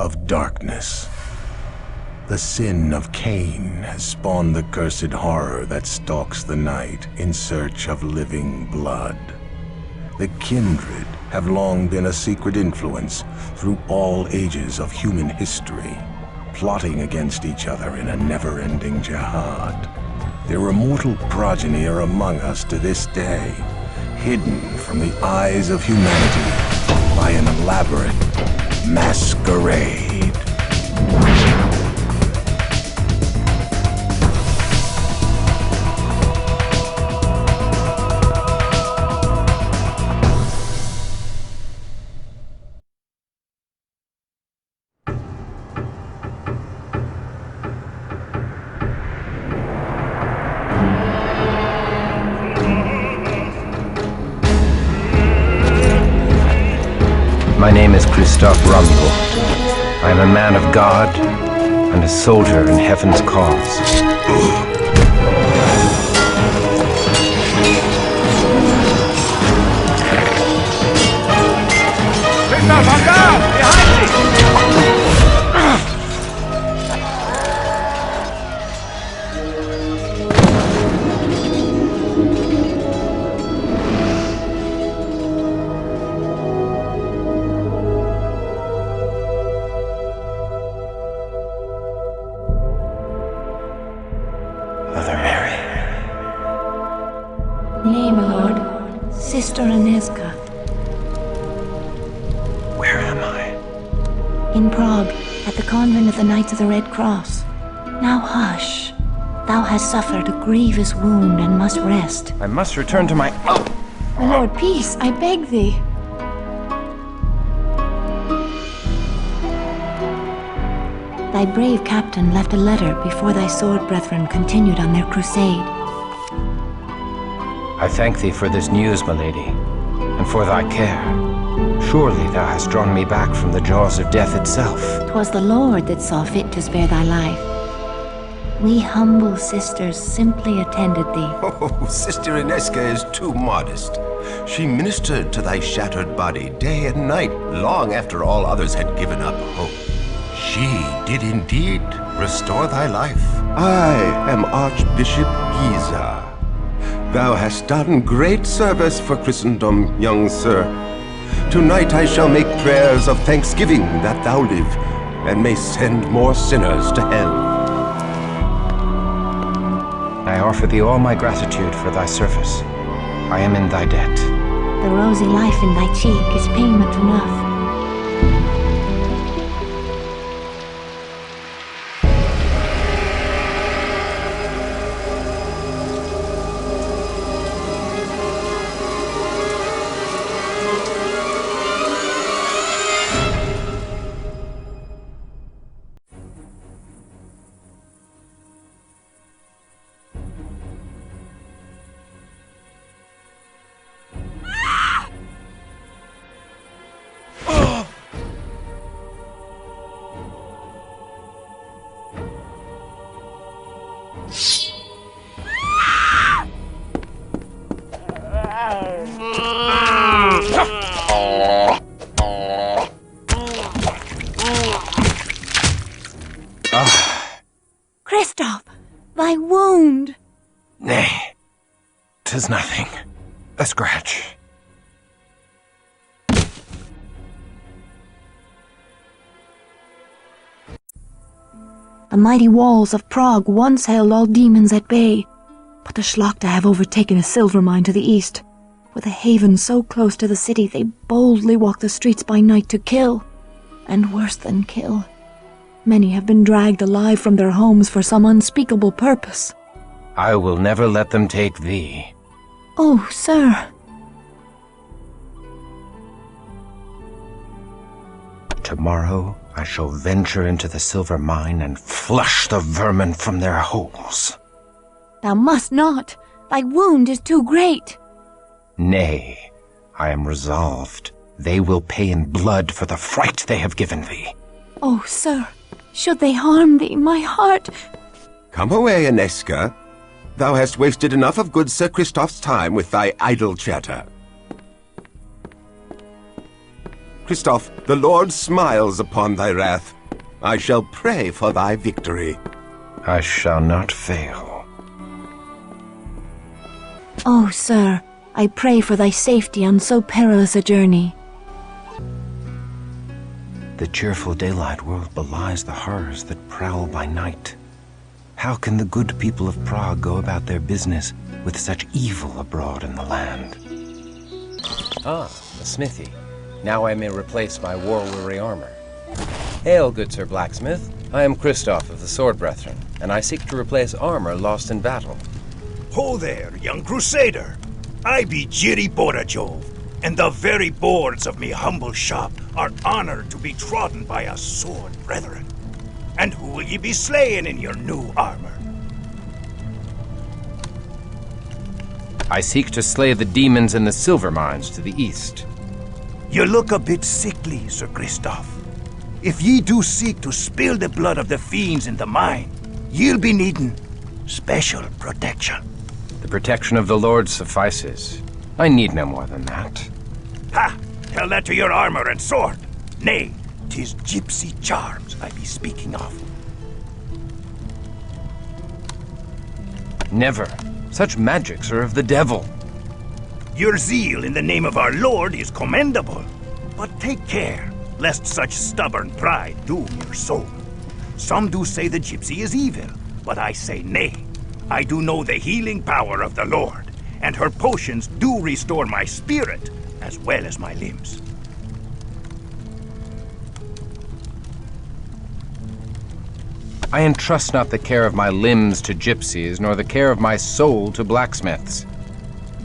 of darkness. The sin of Cain has spawned the cursed horror that stalks the night in search of living blood. The kindred have long been a secret influence through all ages of human history, plotting against each other in a never-ending jihad. Their immortal progeny are among us to this day, hidden from the eyes of humanity by an elaborate masquerade. My name is Christoph Rumble. I am a man of God and a soldier in heaven's cause. Christoph, on guard! Behind me! Mother Mary. Nay, my lord. Sister Agnieszka. Where am I? In Prague, at the convent of the Knights of the Red Cross. Now hush. Thou hast suffered a grievous wound and must rest. I must return to my... My lord, peace, I beg thee. Thy brave captain left a letter before thy sword brethren continued on their crusade. I thank thee for this news, my lady, and for thy care. Surely thou hast drawn me back from the jaws of death itself. 'Twas the Lord that saw fit to spare thy life. We humble sisters simply attended thee. Oh, Sister Agnieszka is too modest. She ministered to thy shattered body day and night, long after all others had given up hope. She did indeed restore thy life. I am Archbishop Giza. Thou hast done great service for Christendom, young sir. Tonight I shall make prayers of thanksgiving that thou live, and may send more sinners to hell. I offer thee all my gratitude for thy service. I am in thy debt. The rosy life in thy cheek is payment enough. Christoph, thy wound! Nay, 'tis nothing. A scratch. The mighty walls of Prague once held all demons at bay, but the Schlachter have overtaken a silver mine to the east. With a haven so close to the city, they boldly walk the streets by night to kill, and worse than kill. Many have been dragged alive from their homes for some unspeakable purpose. I will never let them take thee. Oh, sir. Tomorrow I shall venture into the silver mine and flush the vermin from their holes. Thou must not. Thy wound is too great. Nay, I am resolved. They will pay in blood for the fright they have given thee. Oh, sir, should they harm thee, my heart... Come away, Agnieszka. Thou hast wasted enough of good Sir Christoph's time with thy idle chatter. Christoph, the Lord smiles upon thy wrath. I shall pray for thy victory. I shall not fail. Oh, sir, I pray for thy safety on so perilous a journey. The cheerful daylight world belies the horrors that prowl by night. How can the good people of Prague go about their business with such evil abroad in the land? Ah, a smithy. Now I may replace my war-weary armor. Hail, good Sir Blacksmith. I am Christoph of the Sword Brethren, and I seek to replace armor lost in battle. Ho there, young crusader. I be Jiri Borajov, and the very boards of me humble shop are honored to be trodden by a sword brethren. And who will ye be slaying in your new armor? I seek to slay the demons in the silver mines to the east. You look a bit sickly, Sir Christoph. If ye do seek to spill the blood of the fiends in the mine, ye'll be needing special protection. The protection of the Lord suffices. I need no more than that. Ha! Tell that to your armor and sword. Nay, 'tis gypsy charms I be speaking of. Never. Such magics are of the devil. Your zeal in the name of our Lord is commendable, but take care, lest such stubborn pride doom your soul. Some do say the gypsy is evil, but I say nay. I do know the healing power of the Lord, and her potions do restore my spirit as well as my limbs. I entrust not the care of my limbs to gypsies, nor the care of my soul to blacksmiths.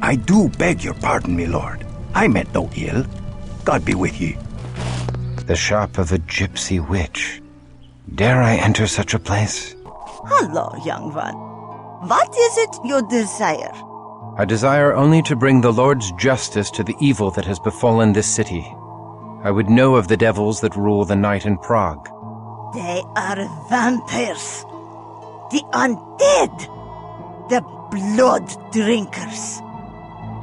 I do beg your pardon, me lord. I meant no ill. God be with ye. The shop of a gypsy witch. Dare I enter such a place? Hello, young one. What is it you desire? I desire only to bring the Lord's justice to the evil that has befallen this city. I would know of the devils that rule the night in Prague. They are vampires. The undead. The blood drinkers.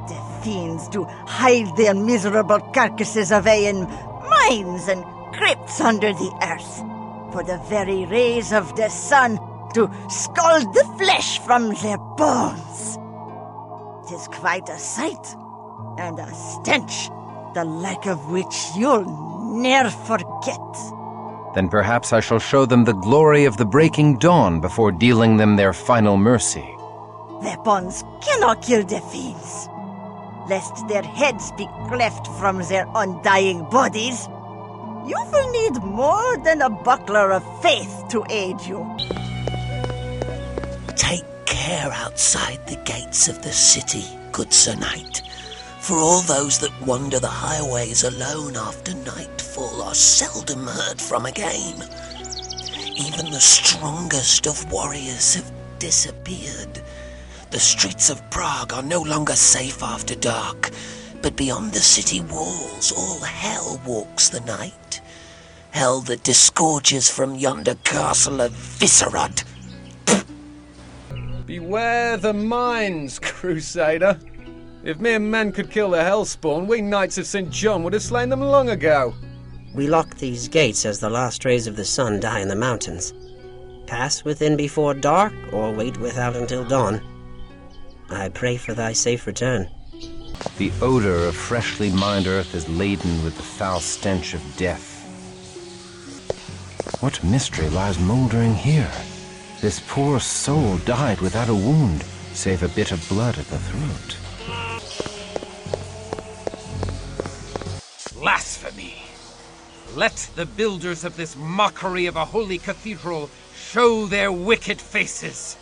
The fiends do hide their miserable carcasses away in mines and crypts under the earth, for the very rays of the sun to scald the flesh from their bones. 'Tis quite a sight, and a stench, the like of which you'll ne'er forget. Then perhaps I shall show them the glory of the breaking dawn before dealing them their final mercy. Weapons cannot kill the fiends, lest their heads be cleft from their undying bodies. You will need more than a buckler of faith to aid you. Take care outside the gates of the city, good Sir Knight, for all those that wander the highways alone after nightfall are seldom heard from again. Even the strongest of warriors have disappeared. The streets of Prague are no longer safe after dark, but beyond the city walls all hell walks the night. Hell that disgorges from yonder castle of Viscerod. Beware the mines, Crusader. If mere men could kill the Hellspawn, we Knights of St. John would have slain them long ago. We lock these gates as the last rays of the sun die in the mountains. Pass within before dark, or wait without until dawn. I pray for thy safe return. The odor of freshly mined earth is laden with the foul stench of death. What mystery lies moldering here? This poor soul died without a wound, save a bit of blood at the throat. Blasphemy! Let the builders of this mockery of a holy cathedral show their wicked faces.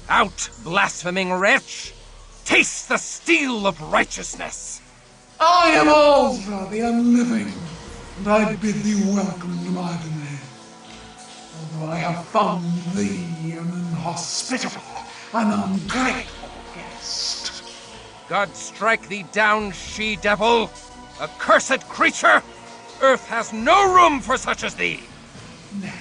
Out, blaspheming wretch! Taste the steel of righteousness! I am Alva, the unliving, and I bid thee welcome to my domain. Although I have found thee an inhospitable and ungrateful guest. God strike thee down, she-devil! Accursed creature! Earth has no room for such as thee! Nay,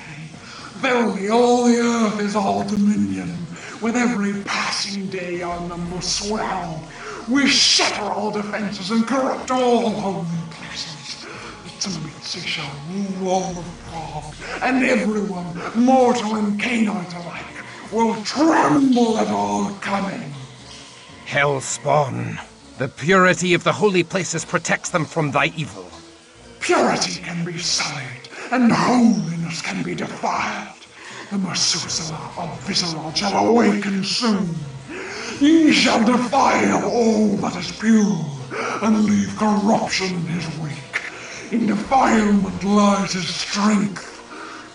verily all the earth is all dominion. With every passing day our numbers swell. We shatter all defenses and corrupt all holy places. But to piracy shall rule all of Prague, and everyone, mortal and Canaanite alike, will tremble at our coming. Hellspawn, the purity of the holy places protects them from thy evil. Purity can be sullied, and holiness can be defiled. The Methuselah of Viscerad shall awaken soon. He shall defile all that is pure, and leave corruption in his wake. In defilement lies his strength.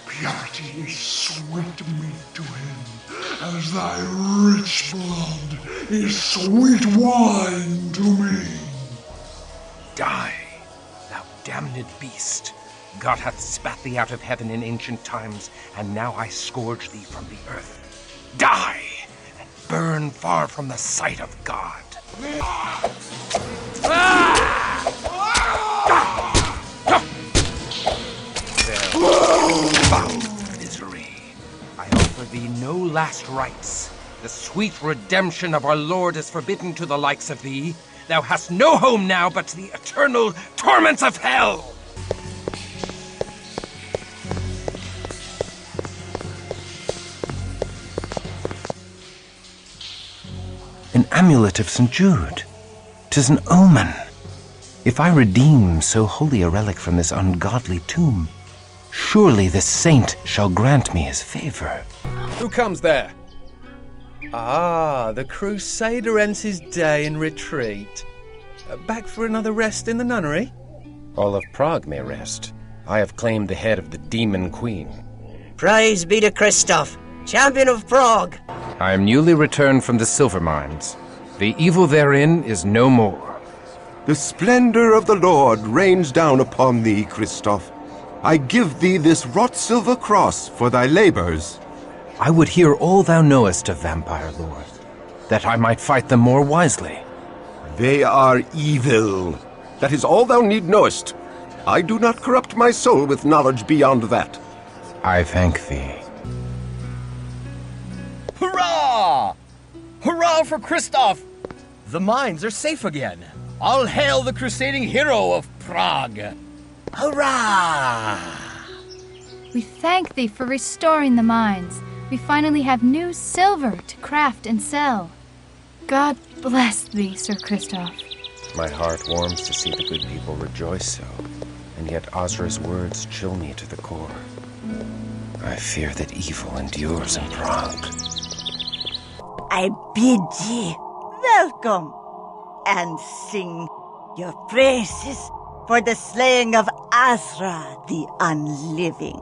Purity is sweet meat to him, as thy rich blood is sweet wine to me. Die, thou damned beast. God hath spat thee out of heaven in ancient times, and now I scourge thee from the earth. Die, and burn far from the sight of God. Foul misery, I offer thee no last rites. The sweet redemption of our Lord is forbidden to the likes of thee. Thou hast no home now but the eternal torments of hell. An amulet of St. Jude. 'Tis an omen. If I redeem so holy a relic from this ungodly tomb, surely the saint shall grant me his favor. Who comes there? Ah, the Crusader ends his day in retreat. Back for another rest in the nunnery? All of Prague may rest. I have claimed the head of the Demon Queen. Praise be to Christoph, champion of Prague. I am newly returned from the silver mines. The evil therein is no more. The splendor of the Lord rains down upon thee, Christoph. I give thee this wrought silver cross for thy labors. I would hear all thou knowest of vampire lore, that I might fight them more wisely. They are evil. That is all thou need knowest. I do not corrupt my soul with knowledge beyond that. I thank thee. Hurrah! Hurrah for Christoph! The mines are safe again. All hail the crusading hero of Prague! Hurrah! We thank thee for restoring the mines. We finally have new silver to craft and sell. God bless thee, Sir Christoph. My heart warms to see the good people rejoice so, and yet Ozra's words chill me to the core. I fear that evil endures in Prague. I bid ye welcome, and sing your praises for the slaying of Azra the Unliving.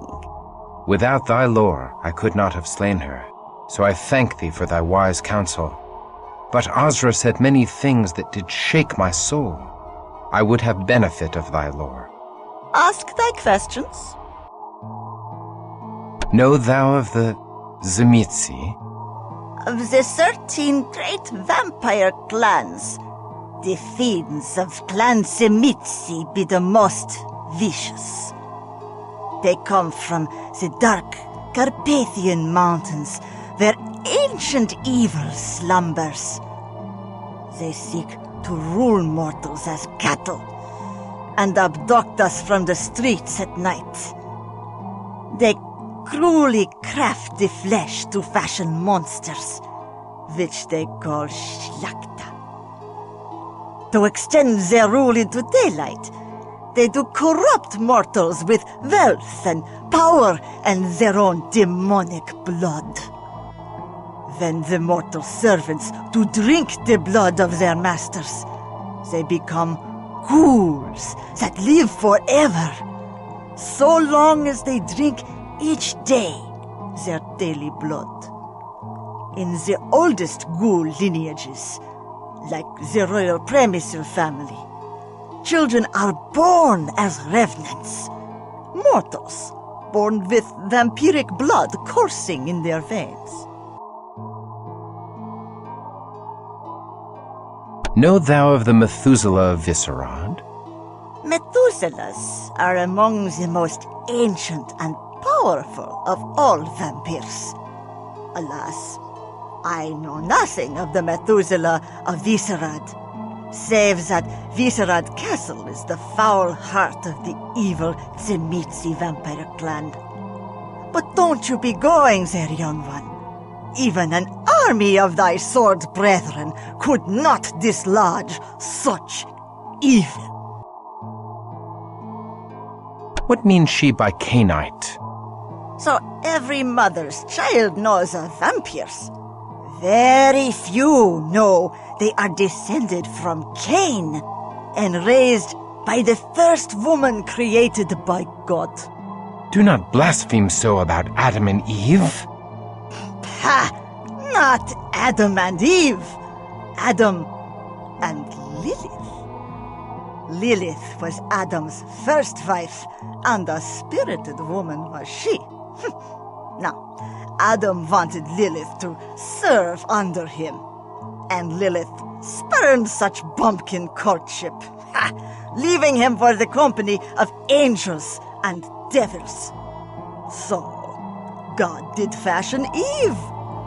Without thy lore, I could not have slain her, so I thank thee for thy wise counsel. But Ozra said many things that did shake my soul. I would have benefit of thy lore. Ask thy questions. Know thou of the Zemitzi? Of the 13 great vampire clans, the fiends of Clan Zemitzi be the most vicious. They come from the dark Carpathian mountains, where ancient evil slumbers. They seek to rule mortals as cattle, and abduct us from the streets at night. They cruelly craft the flesh to fashion monsters, which they call Schlachta. To extend their rule into daylight, they do corrupt mortals with wealth and power and their own demonic blood. When the mortal servants do drink the blood of their masters, they become ghouls that live forever, so long as they drink each day their daily blood. In the oldest ghoul lineages, like the royal Premisel family, children are born as revenants, mortals born with vampiric blood coursing in their veins. Know thou of the Methuselah of Viscerad? Methuselahs are among the most ancient and powerful of all vampires. Alas, I know nothing of the Methuselah of Viscerad. save that Visegrad Castle is the foul heart of the evil Tzimitzi vampire clan. But don't you be going there, young one. Even an army of thy sword brethren could not dislodge such evil. What means she by Cainite? So every mother's child knows of vampires. Very few know they are descended from Cain and raised by the first woman created by God. Do not blaspheme so about Adam and Eve. Ha! Not Adam and Eve. Adam and Lilith. Lilith was Adam's first wife, and a spirited woman was she. Now, Adam wanted Lilith to serve under him, and Lilith spurned such bumpkin courtship, leaving him for the company of angels and devils. So, God did fashion Eve,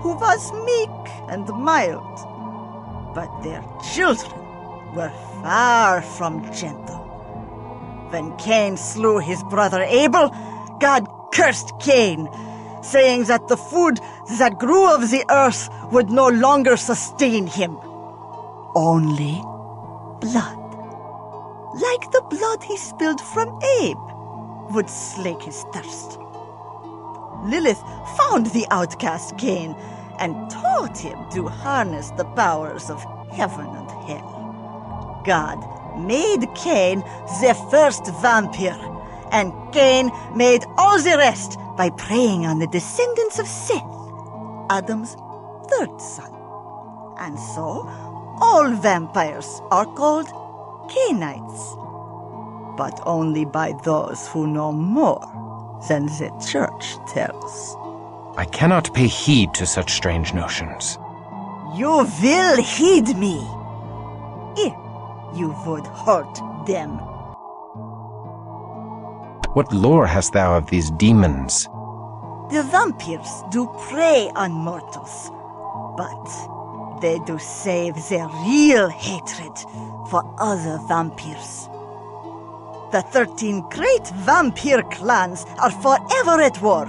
who was meek and mild, but their children were far from gentle. When Cain slew his brother Abel, God cursed Cain, saying that the food that grew of the earth would no longer sustain him. Only blood, like the blood he spilled from Abe, would slake his thirst. Lilith found the outcast Cain and taught him to harness the powers of heaven and hell. God made Cain the first vampire, and Cain made all the rest by preying on the descendants of Seth, Adam's third son. And so, all vampires are called Cainites, but only by those who know more than the church tells. I cannot pay heed to such strange notions. You will heed me, if you would hurt them. What lore hast thou of these demons? The vampires do prey on mortals, but they do save their real hatred for other vampires. The 13 great vampire clans are forever at war.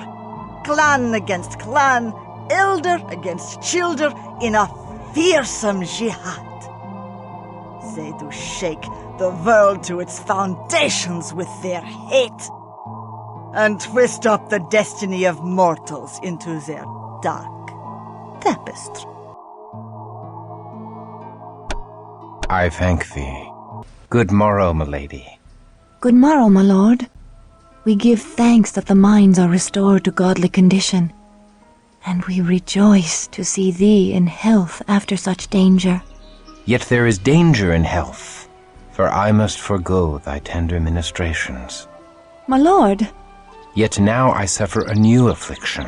Clan against clan, elder against childer, in a fearsome jihad. They do shake the world to its foundations with their hate, and twist up the destiny of mortals into their dark tapestry. I thank thee. Good morrow, milady. Good morrow, my lord. We give thanks that the minds are restored to godly condition, and we rejoice to see thee in health after such danger. Yet there is danger in health, for I must forego thy tender ministrations. My lord. Yet now I suffer a new affliction,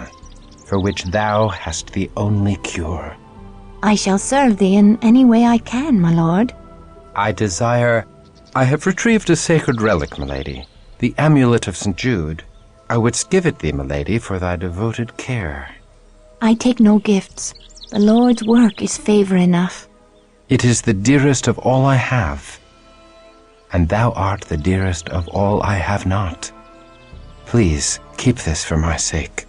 for which thou hast the only cure. I shall serve thee in any way I can, my lord. I have retrieved a sacred relic, milady, the amulet of St. Jude. I would give it thee, milady, for thy devoted care. I take no gifts. The Lord's work is favor enough. It is the dearest of all I have, and thou art the dearest of all I have not. Please, keep this for my sake.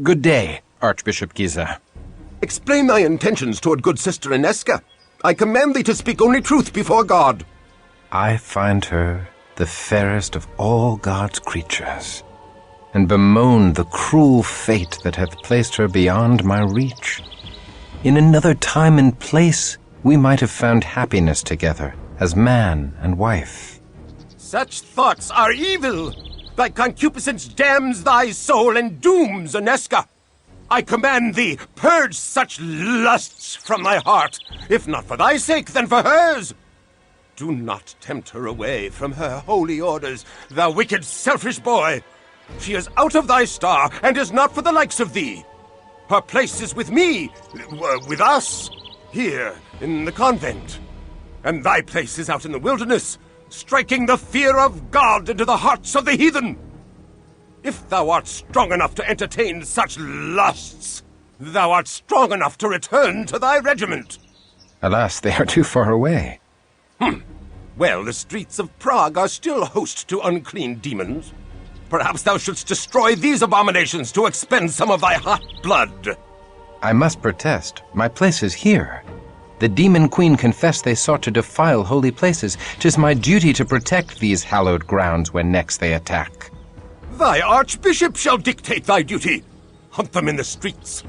Good day, Archbishop Giza. Explain thy intentions toward good sister Inesca. I command thee to speak only truth before God. I find her the fairest of all God's creatures, and bemoan the cruel fate that hath placed her beyond my reach. In another time and place, we might have found happiness together as man and wife. Such thoughts are evil. Thy concupiscence damns thy soul and dooms Inesca. I command thee, purge such lusts from thy heart, if not for thy sake, then for hers. Do not tempt her away from her holy orders, thou wicked, selfish boy. She is out of thy star, and is not for the likes of thee. Her place is with me, with us, here in the convent. And thy place is out in the wilderness, striking the fear of God into the hearts of the heathen. If thou art strong enough to entertain such lusts, thou art strong enough to return to thy regiment. Alas, they are too far away. Well, the streets of Prague are still host to unclean demons. Perhaps thou shouldst destroy these abominations to expend some of thy hot blood. I must protest. My place is here. The demon queen confessed they sought to defile holy places. 'Tis my duty to protect these hallowed grounds when next they attack. Thy archbishop shall dictate thy duty. Hunt them in the streets.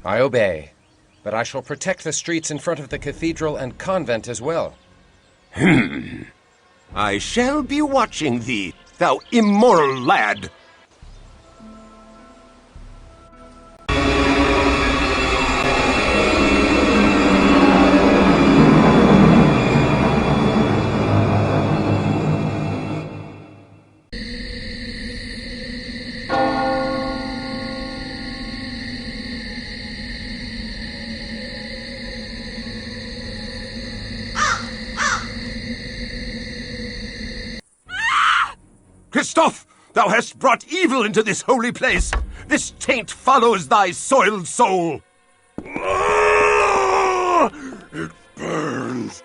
I obey, but I shall protect the streets in front of the cathedral and convent as well. I shall be watching thee, thou immoral lad. Christoph, thou hast brought evil into this holy place. This taint follows thy soiled soul. It burns.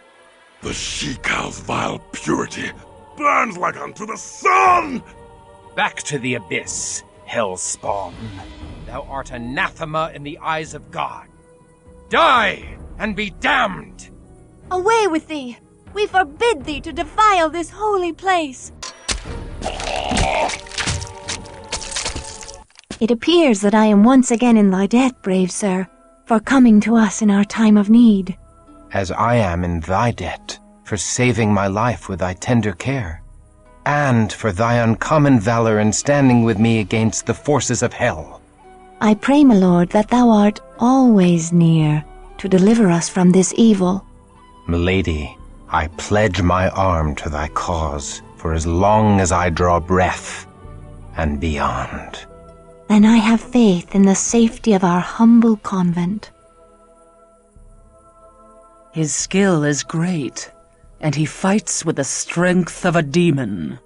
The she-cow's vile purity burns like unto the sun. Back to the abyss, hellspawn. Thou art anathema in the eyes of God. Die and be damned! Away with thee! We forbid thee to defile this holy place! It appears that I am once again in thy debt, brave sir, for coming to us in our time of need. As I am in thy debt, for saving my life with thy tender care, and for thy uncommon valor in standing with me against the forces of hell. I pray, my lord, that thou art always near to deliver us from this evil. Milady, I pledge my arm to thy cause for as long as I draw breath and beyond. Then I have faith in the safety of our humble convent. His skill is great, and he fights with the strength of a demon.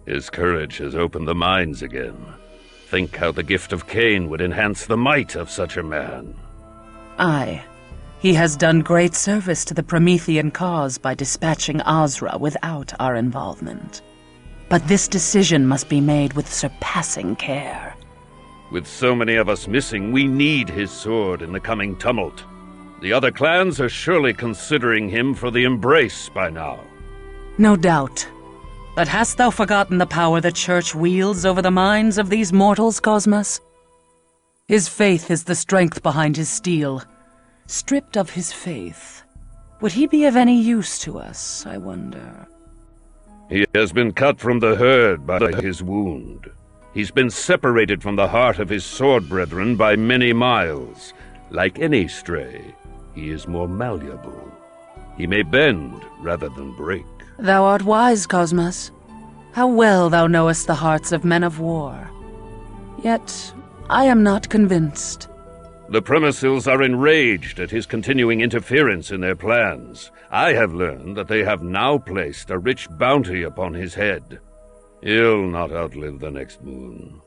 His courage has opened the minds again. Think how the gift of Cain would enhance the might of such a man. Aye, he has done great service to the Promethean cause by dispatching Azra without our involvement. But this decision must be made with surpassing care. With so many of us missing, we need his sword in the coming tumult. The other clans are surely considering him for the embrace by now. No doubt. But hast thou forgotten the power the Church wields over the minds of these mortals, Cosmas? His faith is the strength behind his steel. Stripped of his faith, would he be of any use to us, I wonder? He has been cut from the herd by his wound. He's been separated from the heart of his sword brethren by many miles. Like any stray, he is more malleable. He may bend rather than break. Thou art wise, Cosmas. How well thou knowest the hearts of men of war. Yet, I am not convinced. The Premissils are enraged at his continuing interference in their plans. I have learned that they have now placed a rich bounty upon his head. He'll not outlive the next moon.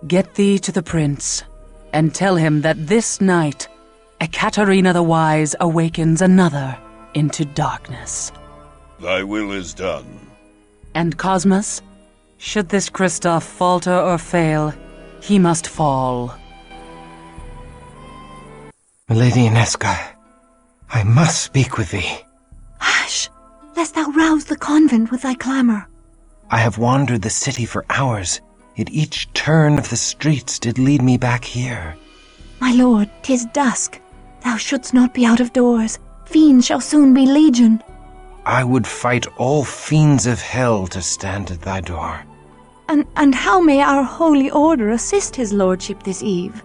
Get thee to the prince, and tell him that this night, Ekaterina the Wise awakens another into darkness. Thy will is done. And Cosmas, should this Christoph falter or fail, he must fall. Lady Inesca, I must speak with thee. Hush, lest thou rouse the convent with thy clamor. I have wandered the city for hours, yet each turn of the streets did lead me back here. My lord, 'tis dusk. Thou shouldst not be out of doors. Fiends shall soon be legion. I would fight all fiends of hell to stand at thy door. And how may our holy order assist his lordship this eve?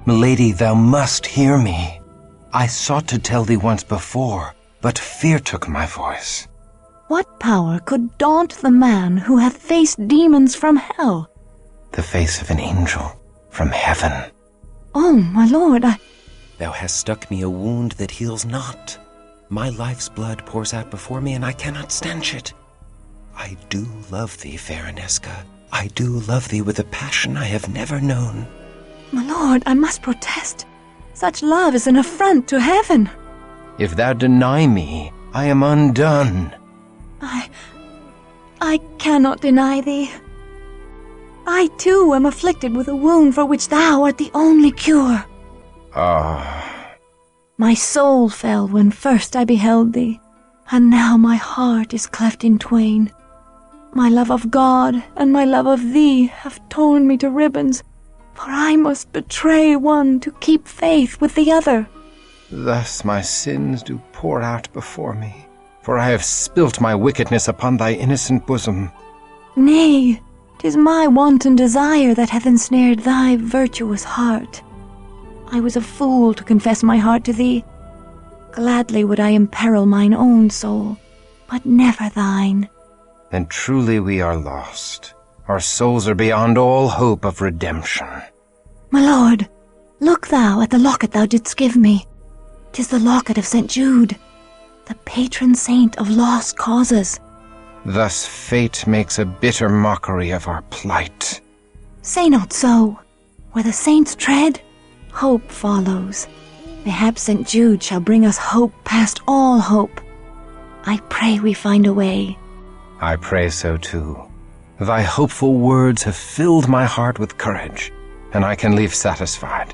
Milady, thou must hear me. I sought to tell thee once before, but fear took my voice. What power could daunt the man who hath faced demons from hell? The face of an angel from heaven. Oh, my lord, Thou hast stuck me a wound that heals not. My life's blood pours out before me, and I cannot stanch it. I do love thee, fair Inesca. I do love thee with a passion I have never known. My lord, I must protest. Such love is an affront to heaven. If thou deny me, I am undone. I cannot deny thee. I too am afflicted with a wound for which thou art the only cure. Ah. My soul fell when first I beheld thee, and now my heart is cleft in twain. My love of God and my love of thee have torn me to ribbons, for I must betray one to keep faith with the other. Thus my sins do pour out before me, for I have spilt my wickedness upon thy innocent bosom. Nay, 'tis my wanton desire that hath ensnared thy virtuous heart. I was a fool to confess my heart to thee. Gladly would I imperil mine own soul, but never thine. Then truly we are lost. Our souls are beyond all hope of redemption. My lord, look thou at the locket thou didst give me. 'Tis the locket of St. Jude, the patron saint of lost causes. Thus fate makes a bitter mockery of our plight. Say not so. Where the saints tread, hope follows. Mayhap St. Jude shall bring us hope past all hope. I pray we find a way. I pray so too. Thy hopeful words have filled my heart with courage, and I can leave satisfied.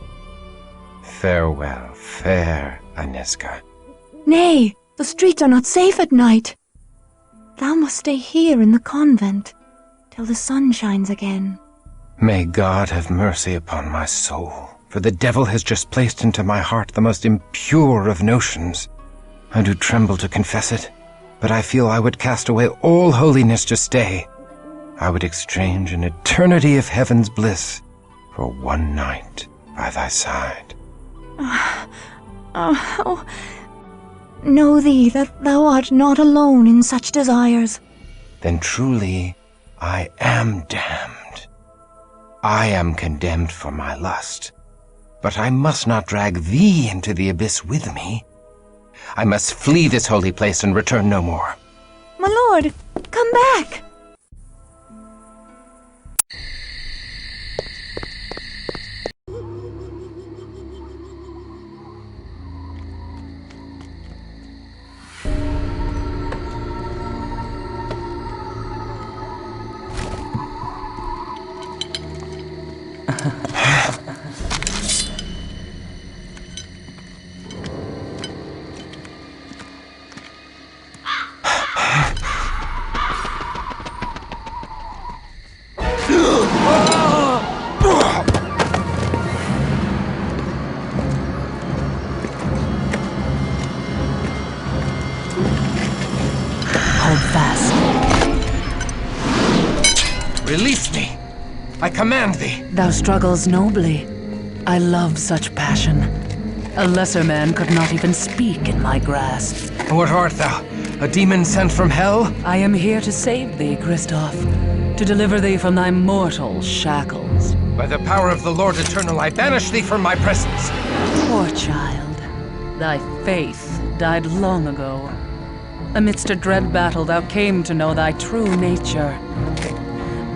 Farewell, fair Inesca. Nay, the streets are not safe at night. Thou must stay here in the convent till the sun shines again. May God have mercy upon my soul, for the devil has just placed into my heart the most impure of notions. I do tremble to confess it, but I feel I would cast away all holiness to stay. I would exchange an eternity of heaven's bliss for one night by thy side. Know thee that thou art not alone in such desires. Then truly I am damned. I am condemned for my lust, but I must not drag thee into the abyss with me. I must flee this holy place and return no more. My lord, come back! Release me! I command thee! Thou struggles nobly. I love such passion. A lesser man could not even speak in my grasp. What art thou? A demon sent from hell? I am here to save thee, Christoph. To deliver thee from thy mortal shackles. By the power of the Lord Eternal, I banish thee from my presence. Poor child. Thy faith died long ago. Amidst a dread battle, thou came to know thy true nature.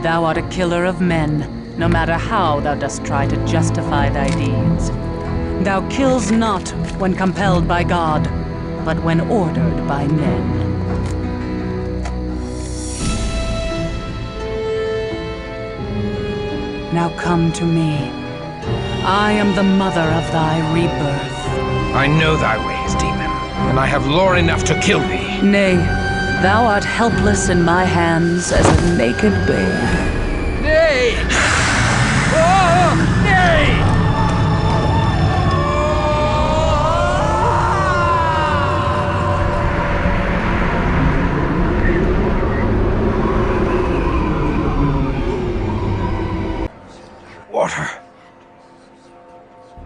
Thou art a killer of men, no matter how thou dost try to justify thy deeds. Thou kills not when compelled by God, but when ordered by men. Now come to me. I am the mother of thy rebirth. I know thy ways, demon, and I have lore enough to kill thee. Nay, thou art helpless in my hands as a naked babe. Nay! Oh, nay! Water.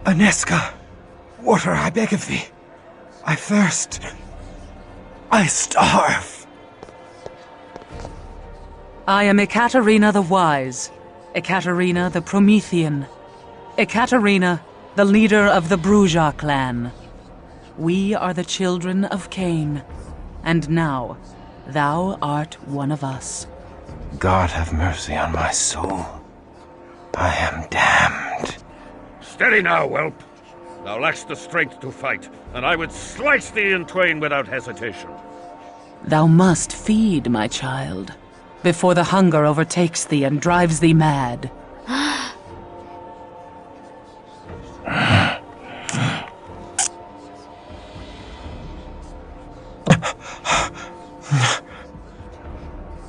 Inesca. Water, I beg of thee. I thirst. I starve. I am Ekaterina the Wise, Ekaterina the Promethean, Ekaterina the leader of the Bruja clan. We are the children of Cain, and now thou art one of us. God have mercy on my soul. I am damned. Steady now, whelp. Thou lackst the strength to fight, and I would slice thee in twain without hesitation. Thou must feed, my child, before the hunger overtakes thee and drives thee mad.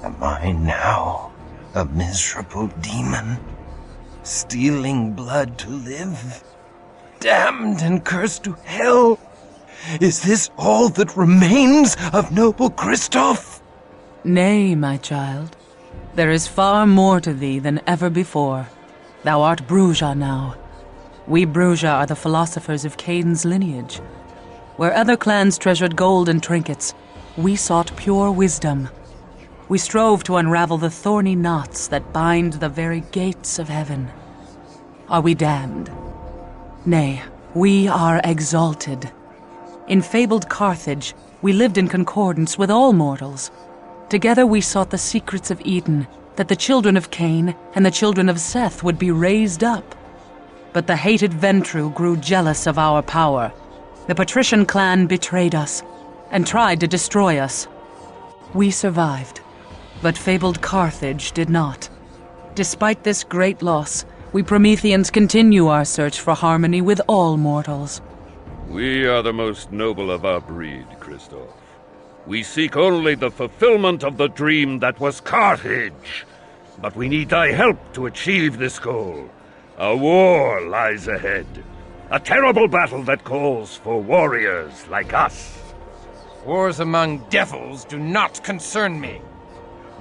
Am I now a miserable demon, stealing blood to live? Damned and cursed to hell! Is this all that remains of noble Christoph? Nay, my child. There is far more to thee than ever before. Thou art Bruja now. We Bruja are the philosophers of Cain's lineage. Where other clans treasured gold and trinkets, we sought pure wisdom. We strove to unravel the thorny knots that bind the very gates of heaven. Are we damned? Nay, we are exalted. In fabled Carthage, we lived in concordance with all mortals. Together we sought the secrets of Eden, that the children of Cain and the children of Seth would be raised up. But the hated Ventru grew jealous of our power. The patrician clan betrayed us and tried to destroy us. We survived, but fabled Carthage did not. Despite this great loss, we Prometheans continue our search for harmony with all mortals. We are the most noble of our breed, Christoph. We seek only the fulfillment of the dream that was Carthage. But we need thy help to achieve this goal. A war lies ahead. A terrible battle that calls for warriors like us. Wars among devils do not concern me.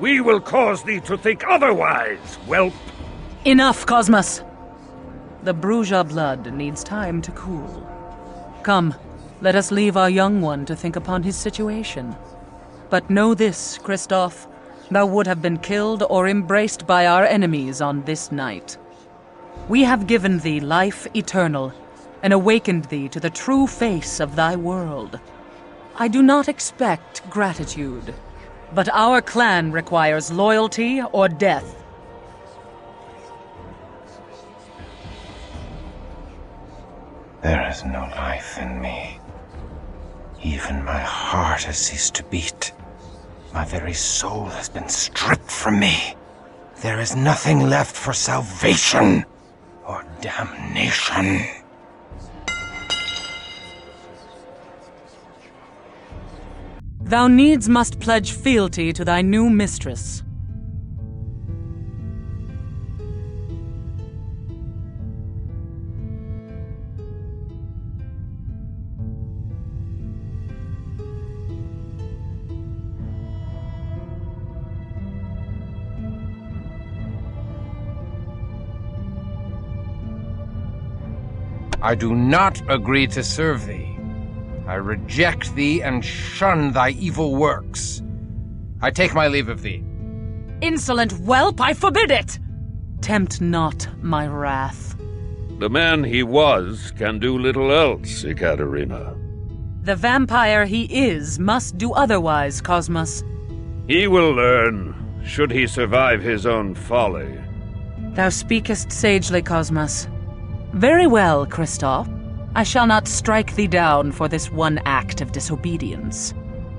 We will cause thee to think otherwise, whelp. Enough, Cosmos! The Bruja blood needs time to cool. Come, let us leave our young one to think upon his situation. But know this, Christoph, thou would have been killed or embraced by our enemies on this night. We have given thee life eternal, and awakened thee to the true face of thy world. I do not expect gratitude, but our clan requires loyalty or death. There is no life in me. Even my heart has ceased to beat. My very soul has been stripped from me. There is nothing left for salvation or damnation. Thou needs must pledge fealty to thy new mistress. I do not agree to serve thee. I reject thee and shun thy evil works. I take my leave of thee. Insolent whelp, I forbid it! Tempt not my wrath. The man he was can do little else, Ekaterina. The vampire he is must do otherwise, Cosmos. He will learn, should he survive his own folly. Thou speakest sagely, Cosmos. Very well, Christoph. I shall not strike thee down for this one act of disobedience.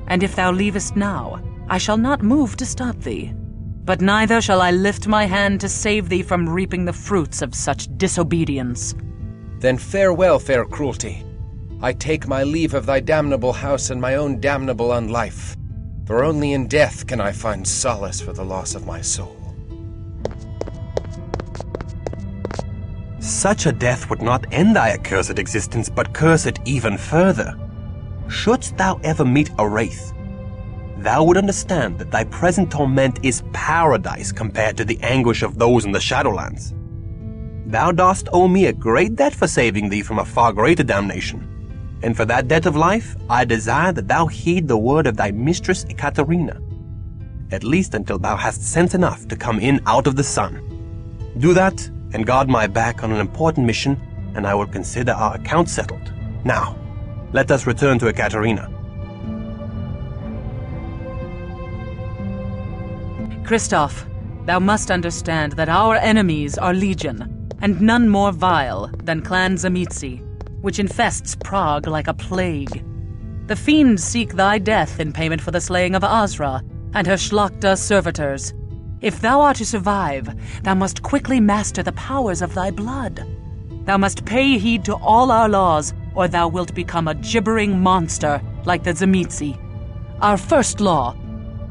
And if thou leavest now, I shall not move to stop thee. But neither shall I lift my hand to save thee from reaping the fruits of such disobedience. Then farewell, fair cruelty. I take my leave of thy damnable house and my own damnable unlife. For only in death can I find solace for the loss of my soul. Such a death would not end thy accursed existence, but curse it even further. Shouldst thou ever meet a wraith, thou would understand that thy present torment is paradise compared to the anguish of those in the Shadowlands. Thou dost owe me a great debt for saving thee from a far greater damnation, and for that debt of life I desire that thou heed the word of thy mistress Ekaterina, at least until thou hast sense enough to come in out of the sun. Do that, and guard my back on an important mission, and I will consider our account settled. Now, let us return to Ekaterina. Christoph, thou must understand that our enemies are legion, and none more vile than Clan Zamitzi, which infests Prague like a plague. The fiends seek thy death in payment for the slaying of Azra and her Schlachta servitors. If thou art to survive, thou must quickly master the powers of thy blood. Thou must pay heed to all our laws, or thou wilt become a gibbering monster like the Zamitzi. Our first law...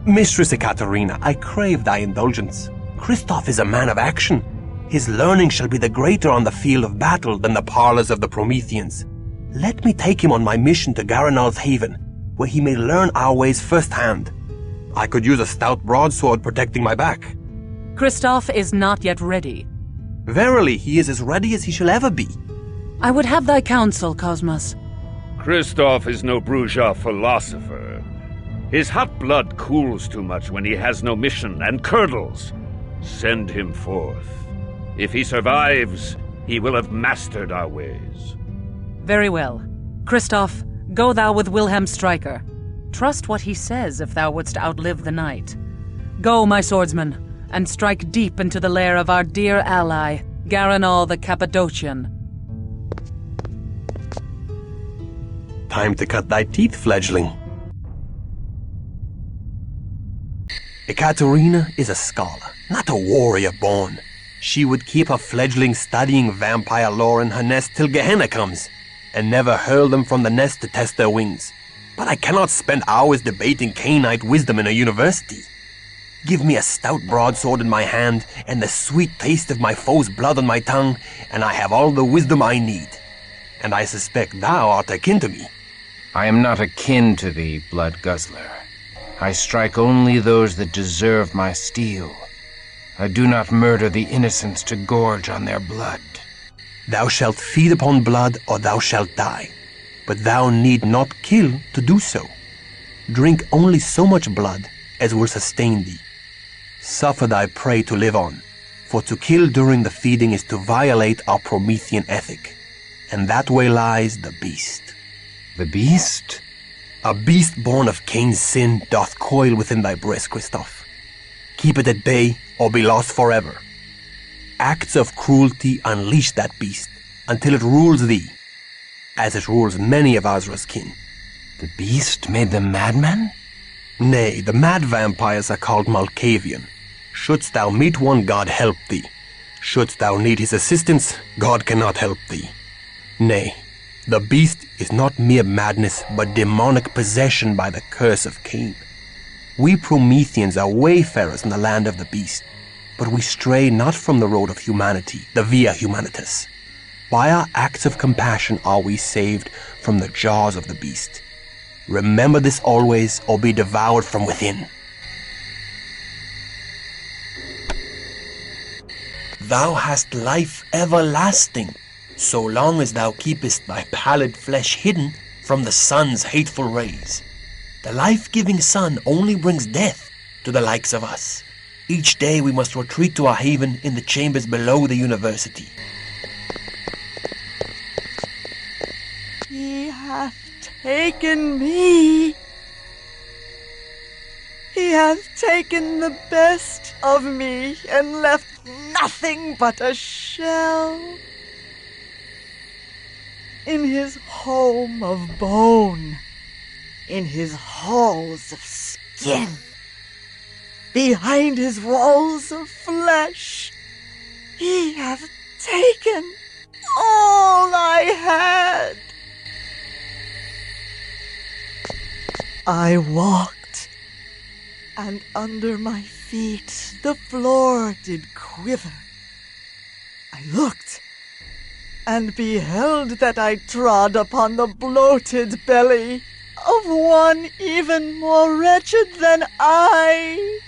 Mistress Ekaterina, I crave thy indulgence. Christoph is a man of action. His learning shall be the greater on the field of battle than the parlors of the Prometheans. Let me take him on my mission to Garanal's haven, where he may learn our ways firsthand. I could use a stout broadsword protecting my back. Christoph is not yet ready. Verily, he is as ready as he shall ever be. I would have thy counsel, Cosmos. Christoph is no bourgeois philosopher. His hot blood cools too much when he has no mission and curdles. Send him forth. If he survives, he will have mastered our ways. Very well. Christoph, go thou with Wilhelm Stryker. Trust what he says if thou wouldst outlive the night. Go, my swordsman, and strike deep into the lair of our dear ally, Garanal the Cappadocian. Time to cut thy teeth, fledgling. Ekaterina is a scholar, not a warrior born. She would keep her fledgling studying vampire lore in her nest till Gehenna comes, and never hurl them from the nest to test their wings. But I cannot spend hours debating Cainite wisdom in a university. Give me a stout broadsword in my hand, and the sweet taste of my foe's blood on my tongue, and I have all the wisdom I need. And I suspect thou art akin to me. I am not akin to thee, blood guzzler. I strike only those that deserve my steel. I do not murder the innocents to gorge on their blood. Thou shalt feed upon blood, or thou shalt die. But thou need not kill to do so. Drink only so much blood as will sustain thee. Suffer thy prey to live on, for to kill during the feeding is to violate our Promethean ethic. And that way lies the beast. The beast? A beast born of Cain's sin doth coil within thy breast, Christoph. Keep it at bay, or be lost forever. Acts of cruelty unleash that beast, until it rules thee, as it rules many of Azra's kin. The beast made them madmen? Nay, the mad vampires are called Malkavian. Shouldst thou meet one, God help thee. Shouldst thou need his assistance, God cannot help thee. Nay, the beast is not mere madness, but demonic possession by the curse of Cain. We Prometheans are wayfarers in the land of the beast, but we stray not from the road of humanity, the via humanitas. By our acts of compassion are we saved from the jaws of the beast. Remember this always, or be devoured from within. Thou hast life everlasting, so long as thou keepest thy pallid flesh hidden from the sun's hateful rays. The life-giving sun only brings death to the likes of us. Each day we must retreat to our haven in the chambers below the university. He hath taken me. He hath taken the best of me and left nothing but a shell. In his home of bone, in his halls of skin, behind his walls of flesh, he hath taken all I had. I walked, and under my feet the floor did quiver. I looked, and beheld that I trod upon the bloated belly of one even more wretched than I.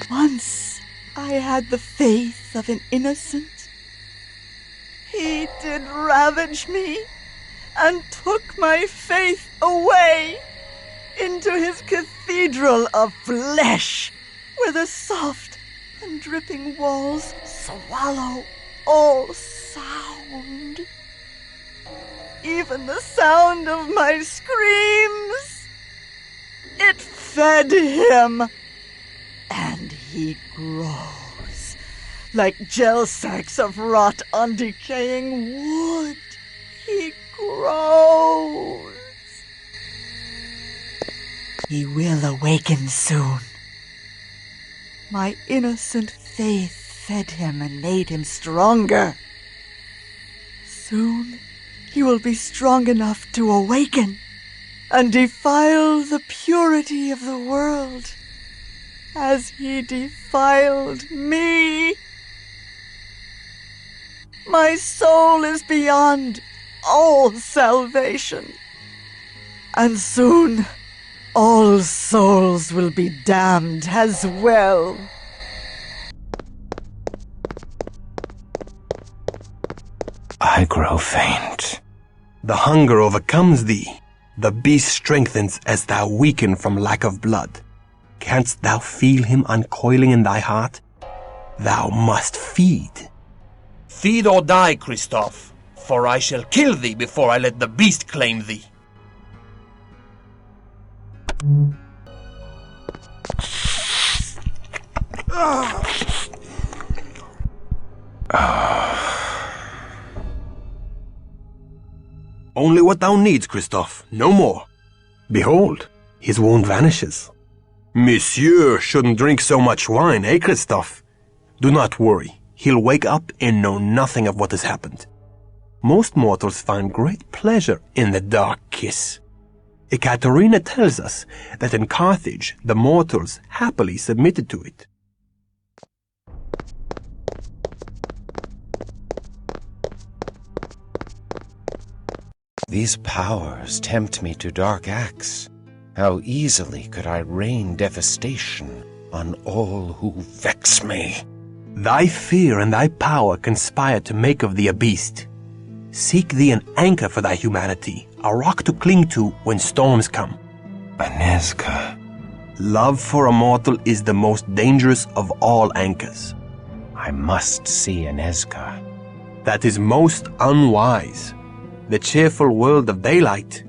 Once I had the faith of an innocent. He did ravage me, and took my faith away into his cathedral of flesh, where the soft and dripping walls swallow all sound. Even the sound of my screams. It fed him. And he grows like gel sacks of rot on decaying wood. He grows. He will awaken soon. My innocent faith fed him and made him stronger. Soon he will be strong enough to awaken and defile the purity of the world as he defiled me. My soul is beyond all salvation, and soon all souls will be damned as well. I grow faint. The hunger overcomes thee. The beast strengthens as thou weaken from lack of blood. Canst thou feel him uncoiling in thy heart? Thou must feed. Feed or die, Christoph, for I shall kill thee before I let the beast claim thee. Only what thou needs, Christoph, no more. Behold, his wound vanishes. Monsieur shouldn't drink so much wine, eh, Christoph? Do not worry, he'll wake up and know nothing of what has happened. Most mortals find great pleasure in the dark kiss. Ekaterina tells us that in Carthage the mortals happily submitted to it. These powers tempt me to dark acts. How easily could I rain devastation on all who vex me. Thy fear and thy power conspire to make of thee a beast. Seek thee an anchor for thy humanity, a rock to cling to when storms come. Anezka. Love for a mortal is the most dangerous of all anchors. I must see Anezka. That is most unwise. The cheerful world of daylight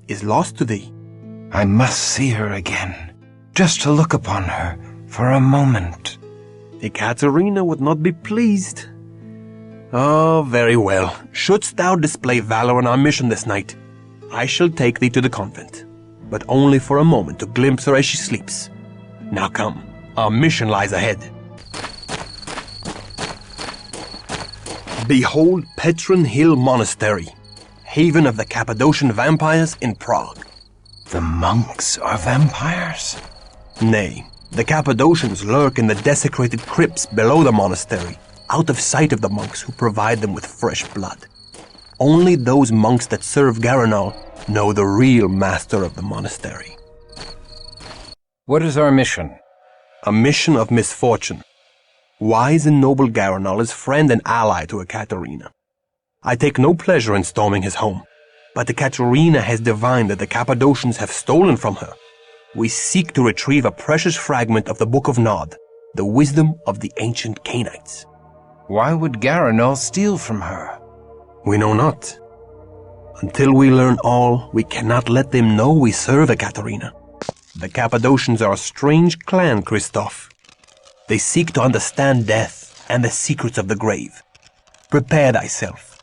is lost to thee. I must see her again, just to look upon her for a moment. Ekaterina would not be pleased. Oh, very well. Shouldst thou display valor on our mission this night, I shall take thee to the convent, but only for a moment to glimpse her as she sleeps. Now come, our mission lies ahead. Behold Petrin Hill Monastery, haven of the Cappadocian vampires in Prague. The monks are vampires? Nay, the Cappadocians lurk in the desecrated crypts below the monastery, out of sight of the monks who provide them with fresh blood. Only those monks that serve Garanal know the real master of the monastery. What is our mission? A mission of misfortune. Wise and noble Garanal is friend and ally to Ekaterina. I take no pleasure in storming his home, but Ekaterina has divined that the Cappadocians have stolen from her. We seek to retrieve a precious fragment of the Book of Nod, the wisdom of the ancient Canaanites. Why would Garanal steal from her? We know not. Until we learn all, we cannot let them know we serve Ekaterina. The Cappadocians are a strange clan, Christoph. They seek to understand death and the secrets of the grave. Prepare thyself.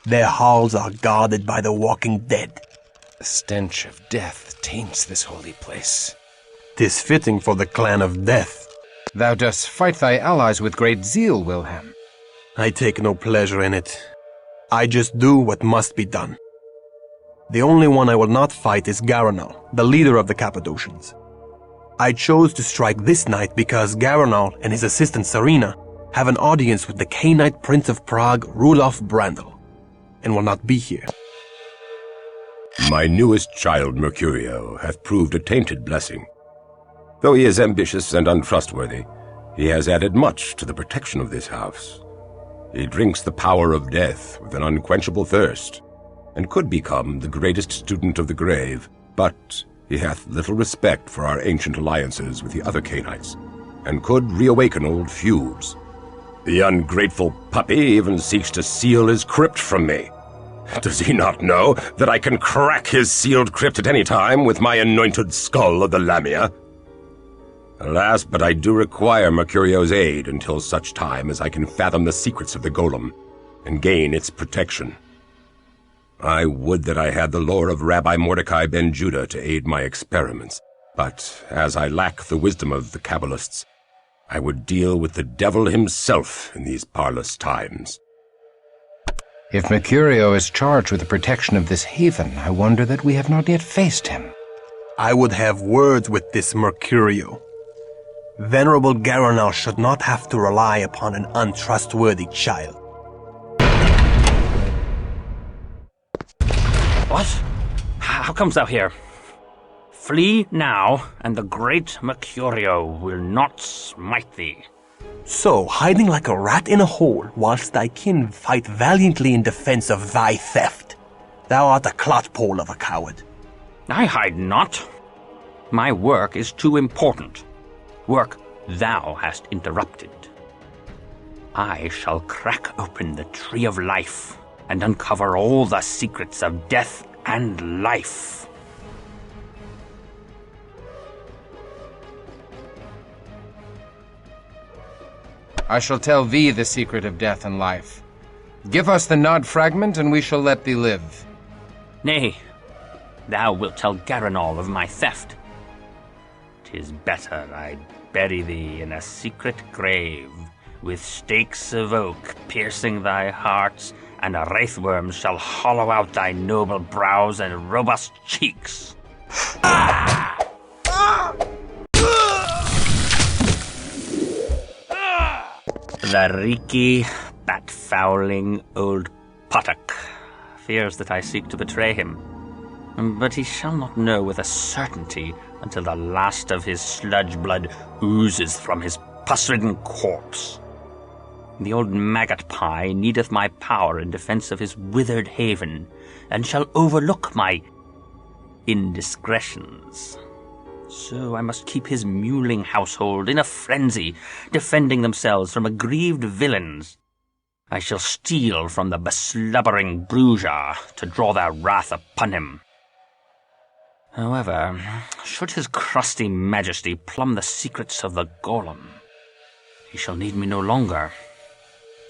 Their halls are guarded by the walking dead. The stench of death taints this holy place. 'Tis fitting for the clan of death. Thou dost fight thy allies with great zeal, Wilhelm. I take no pleasure in it. I just do what must be done. The only one I will not fight is Garanal, the leader of the Cappadocians. I chose to strike this night because Garanal and his assistant Serena have an audience with the Canaanite Prince of Prague, Rudolf Brandl, and will not be here. My newest child, Mercurio, hath proved a tainted blessing. Though he is ambitious and untrustworthy, he has added much to the protection of this house. He drinks the power of death with an unquenchable thirst, and could become the greatest student of the grave, but he hath little respect for our ancient alliances with the other Canaanites, and could reawaken old feuds. The ungrateful puppy even seeks to seal his crypt from me. Does he not know that I can crack his sealed crypt at any time with my anointed skull of the Lamia? Alas, but I do require Mercurio's aid until such time as I can fathom the secrets of the golem and gain its protection. I would that I had the lore of Rabbi Mordecai ben Judah to aid my experiments, but as I lack the wisdom of the Kabbalists, I would deal with the devil himself in these parlous times. If Mercurio is charged with the protection of this haven, I wonder that we have not yet faced him. I would have words with this Mercurio. Venerable Garanal should not have to rely upon an untrustworthy child. What? How comes thou here? Flee now, and the great Mercurio will not smite thee. So, hiding like a rat in a hole, whilst thy kin fight valiantly in defense of thy theft. Thou art a clotpole of a coward. I hide not. My work is too important. Work thou hast interrupted. I shall crack open the tree of life and uncover all the secrets of death and life. I shall tell thee the secret of death and life. Give us the Nod fragment, and we shall let thee live. Nay, thou wilt tell Garanal of my theft. 'Tis better I bury thee in a secret grave, with stakes of oak piercing thy hearts, and wraithworms shall hollow out thy noble brows and robust cheeks. The reeky, bat-fouling old puttock fears that I seek to betray him, but he shall not know with a certainty until the last of his sludge blood oozes from his pus-ridden corpse. The old maggot pie needeth my power in defense of his withered haven, and shall overlook my indiscretions. So I must keep his mewling household in a frenzy, defending themselves from aggrieved villains. I shall steal from the beslubbering Bruja to draw their wrath upon him. However, should his crusty majesty plumb the secrets of the golem, he shall need me no longer.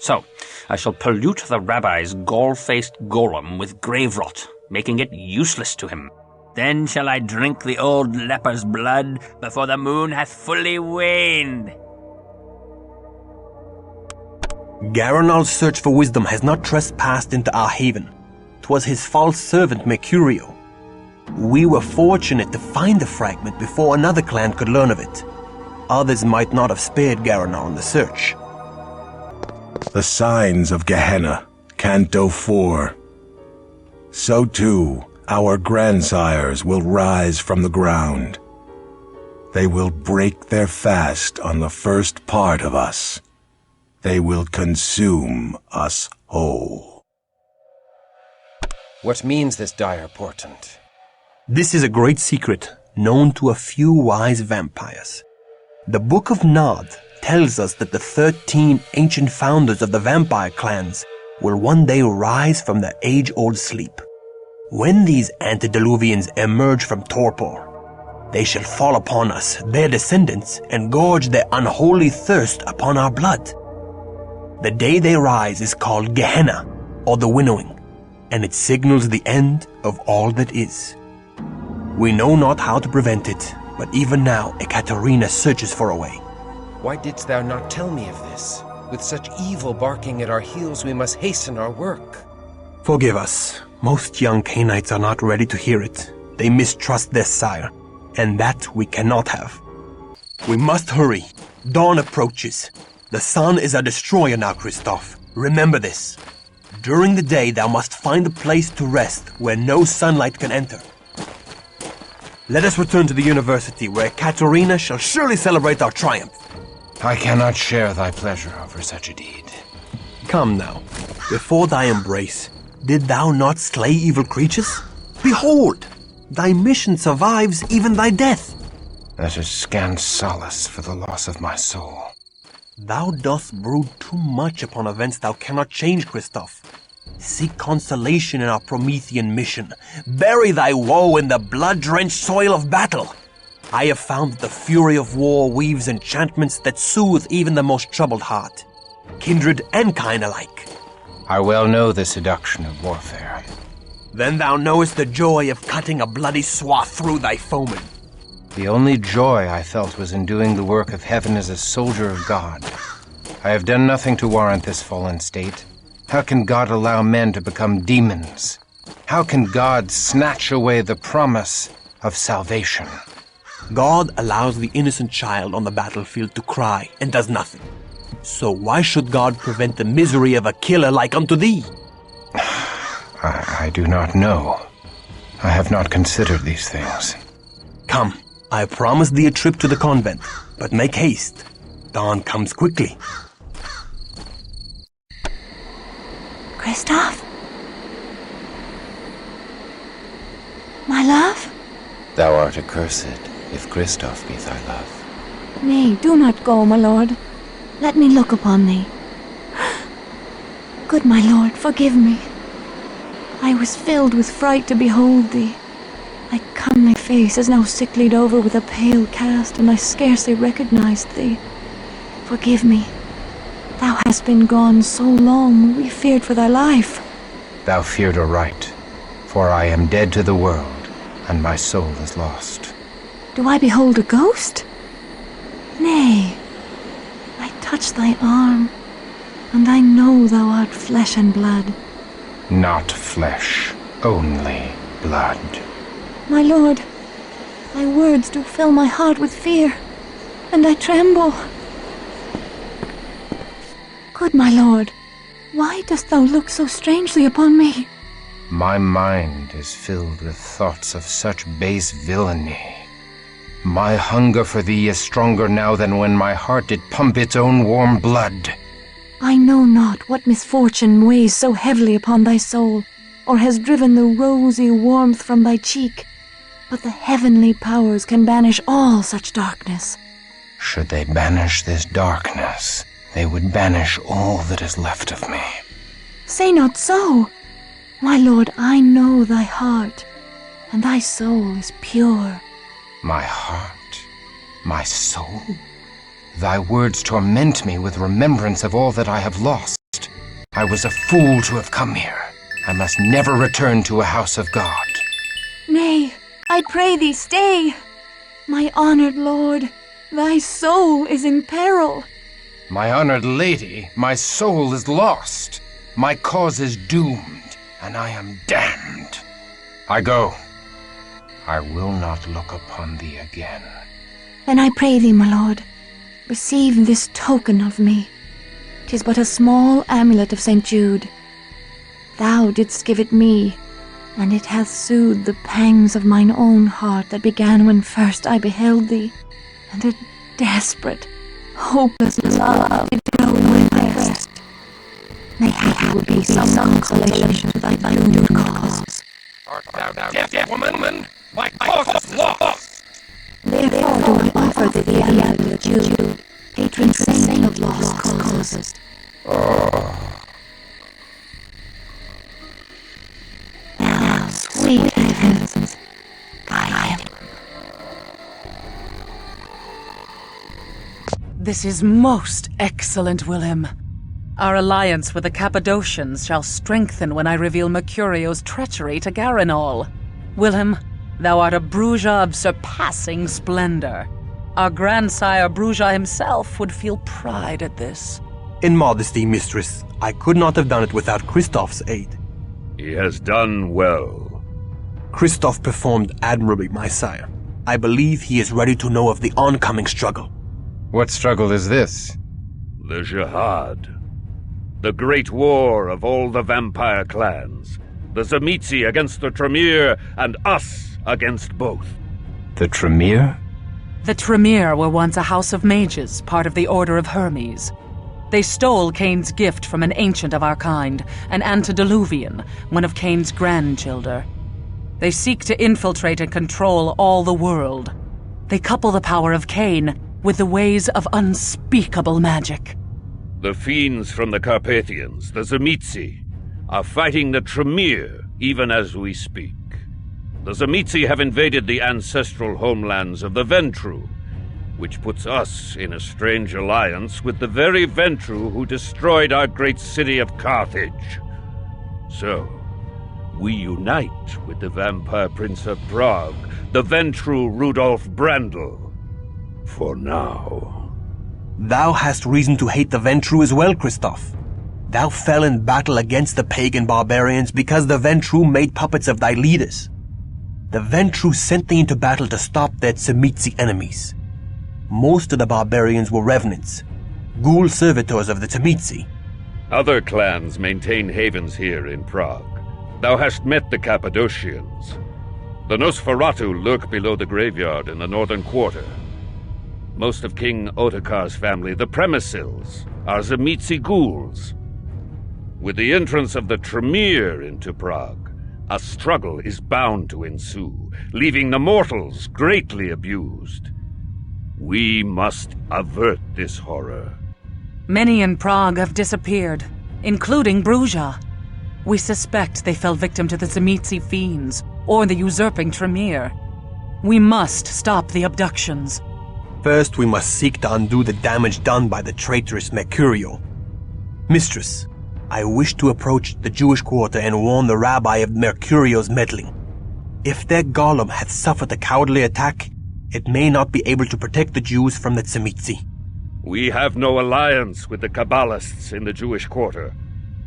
So, I shall pollute the rabbi's gall-faced golem with grave rot, making it useless to him. Then shall I drink the old leper's blood before the moon hath fully waned. Garanal's search for wisdom has not trespassed into our haven. 'Twas his false servant Mercurio. We were fortunate to find the fragment before another clan could learn of it. Others might not have spared Garanal in the search. The signs of Gehenna, Canto 4. So too, our grandsires will rise from the ground. They will break their fast on the first part of us. They will consume us whole. What means this dire portent? This is a great secret, known to a few wise vampires. The Book of Nod tells us that the 13 ancient founders of the vampire clans will one day rise from their age-old sleep. When these antediluvians emerge from torpor, they shall fall upon us, their descendants, and gorge their unholy thirst upon our blood. The day they rise is called Gehenna, or the winnowing, and it signals the end of all that is. We know not how to prevent it, but even now Ekaterina searches for a way. Why didst thou not tell me of this? With such evil barking at our heels, we must hasten our work. Forgive us. Most young Canaanites are not ready to hear it. They mistrust their sire, and that we cannot have. We must hurry. Dawn approaches. The sun is our destroyer now, Christoph. Remember this. During the day, thou must find a place to rest where no sunlight can enter. Let us return to the university, where Katerina shall surely celebrate our triumph. I cannot share thy pleasure over such a deed. Come now. Before thy embrace, did thou not slay evil creatures? Behold, thy mission survives even thy death. That is scant solace for the loss of my soul. Thou dost brood too much upon events thou cannot change, Christoph. Seek consolation in our Promethean mission. Bury thy woe in the blood-drenched soil of battle. I have found that the fury of war weaves enchantments that soothe even the most troubled heart, kindred and kind alike. I well know the seduction of warfare. Then thou knowest the joy of cutting a bloody swath through thy foeman. The only joy I felt was in doing the work of heaven as a soldier of God. I have done nothing to warrant this fallen state. How can God allow men to become demons? How can God snatch away the promise of salvation? God allows the innocent child on the battlefield to cry and does nothing. So why should God prevent the misery of a killer like unto thee? I do not know. I have not considered these things. Come, I promise thee a trip to the convent, but make haste. Dawn comes quickly. Christoph? My love? Thou art accursed, if Christoph be thy love. Nay, do not go, my lord. Let me look upon thee. Good my lord, forgive me. I was filled with fright to behold thee. Thy comely face is now sicklied over with a pale cast, and I scarcely recognized thee. Forgive me. Thou hast been gone so long, we feared for thy life. Thou feared aright, for I am dead to the world, and my soul is lost. Do I behold a ghost? Nay, I touch thy arm, and I know thou art flesh and blood. Not flesh, only blood. My lord, thy words do fill my heart with fear, and I tremble. Good my lord, why dost thou look so strangely upon me? My mind is filled with thoughts of such base villainy. My hunger for thee is stronger now than when my heart did pump its own warm blood. I know not what misfortune weighs so heavily upon thy soul, or has driven the rosy warmth from thy cheek, but the heavenly powers can banish all such darkness. Should they banish this darkness, they would banish all that is left of me. Say not so. My lord, I know thy heart, and thy soul is pure. My heart? My soul? Thy words torment me with remembrance of all that I have lost. I was a fool to have come here. I must never return to a house of God. Nay, I pray thee stay. My honored lord, thy soul is in peril. My honored lady, my soul is lost. My cause is doomed, and I am damned. I go. I will not look upon thee again. Then I pray thee, my lord, receive this token of me. 'Tis but a small amulet of St. Jude. Thou didst give it me, and it hath soothed the pangs of mine own heart that began when first I beheld thee, and a desperate, hopeless love did grow in my breast. May it will be some consolation to thy doomed cause. Art thou deaf, woman? My cause is lost! Therefore do I offer thee the amulet of Jude, patron saint of lost causes. Now, sweet heavens, guide him. This is most excellent, Wilhelm. Our alliance with the Cappadocians shall strengthen when I reveal Mercurio's treachery to Garanol. Wilhelm, thou art a Bruja of surpassing splendor. Our grandsire Bruja himself would feel pride at this. In modesty, mistress, I could not have done it without Christoph's aid. He has done well. Christoph performed admirably, my sire. I believe he is ready to know of the oncoming struggle. What struggle is this? The Jihad. The great war of all the vampire clans. The Tzimisce against the Tremere, and us against both. The Tremere? The Tremere were once a house of mages, part of the Order of Hermes. They stole Cain's gift from an ancient of our kind, an antediluvian, one of Cain's grandchildren. They seek to infiltrate and control all the world. They couple the power of Cain with the ways of unspeakable magic. The fiends from the Carpathians, the Tzimisce, are fighting the Tremere even as we speak. The Tzimisce have invaded the ancestral homelands of the Ventru, which puts us in a strange alliance with the very Ventru who destroyed our great city of Carthage. So, we unite with the vampire prince of Prague, the Ventru Rudolf Brandl. For now. Thou hast reason to hate the Ventru as well, Christoph. Thou fell in battle against the pagan barbarians because the Ventru made puppets of thy leaders. The Ventru sent thee into battle to stop their Tzimisce enemies. Most of the barbarians were revenants, ghoul servitors of the Tzimisce. Other clans maintain havens here in Prague. Thou hast met the Cappadocians. The Nosferatu lurk below the graveyard in the northern quarter. Most of King Ottokar's family, the Premisils, are Tzimisce ghouls. With the entrance of the Tremere into Prague, a struggle is bound to ensue, leaving the mortals greatly abused. We must avert this horror. Many in Prague have disappeared, including Bruja. We suspect they fell victim to the Tzimisce fiends, or the usurping Tremere. We must stop the abductions. First, we must seek to undo the damage done by the traitorous Mercurio. Mistress, I wish to approach the Jewish quarter and warn the rabbi of Mercurio's meddling. If their golem hath suffered a cowardly attack, it may not be able to protect the Jews from the Tzimisce. We have no alliance with the Kabbalists in the Jewish quarter,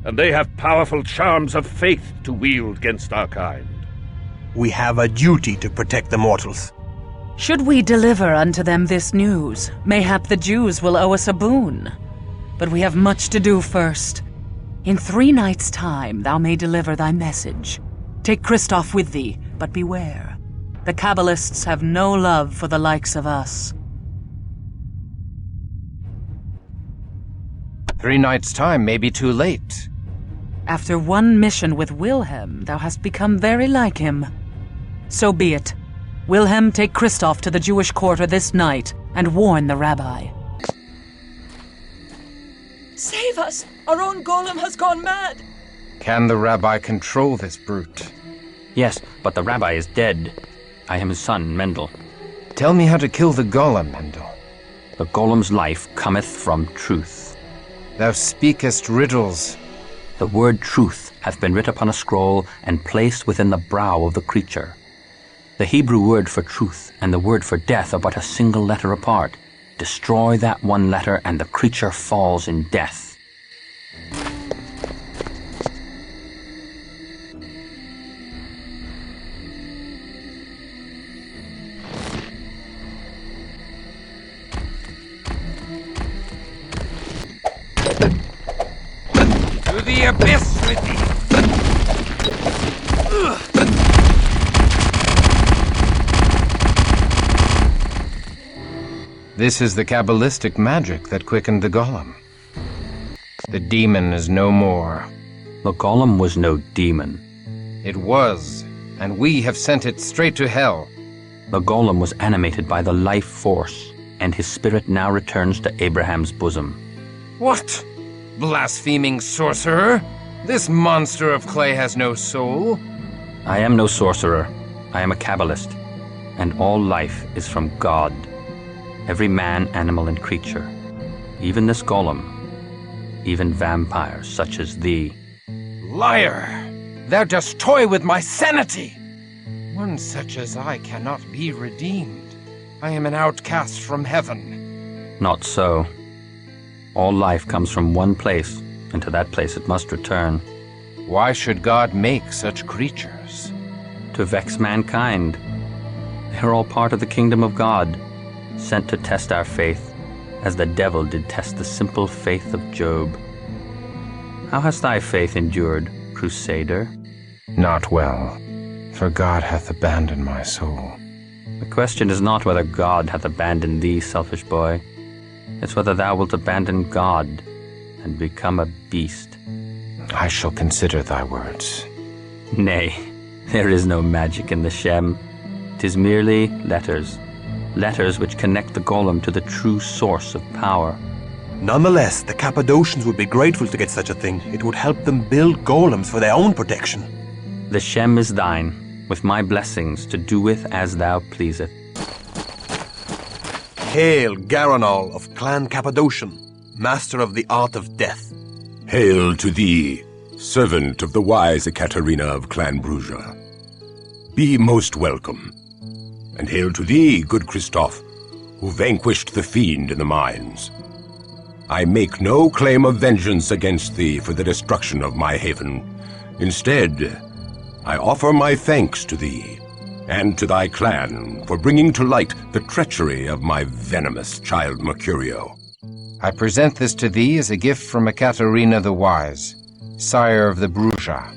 and they have powerful charms of faith to wield against our kind. We have a duty to protect the mortals. Should we deliver unto them this news, mayhap the Jews will owe us a boon. But we have much to do first. In 3 nights' time thou may deliver thy message. Take Christoph with thee, but beware. The Kabbalists have no love for the likes of us. 3 nights' time may be too late. After one mission with Wilhelm, thou hast become very like him. So be it. Wilhelm, take Christoph to the Jewish quarter this night and warn the rabbi. Save us! Our own golem has gone mad! Can the rabbi control this brute? Yes, but the rabbi is dead. I am his son, Mendel. Tell me how to kill the golem, Mendel. The golem's life cometh from truth. Thou speakest riddles. The word truth hath been writ upon a scroll and placed within the brow of the creature. The Hebrew word for truth and the word for death are but a single letter apart. Destroy that one letter and the creature falls in death. To the abyss with thee! This is the Kabbalistic magic that quickened the golem. The demon is no more. The golem was no demon. It was, and we have sent it straight to hell. The golem was animated by the life force, and his spirit now returns to Abraham's bosom. What? Blaspheming sorcerer! This monster of clay has no soul. I am no sorcerer. I am a Kabbalist, and all life is from God. Every man, animal, and creature, even this golem, even vampires such as thee. Liar! Thou dost toy with my sanity! One such as I cannot be redeemed. I am an outcast from heaven. Not so. All life comes from one place, and to that place it must return. Why should God make such creatures? To vex mankind. They are all part of the kingdom of God, sent to test our faith, as the devil did test the simple faith of Job. How hast thy faith endured, Crusader? Not well, for God hath abandoned my soul. The question is not whether God hath abandoned thee, selfish boy. It's whether thou wilt abandon God and become a beast. I shall consider thy words. Nay, there is no magic in the Shem. 'Tis merely letters. letters which connect the golem to the true source of power. Nonetheless, the Cappadocians would be grateful to get such a thing. It would help them build golems for their own protection. The Shem is thine, with my blessings to do with as thou pleaseth. Hail, Garanol of Clan Cappadocian, master of the art of death. Hail to thee, servant of the wise Ekaterina of Clan Bruja. Be most welcome. And hail to thee, good Christoph, who vanquished the fiend in the mines. I make no claim of vengeance against thee for the destruction of my haven. Instead, I offer my thanks to thee and to thy clan for bringing to light the treachery of my venomous child Mercurio. I present this to thee as a gift from Ekaterina the Wise, sire of the Bruja.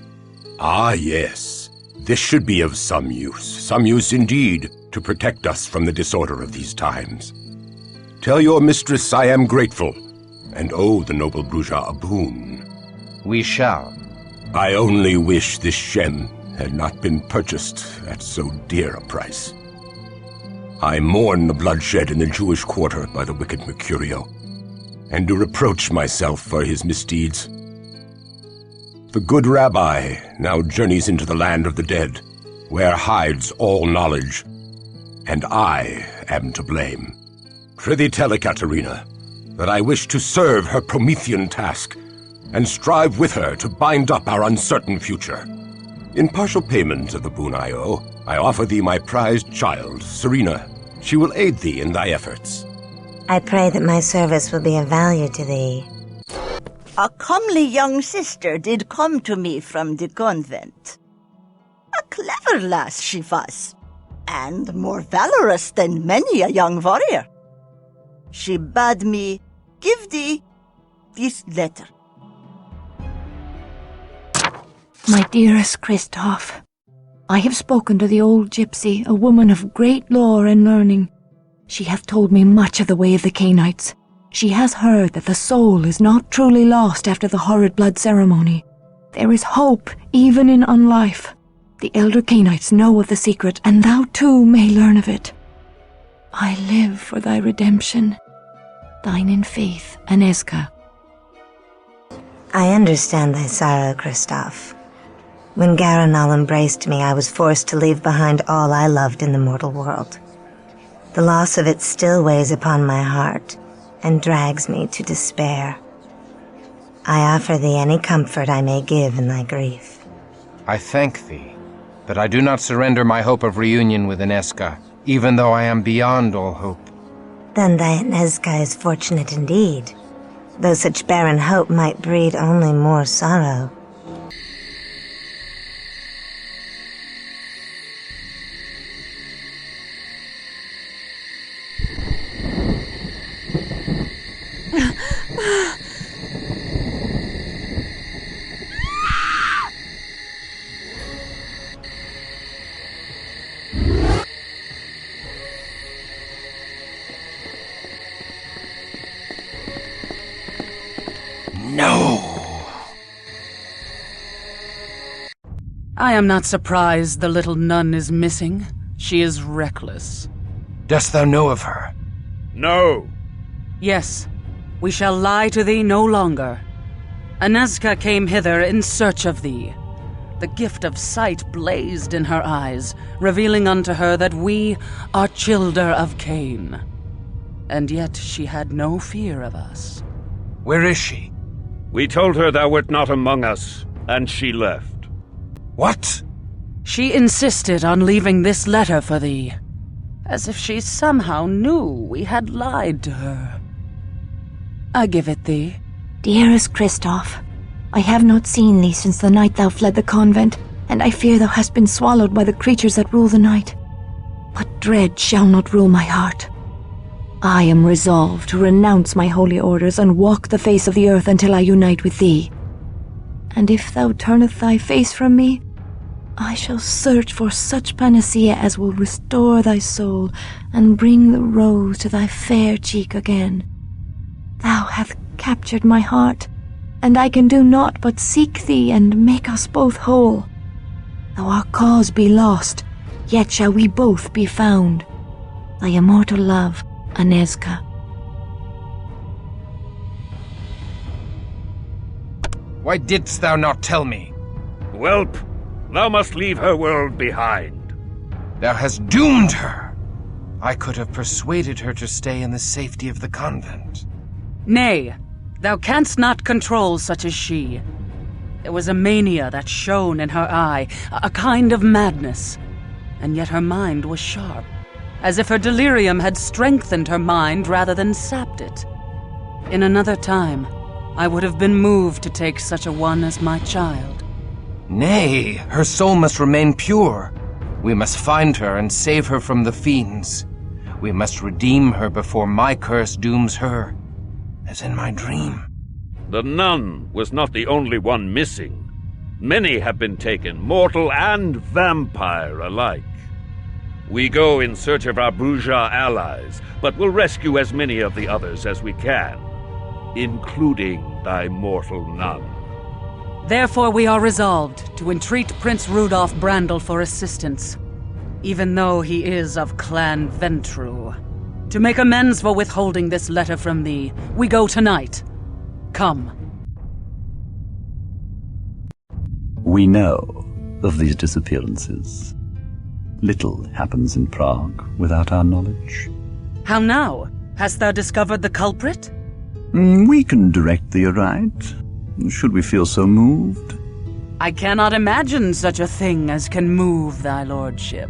Ah, yes. This should be of some use indeed, to protect us from the disorder of these times. Tell your mistress I am grateful, and owe the noble Bruja a boon. We shall. I only wish this Shem had not been purchased at so dear a price. I mourn the bloodshed in the Jewish quarter by the wicked Mercurio, and do reproach myself for his misdeeds. The good rabbi now journeys into the land of the dead, where hides all knowledge, and I am to blame. Prithee tell Ekaterina that I wish to serve her Promethean task, and strive with her to bind up our uncertain future. In partial payment of the boon I owe, I offer thee my prized child, Serena. She will aid thee in thy efforts. I pray that my service will be of value to thee. A comely young sister did come to me from the convent. A clever lass she was, and more valorous than many a young warrior. She bade me give thee this letter. My dearest Christoph, I have spoken to the old gypsy, a woman of great lore and learning. She hath told me much of the way of the Cainites. She has heard that the soul is not truly lost after the horrid blood ceremony. There is hope even in unlife. The elder Cainites know of the secret, and thou too may learn of it. I live for thy redemption. Thine in faith, Aneska. I understand thy sorrow, Christoph. When Garanal embraced me, I was forced to leave behind all I loved in the mortal world. The loss of it still weighs upon my heart, and drags me to despair. I offer thee any comfort I may give in thy grief. I thank thee, but I do not surrender my hope of reunion with Aneska, even though I am beyond all hope. Then thy Aneska is fortunate indeed, though such barren hope might breed only more sorrow. I am not surprised the little nun is missing. She is reckless. Dost thou know of her? No. Yes, we shall lie to thee no longer. Aneska came hither in search of thee. The gift of sight blazed in her eyes, revealing unto her that we are childer of Cain. And yet she had no fear of us. Where is she? We told her thou wert not among us, and she left. What? She insisted on leaving this letter for thee, as if she somehow knew we had lied to her. I give it thee. Dearest Christoph, I have not seen thee since the night thou fled the convent, and I fear thou hast been swallowed by the creatures that rule the night. But dread shall not rule my heart. I am resolved to renounce my holy orders and walk the face of the earth until I unite with thee. And if thou turneth thy face from me, I shall search for such panacea as will restore thy soul and bring the rose to thy fair cheek again. Thou hast captured my heart, and I can do naught but seek thee and make us both whole. Though our cause be lost, yet shall we both be found. Thy immortal love, Aneska. Why didst thou not tell me? Whelp, thou must leave her world behind. Thou hast doomed her. I could have persuaded her to stay in the safety of the convent. Nay, thou canst not control such as she. There was a mania that shone in her eye, a kind of madness. And yet her mind was sharp, as if her delirium had strengthened her mind rather than sapped it. In another time, I would have been moved to take such a one as my child. Nay, her soul must remain pure. We must find her and save her from the fiends. We must redeem her before my curse dooms her, as in my dream. The nun was not the only one missing. Many have been taken, mortal and vampire alike. We go in search of our bourgeois allies, but will rescue as many of the others as we can, including thy mortal nun. Therefore we are resolved to entreat Prince Rudolf Brandel for assistance, even though he is of Clan Ventru. To make amends for withholding this letter from thee, we go tonight. Come. We know of these disappearances. Little happens in Prague without our knowledge. How now? Hast thou discovered the culprit? We can direct thee aright, should we feel so moved. I cannot imagine such a thing as can move thy lordship.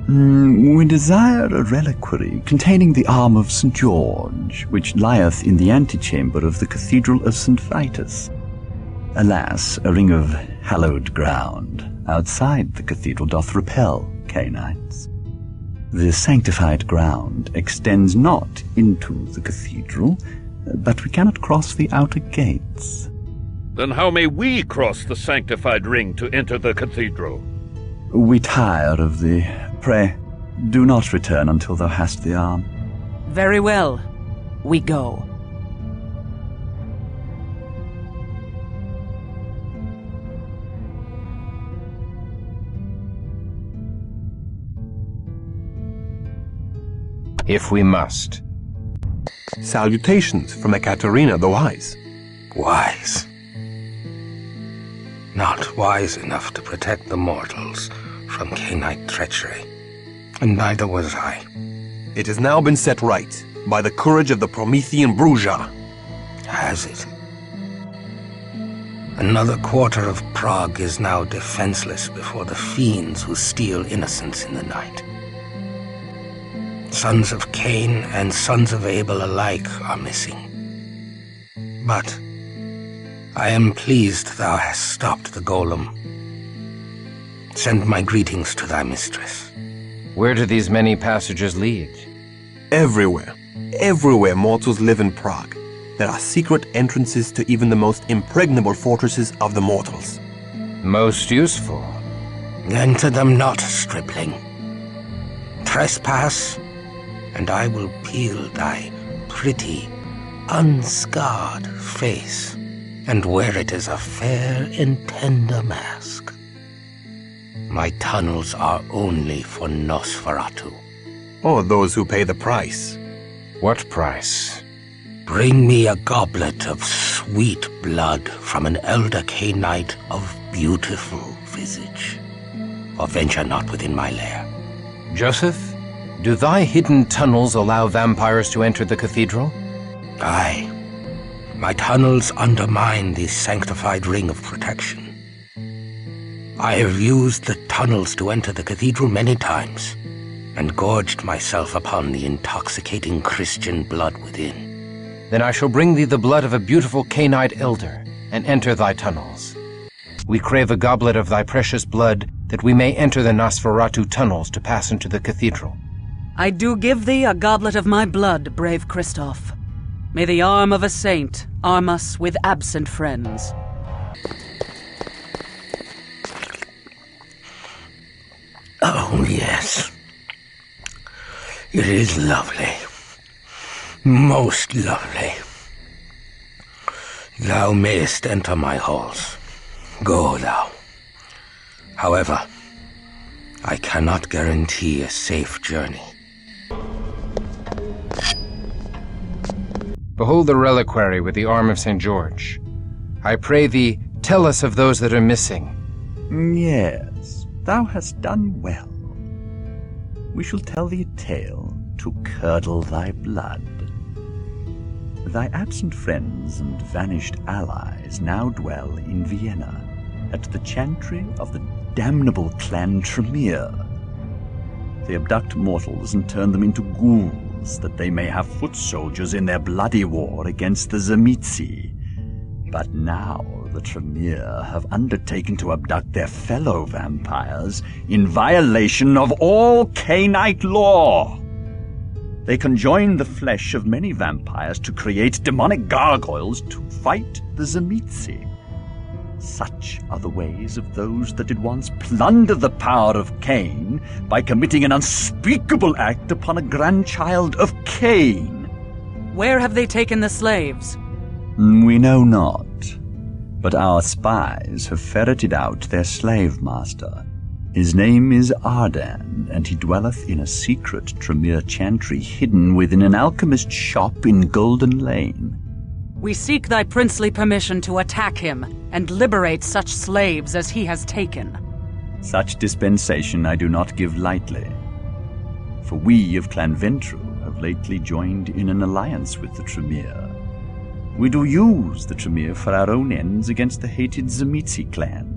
We desire a reliquary containing the arm of St. George, which lieth in the antechamber of the Cathedral of St. Vitus. Alas, a ring of hallowed ground outside the cathedral doth repel Cainites. The sanctified ground extends not into the cathedral, but we cannot cross the outer gates. Then how may we cross the sanctified ring to enter the cathedral? We tire of thee. Pray, do not return until thou hast the arm. Very well. We go. If we must. Salutations from Ekaterina the Wise. Wise. Not wise enough to protect the mortals from Cainite treachery. And neither was I. It has now been set right by the courage of the Promethean Bruja. Has it? Another quarter of Prague is now defenseless before the fiends who steal innocence in the night. Sons of Cain and sons of Abel alike are missing. But I am pleased thou hast stopped the golem. Send my greetings to thy mistress. Where do these many passages lead? Everywhere. Everywhere mortals live in Prague. There are secret entrances to even the most impregnable fortresses of the mortals. Most useful. Enter them not, stripling. Trespass, and I will peel thy pretty, unscarred face and wear it as a fair and tender mask. My tunnels are only for Nosferatu. Or those who pay the price. What price? Bring me a goblet of sweet blood from an elder Cainite of beautiful visage, or venture not within my lair. Joseph, do thy hidden tunnels allow vampires to enter the cathedral? Aye. My tunnels undermine the sanctified ring of protection. I have used the tunnels to enter the cathedral many times, and gorged myself upon the intoxicating Christian blood within. Then I shall bring thee the blood of a beautiful Cainite elder, and enter thy tunnels. We crave a goblet of thy precious blood, that we may enter the Nosferatu tunnels to pass into the cathedral. I do give thee a goblet of my blood, brave Christoph. May the arm of a saint arm us with absent friends. Oh, yes. It is lovely. Most lovely. Thou mayest enter my halls. Go thou. However, I cannot guarantee a safe journey. Behold the reliquary with the arm of St. George. I pray thee, tell us of those that are missing. Yes, thou hast done well. We shall tell thee a tale to curdle thy blood. Thy absent friends and vanished allies now dwell in Vienna, at the chantry of the damnable clan Tremere. They abduct mortals and turn them into ghouls, that they may have foot soldiers in their bloody war against the Zamitzi. But now the Tremere have undertaken to abduct their fellow vampires in violation of all Cainite law. They conjoin the flesh of many vampires to create demonic gargoyles to fight the Zamitzi. Such are the ways of those that did once plunder the power of Cain by committing an unspeakable act upon a grandchild of Cain. Where have they taken the slaves? We know not, but our spies have ferreted out their slave master. His name is Ardan, and he dwelleth in a secret Tremere chantry hidden within an alchemist's shop in Golden Lane. We seek thy princely permission to attack him and liberate such slaves as he has taken. Such dispensation I do not give lightly, for we of Clan Ventru have lately joined in an alliance with the Tremere. We do use the Tremere for our own ends against the hated Zamitzi clan.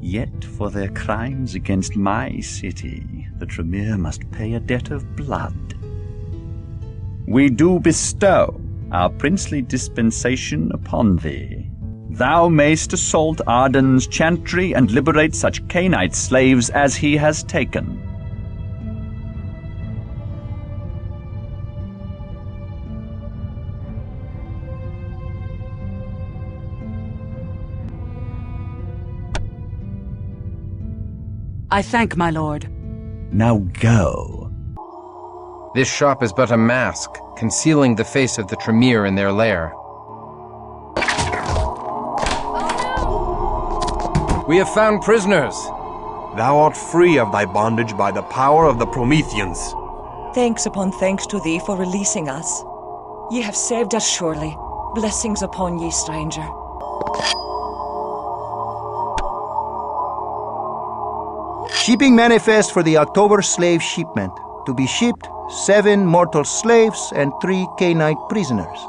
Yet for their crimes against my city, the Tremere must pay a debt of blood. We do bestow our princely dispensation upon thee. Thou mayst assault Arden's chantry and liberate such Cainite slaves as he has taken. I thank my lord. Now go. This shop is but a mask, concealing the face of the Tremere in their lair. We have found prisoners. Thou art free of thy bondage by the power of the Prometheans. Thanks upon thanks to thee for releasing us. Ye have saved us surely. Blessings upon ye, stranger. Shipping manifest for the October slave shipment. To be shipped, 7 mortal slaves and 3 Cainite prisoners.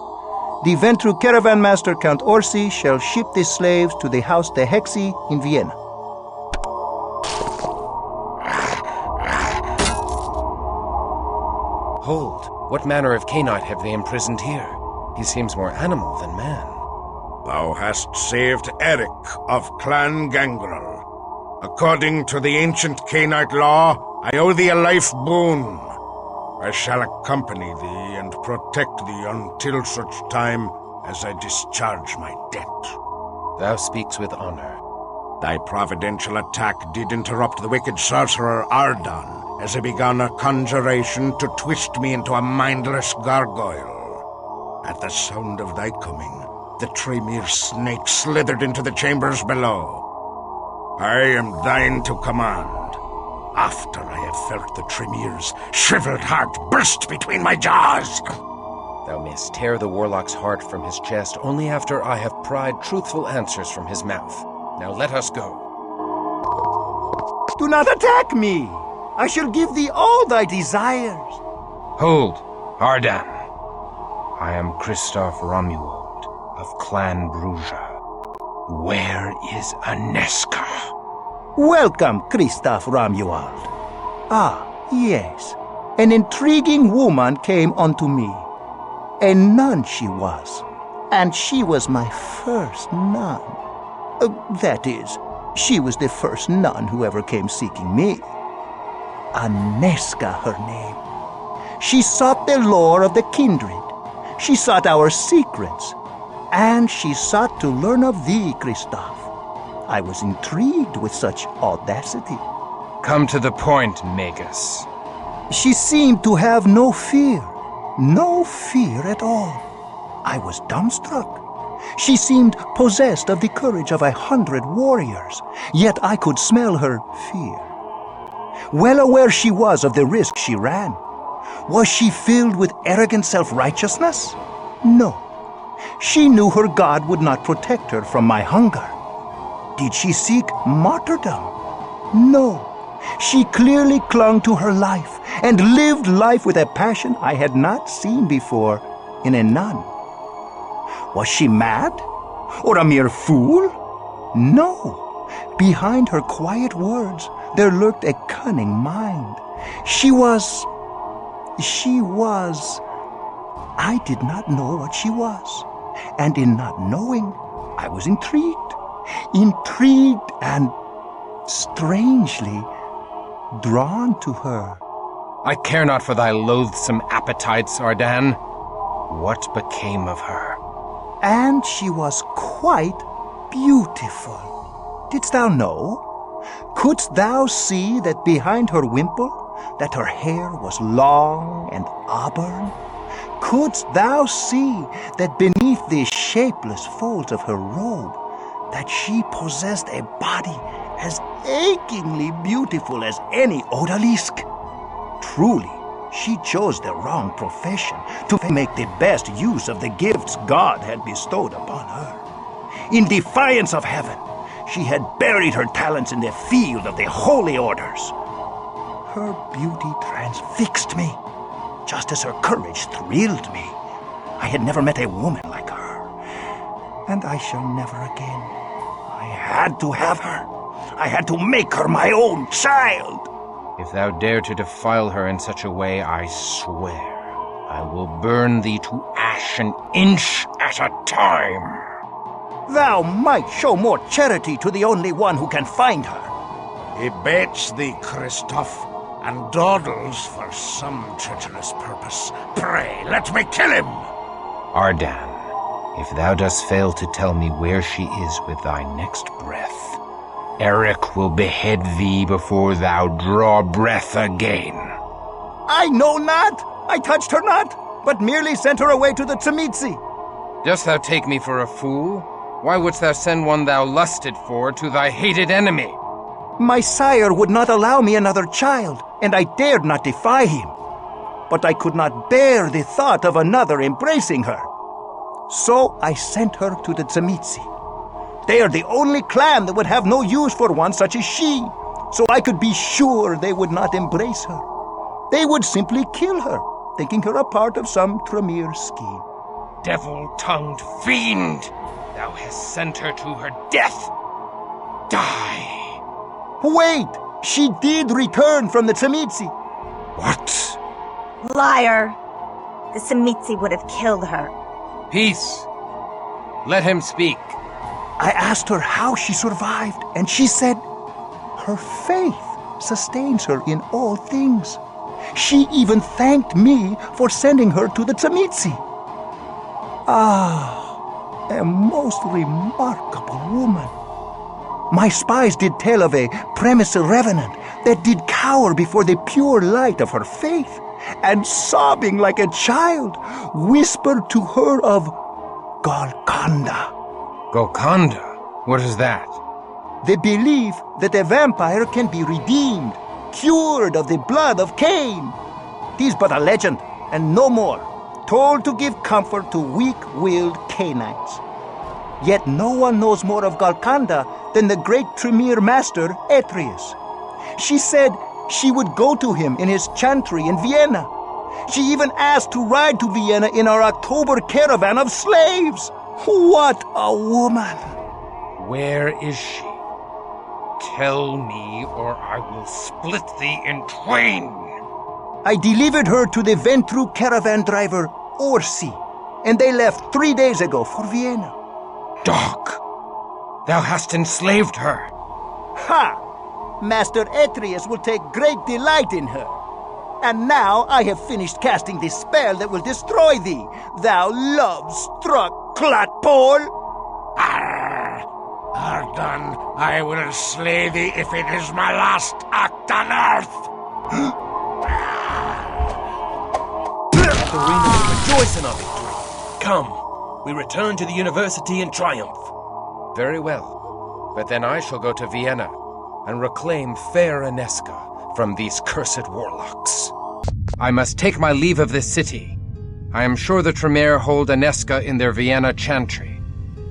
The Ventru caravan master Count Orsi shall ship the slaves to the house de Hexi in Vienna. Hold, what manner of Cainite have they imprisoned here? He seems more animal than man. Thou hast saved Eric of Clan Gangrel. According to the ancient Cainite law, I owe thee a life boon. I shall accompany thee and protect thee until such time as I discharge my debt. Thou speaks with honor. Thy providential attack did interrupt the wicked sorcerer Ardan, as he began a conjuration to twist me into a mindless gargoyle. At the sound of thy coming, the Tremere snake slithered into the chambers below. I am thine to command. After I have felt the Tremere's shriveled heart burst between my jaws. Thou mayst tear the warlock's heart from his chest only after I have pried truthful answers from his mouth. Now let us go. Do not attack me! I shall give thee all thy desires. Hold, Ardan. I am Christoph Romuald of Clan Bruja. Where is Aneska? Welcome, Christoph Romuald. Ah, yes. An intriguing woman came unto me. A nun she was, and she was my first nun. That is, she was the first nun who ever came seeking me. Aneska, her name. She sought the lore of the kindred. She sought our secrets. And she sought to learn of thee, Christoph. I was intrigued with such audacity. Come to the point, Magus. She seemed to have no fear. No fear at all. I was dumbstruck. She seemed possessed of the courage of 100 warriors, yet I could smell her fear. Well aware she was of the risk she ran. Was she filled with arrogant self-righteousness? No. She knew her God would not protect her from my hunger. Did she seek martyrdom? No. She clearly clung to her life and lived life with a passion I had not seen before in a nun. Was she mad? Or a mere fool? No. Behind her quiet words, there lurked a cunning mind. She was... I did not know what she was. And in not knowing, I was intrigued. Intrigued and strangely drawn to her. I care not for thy loathsome appetites, Ardan. What became of her? And she was quite beautiful. Didst thou know? Couldst thou see that behind her wimple, that her hair was long and auburn? Couldst thou see that beneath the shapeless folds of her robe, that she possessed a body as achingly beautiful as any odalisque? Truly, she chose the wrong profession to make the best use of the gifts God had bestowed upon her. In defiance of heaven, she had buried her talents in the field of the holy orders. Her beauty transfixed me, just as her courage thrilled me. I had never met a woman like her, and I shall never again. I had to have her. I had to make her my own child. If thou dare to defile her in such a way, I swear I will burn thee to ash an inch at a time. Thou might show more charity to the only one who can find her. He baits thee, Christoph, and dawdles for some treacherous purpose. Pray, let me kill him! Ardan, if thou dost fail to tell me where she is with thy next breath, Eric will behead thee before thou draw breath again. I know not! I touched her not, but merely sent her away to the Tzimitzi. Dost thou take me for a fool? Why wouldst thou send one thou lusted for to thy hated enemy? My sire would not allow me another child, and I dared not defy him. But I could not bear the thought of another embracing her. So I sent her to the Tzimitzi. They are the only clan that would have no use for one such as she, so I could be sure they would not embrace her. They would simply kill her, thinking her a part of some Tremere scheme. Devil-tongued fiend! Thou hast sent her to her death! Die! Wait! She did return from the Tzimitzi. What? Liar! The Tzimitzi would have killed her. Peace! Let him speak. I asked her how she survived, and she said, her faith sustains her in all things. She even thanked me for sending her to the Tzimitzi. Ah, a most remarkable woman. My spies did tell of a premise revenant that did cower before the pure light of her faith, and sobbing like a child, whispered to her of Golconda. Golconda? What is that? The belief that a vampire can be redeemed, cured of the blood of Cain. 'Tis but a legend, and no more, told to give comfort to weak-willed Cainites. Yet no one knows more of Golconda than the great Tremere master, Atreus. She said she would go to him in his chantry in Vienna. She even asked to ride to Vienna in our October caravan of slaves. What a woman! Where is she? Tell me, or I will split thee in twain. I delivered her to the Ventru caravan driver, Orsi, and they left 3 days ago for Vienna. Dog! Thou hast enslaved her. Ha! Master Atreus will take great delight in her. And now I have finished casting the spell that will destroy thee, thou love-struck clotpole! Ardan, I will slay thee if it is my last act on earth! Arena will rejoice in our victory. Come, we return to the university in triumph. Very well. But then I shall go to Vienna and reclaim fair Inesca from these cursed warlocks. I must take my leave of this city. I am sure the Tremere hold Aneska in their Vienna chantry.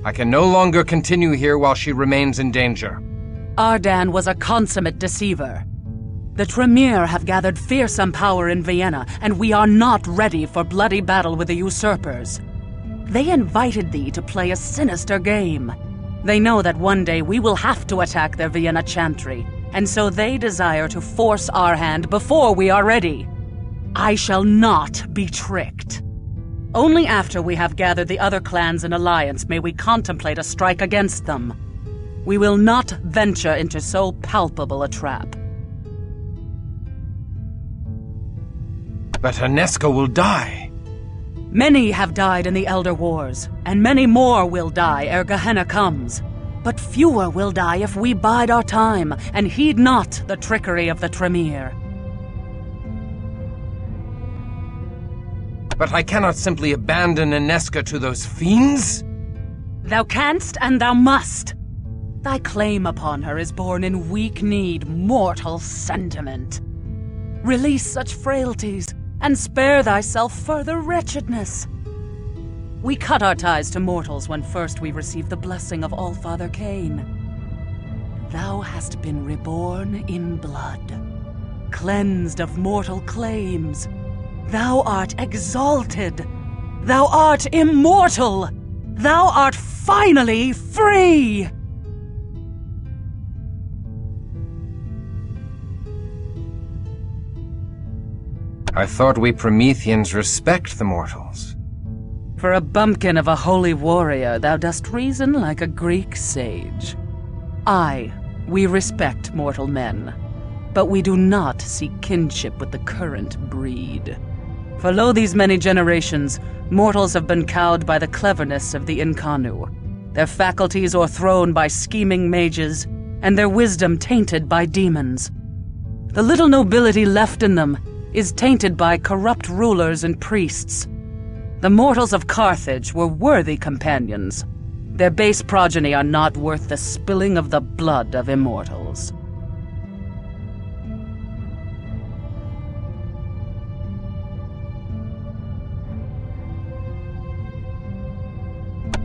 I can no longer continue here while she remains in danger. Ardan was a consummate deceiver. The Tremere have gathered fearsome power in Vienna, and we are not ready for bloody battle with the usurpers. They invited thee to play a sinister game. They know that one day we will have to attack their Vienna chantry, and so they desire to force our hand before we are ready. I shall not be tricked. Only after we have gathered the other clans in alliance may we contemplate a strike against them. We will not venture into so palpable a trap. But Aneska will die. Many have died in the Elder Wars, and many more will die ere Gehenna comes. But fewer will die if we bide our time and heed not the trickery of the Tremere. But I cannot simply abandon Aneska to those fiends. Thou canst and thou must. Thy claim upon her is born in weak-kneed, mortal sentiment. Release such frailties, and spare thyself further wretchedness. We cut our ties to mortals when first we received the blessing of Allfather Cain. Thou hast been reborn in blood, cleansed of mortal claims. Thou art exalted. Thou art immortal. Thou art finally free! I thought we Prometheans respect the mortals. For a bumpkin of a holy warrior, thou dost reason like a Greek sage. Aye, we respect mortal men, but we do not seek kinship with the current breed. For lo these many generations, mortals have been cowed by the cleverness of the Incarnu, their faculties o'erthrown by scheming mages, and their wisdom tainted by demons. The little nobility left in them is tainted by corrupt rulers and priests. The mortals of Carthage were worthy companions. Their base progeny are not worth the spilling of the blood of immortals.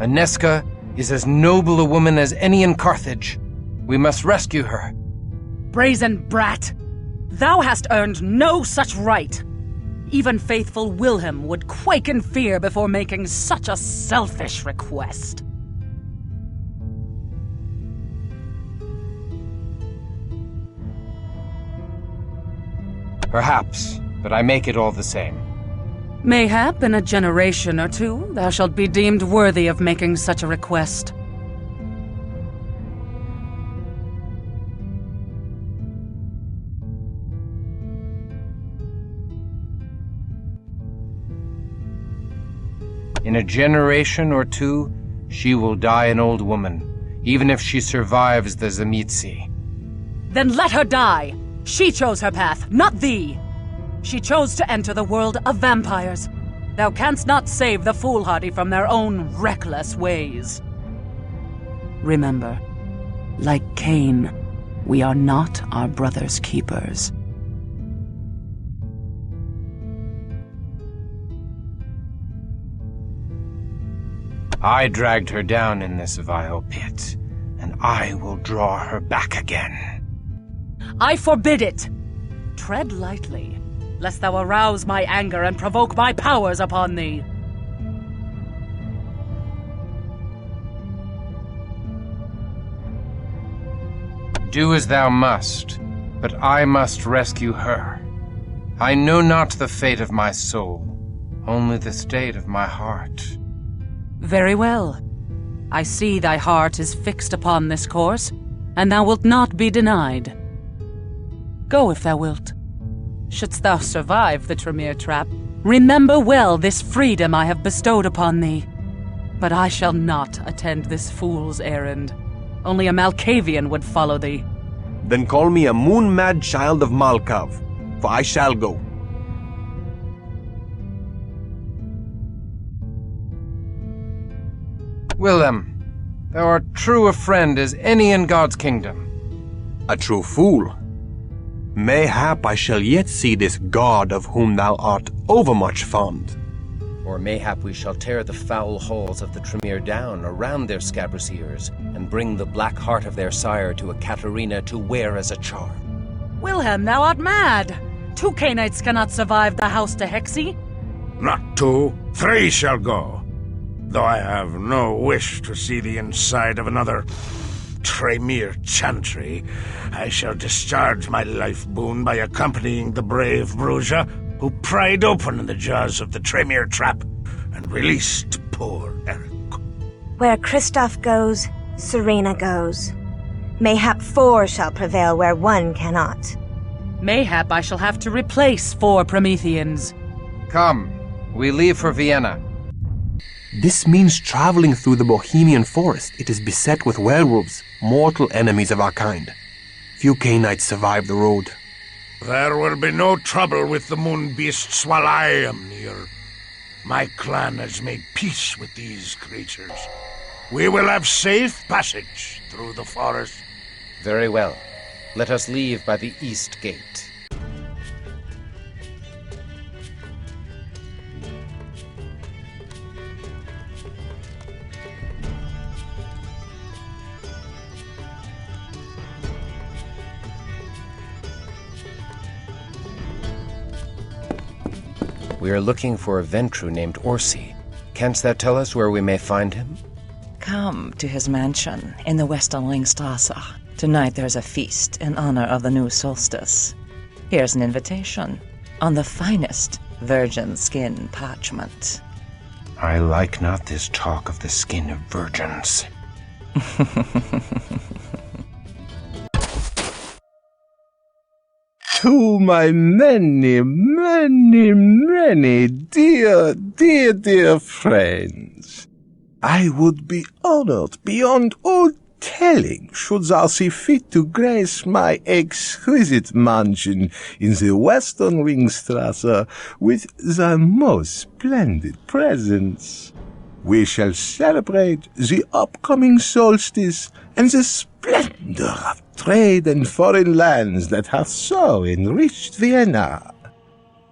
Aneska is as noble a woman as any in Carthage. We must rescue her. Brazen brat! Thou hast earned no such right. Even faithful Wilhelm would quake in fear before making such a selfish request. Perhaps, but I make it all the same. Mayhap in a generation or two, thou shalt be deemed worthy of making such a request. In a generation or two, she will die an old woman, even if she survives the Tzimisce. Then let her die! She chose her path, not thee! She chose to enter the world of vampires. Thou canst not save the foolhardy from their own reckless ways. Remember, like Cain, we are not our brother's keepers. I dragged her down in this vile pit, and I will draw her back again. I forbid it! Tread lightly, lest thou arouse my anger and provoke my powers upon thee. Do as thou must, but I must rescue her. I know not the fate of my soul, only the state of my heart. Very well. I see thy heart is fixed upon this course, and thou wilt not be denied. Go if thou wilt. Shouldst thou survive the Tremere trap, remember well this freedom I have bestowed upon thee. But I shall not attend this fool's errand. Only a Malkavian would follow thee. Then call me a moon-mad child of Malkav, for I shall go. Willem, thou art true a friend as any in God's kingdom. A true fool. Mayhap I shall yet see this God of whom thou art overmuch fond. Or mayhap we shall tear the foul halls of the Tremere down around their scabrous ears, and bring the black heart of their sire to a Katerina to wear as a charm. Wilhelm, thou art mad! 2 Cainites cannot survive the house to Hexy. Not 2, 3 shall go. Though I have no wish to see the inside of another Tremere chantry, I shall discharge my life boon by accompanying the brave Bruja, who pried open the jaws of the Tremere trap and released poor Eric. Where Kristoff goes, Serena goes. Mayhap 4 shall prevail where 1 cannot. Mayhap I shall have to replace 4 Prometheans. Come, we leave for Vienna. This means traveling through the Bohemian forest. It is beset with werewolves, mortal enemies of our kind. Few Cainites survive the road. There will be no trouble with the moon beasts while I am near. My clan has made peace with these creatures. We will have safe passage through the forest. Very well. Let us leave by the east gate. We are looking for a Ventru named Orsi. Canst thou tell us where we may find him? Come to his mansion in the Westerlingstrasse. Tonight there's a feast in honor of the new solstice. Here's an invitation on the finest virgin skin parchment. I like not this talk of the skin of virgins. To my many, many, many dear friends, I would be honored beyond all telling should thou see fit to grace my exquisite mansion in the Western Ringstrasse with thy most splendid presence. We shall celebrate the upcoming solstice and the splendor of trade and foreign lands that hath so enriched Vienna.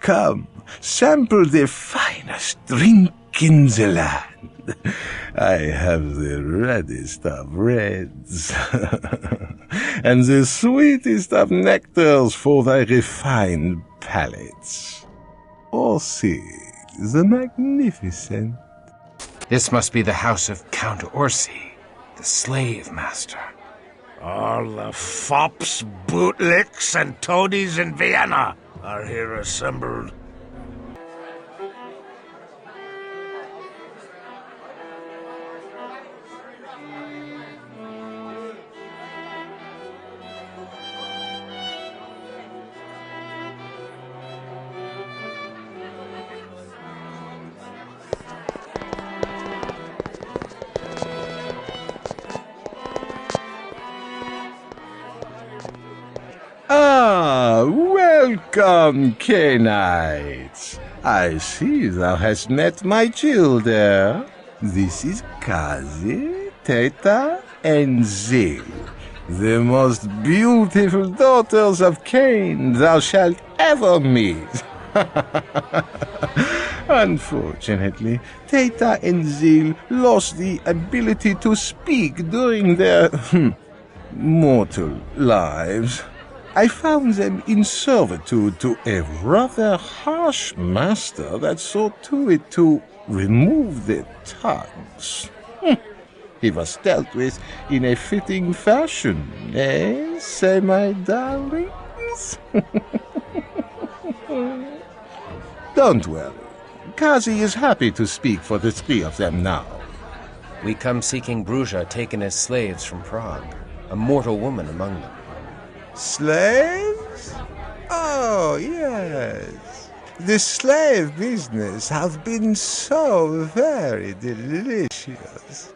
Come, sample the finest drink in the land. I have the reddest of reds, and the sweetest of nectars for thy refined palates. Orsi, the Magnificent. This must be the house of Count Orsi, the slave master. All the fops, bootlicks, and toadies in Vienna are here assembled. Ah, welcome, Cainites. I see thou hast met my childer. This is Kazi, Teta, and Zil, the most beautiful daughters of Cain thou shalt ever meet. Unfortunately, Teta and Zil lost the ability to speak during their mortal lives. I found them in servitude to a rather harsh master that saw to it to remove their tongues. He was dealt with in a fitting fashion, eh, say my darlings? Don't worry. Kazi is happy to speak for the 3 of them now. We come seeking Bruja taken as slaves from Prague, a mortal woman among them. Slaves? Oh, yes. The slave business has been so very delicious.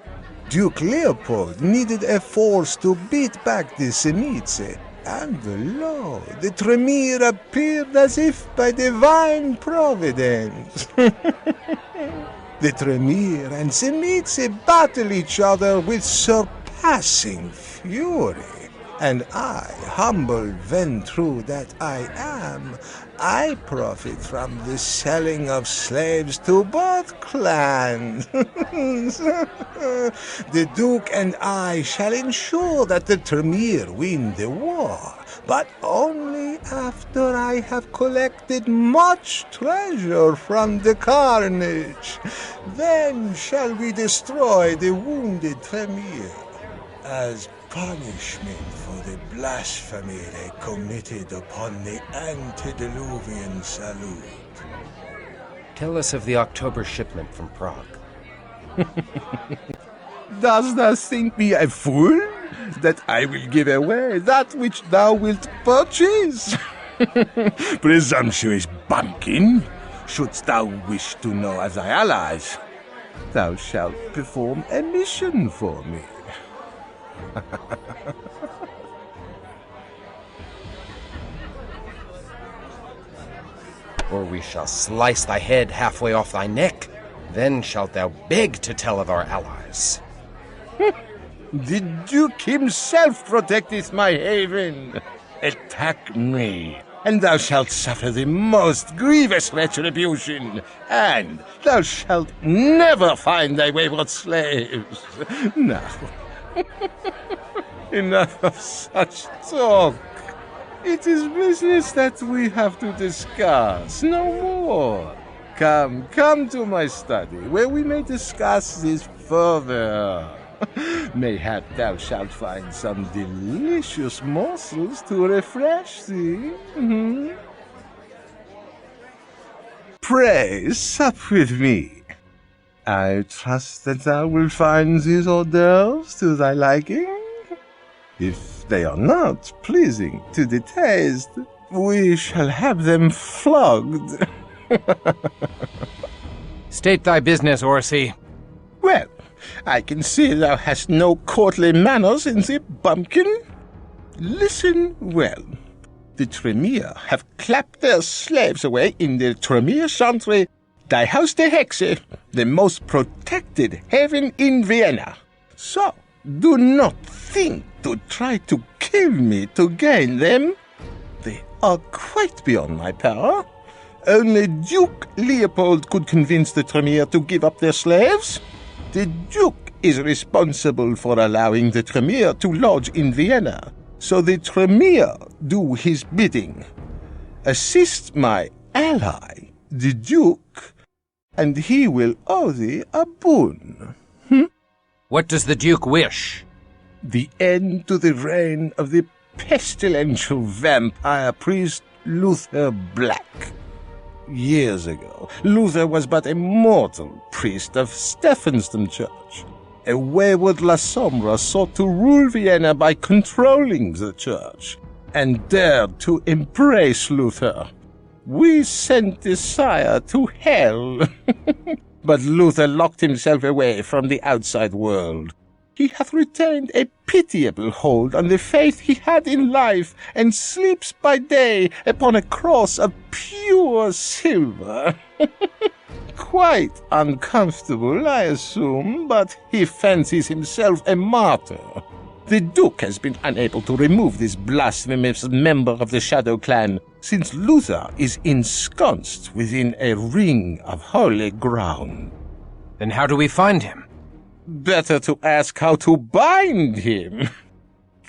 Duke Leopold needed a force to beat back the Semice, and lo, the Tremere appeared as if by divine providence. The Tremere and Semice battle each other with surpassing fury, And I, humble ventrue that I am, I profit from the selling of slaves to both clans. The Duke and I shall ensure that the Tremere win the war, but only after I have collected much treasure from the carnage. Then shall we destroy the wounded Tremere as punishment for the blasphemy they committed upon the antediluvian salute. Tell us of the October shipment from Prague. Dost thou think me a fool, that I will give away that which thou wilt purchase? Presumptuous bumpkin! Shouldst thou wish to know of thy allies, thou shalt perform a mission for me. Or we shall slice thy head halfway off thy neck. Then shalt thou beg to tell of our allies. The Duke himself protecteth my haven. Attack me, and thou shalt suffer the most grievous retribution, and thou shalt never find thy wayward slaves. Now, enough of such talk. It is business that we have to discuss, no more. Come to my study, where we may discuss this further. Mayhap thou shalt find some delicious morsels to refresh thee. Pray, sup with me. I trust that thou wilt find these hors d'oeuvres to thy liking. If they are not pleasing to the taste, we shall have them flogged. State thy business, Orsi. Well, I can see thou hast no courtly manners in thee, bumpkin. Listen well. The Tremere have clapped their slaves away in the Tremere Chantry, die Haus der Hexe, the most protected haven in Vienna. So, do not think to try to kill me to gain them. They are quite beyond my power. Only Duke Leopold could convince the Tremere to give up their slaves. The Duke is responsible for allowing the Tremere to lodge in Vienna, so the Tremere do his bidding. Assist my ally, the Duke, and he will owe thee a boon. What does the Duke wish? The end to the reign of the pestilential vampire priest Luther Black. Years ago, Luther was but a mortal priest of Stephansdom Church. A wayward La Sombra sought to rule Vienna by controlling the church, and dared to embrace Luther. We sent the sire to hell. But Luther locked himself away from the outside world. He hath retained a pitiable hold on the faith he had in life, and sleeps by day upon a cross of pure silver. Quite uncomfortable, I assume, but he fancies himself a martyr. The Duke has been unable to remove this blasphemous member of the Shadow Clan, since Luther is ensconced within a ring of holy ground. Then how do we find him? Better to ask how to bind him.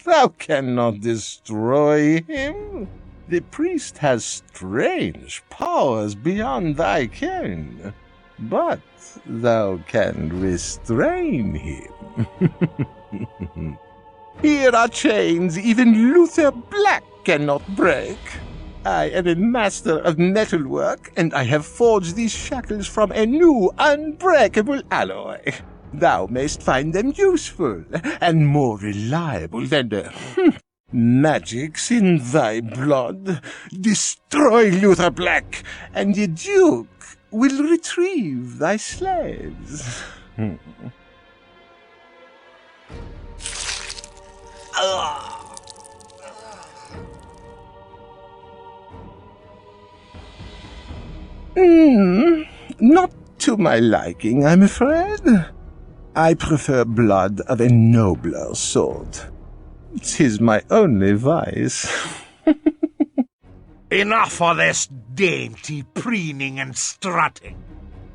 Thou cannot destroy him. The priest has strange powers beyond thy ken, but thou can restrain him. Here are chains even Luther Black cannot break. I am a master of metalwork, and I have forged these shackles from a new, unbreakable alloy. Thou mayst find them useful, and more reliable than the magics in thy blood. Destroy Luther Black, and the Duke will retrieve thy slaves. Not to my liking, I'm afraid. I prefer blood of a nobler sort. 'Tis my only vice. Enough of this dainty preening and strutting.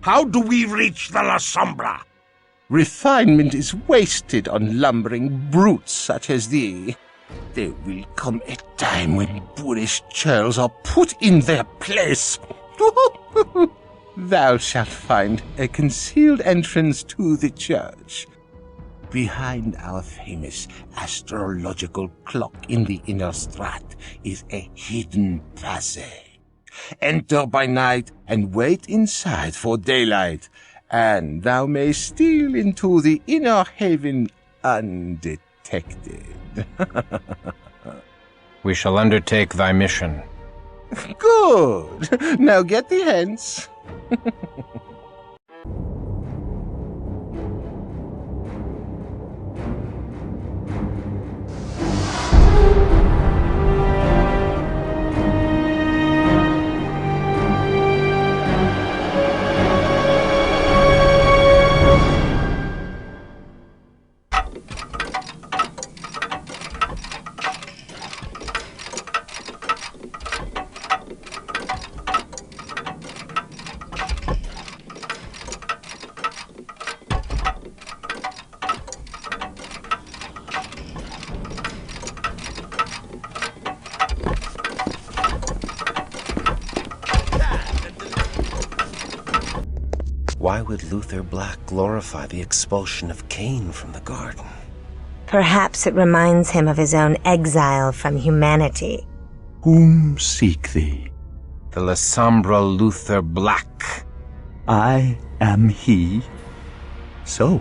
How do we reach the La Sombra? Refinement is wasted on lumbering brutes such as thee. There will come a time when boorish churls are put in their place. Thou shalt find a concealed entrance to the church. Behind our famous astrological clock in the inner strat is a hidden passage. Enter by night and wait inside for daylight, and thou mayst steal into the inner haven undetected. We shall undertake thy mission. Good. Now get thee hence. Why would Luther Black glorify the expulsion of Cain from the garden? Perhaps it reminds him of his own exile from humanity. Whom seek thee? The La Sombra Luther Black. I am he. So,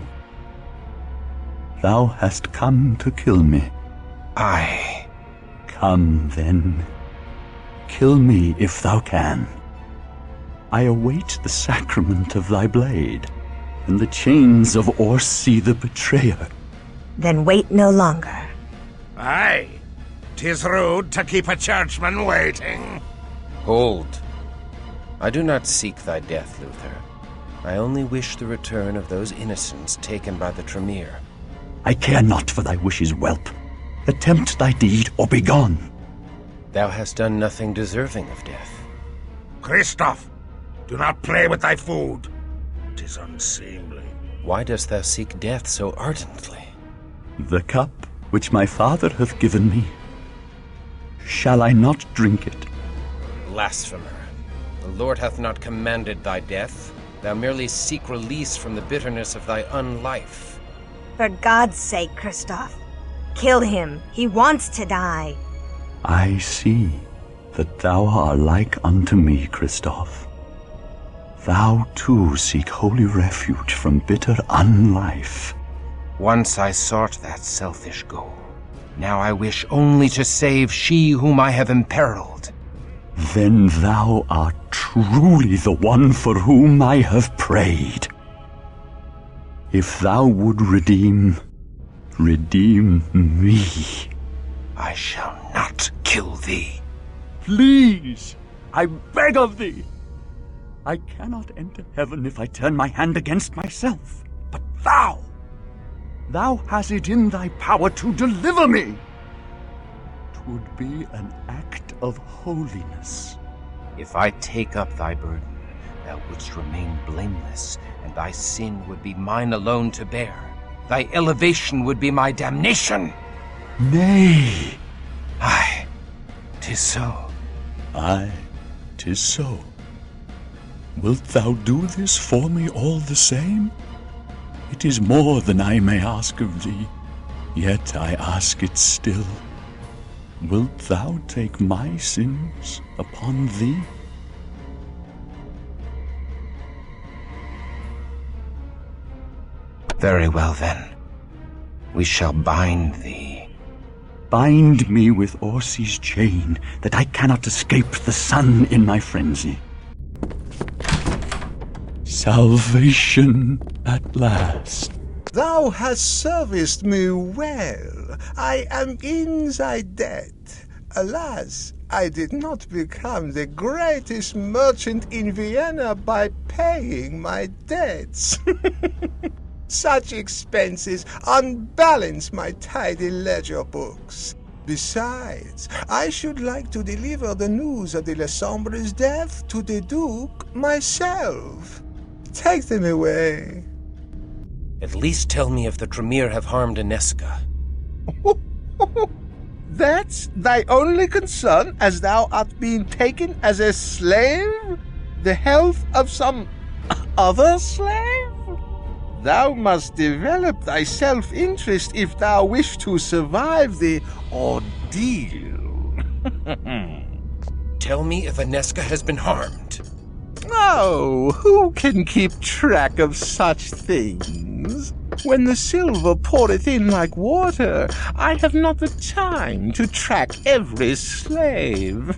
thou hast come to kill me. Aye. Come, then. Kill me if thou can. I await the sacrament of thy blade, and the chains of Orsi the betrayer. Then wait no longer. Aye. 'Tis rude to keep a churchman waiting. Hold. I do not seek thy death, Luther. I only wish the return of those innocents taken by the Tremere. I care not for thy wishes, whelp. Attempt thy deed, or be gone. Thou hast done nothing deserving of death. Christoph, do not play with thy food. 'Tis unseemly. Why dost thou seek death so ardently? The cup which my father hath given me, shall I not drink it? Blasphemer. The Lord hath not commanded thy death. Thou merely seek release from the bitterness of thy unlife. For God's sake, Christoph, kill him. He wants to die. I see that thou art like unto me, Christoph. Thou too seek holy refuge from bitter unlife. Once I sought that selfish goal. Now I wish only to save she whom I have imperiled. Then thou art truly the one for whom I have prayed. If thou would redeem me. I shall not kill thee. Please, I beg of thee. I cannot enter heaven if I turn my hand against myself. But thou hast it in thy power to deliver me. 'Twould be an act of holiness. If I take up thy burden, thou wouldst remain blameless, and thy sin would be mine alone to bear. Thy elevation would be my damnation. Nay. Aye, 'tis so. Aye, 'tis so. Wilt thou do this for me all the same? It is more than I may ask of thee, yet I ask it still. Wilt thou take my sins upon thee? Very well, then. We shall bind thee. Bind me with Orsi's chain, that I cannot escape the sun in my frenzy. Salvation at last. Thou hast serviced me well. I am in thy debt. Alas, I did not become the greatest merchant in Vienna by paying my debts. Such expenses unbalance my tidy ledger books. Besides, I should like to deliver the news of the Le Sombre's death to the Duke myself. Take them away. At least tell me if the Tremere have harmed Inesca. That's thy only concern, as thou art being taken as a slave? The health of some other slave? Thou must develop thy self-interest if thou wish to survive the ordeal. Tell me if Inesca has been harmed. Oh, who can keep track of such things? When the silver poureth in like water, I have not the time to track every slave.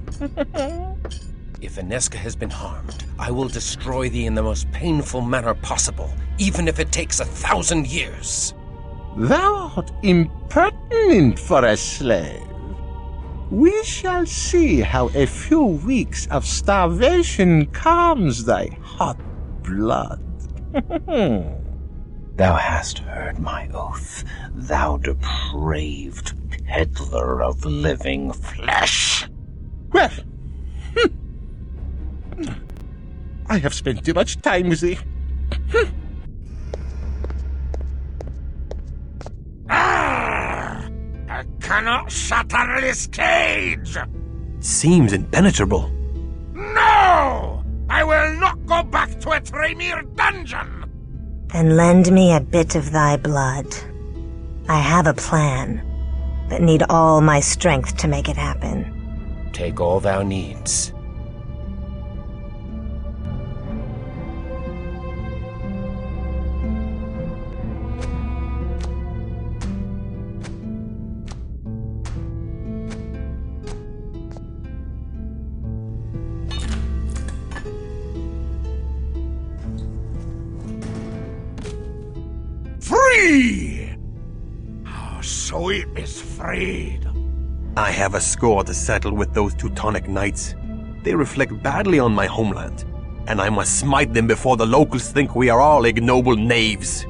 If Inesca has been harmed, I will destroy thee in the most painful manner possible, even if it takes 1,000 years. Thou art impertinent for a slave. We shall see how a few weeks of starvation calms thy hot blood. Thou hast heard my oath, thou depraved peddler of living flesh. Well, I have spent too much time with thee. I cannot shatter this cage! Seems impenetrable. No! I will not go back to a Tremere dungeon! Then lend me a bit of thy blood. I have a plan, but need all my strength to make it happen. Take all thou needs. Free! How sweet is freedom. I have a score to settle with those Teutonic knights. They reflect badly on my homeland, and I must smite them before the locals think we are all ignoble knaves.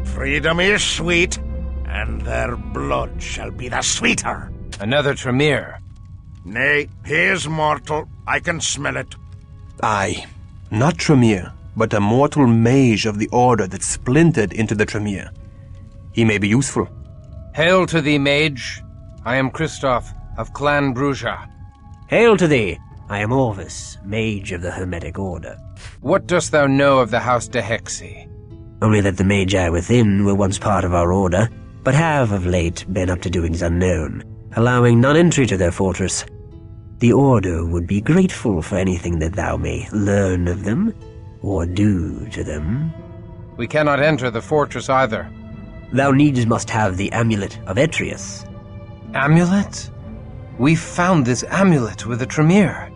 Freedom is sweet, and their blood shall be the sweeter. Another Tremere. Nay, he is mortal. I can smell it. Aye, not Tremere, but a mortal mage of the order that splintered into the Tremere. He may be useful. Hail to thee, mage. I am Christoph of Clan Bruja. Hail to thee. I am Orvis, mage of the Hermetic Order. What dost thou know of the House de Hexy? Only that the Magi within were once part of our order, but have of late been up to doings unknown, allowing none entry to their fortress. The Order would be grateful for anything that thou may learn of them, or do to them. We cannot enter the fortress either. Thou needs must have the Amulet of Etrius. Amulet? We found this amulet with the Tremere.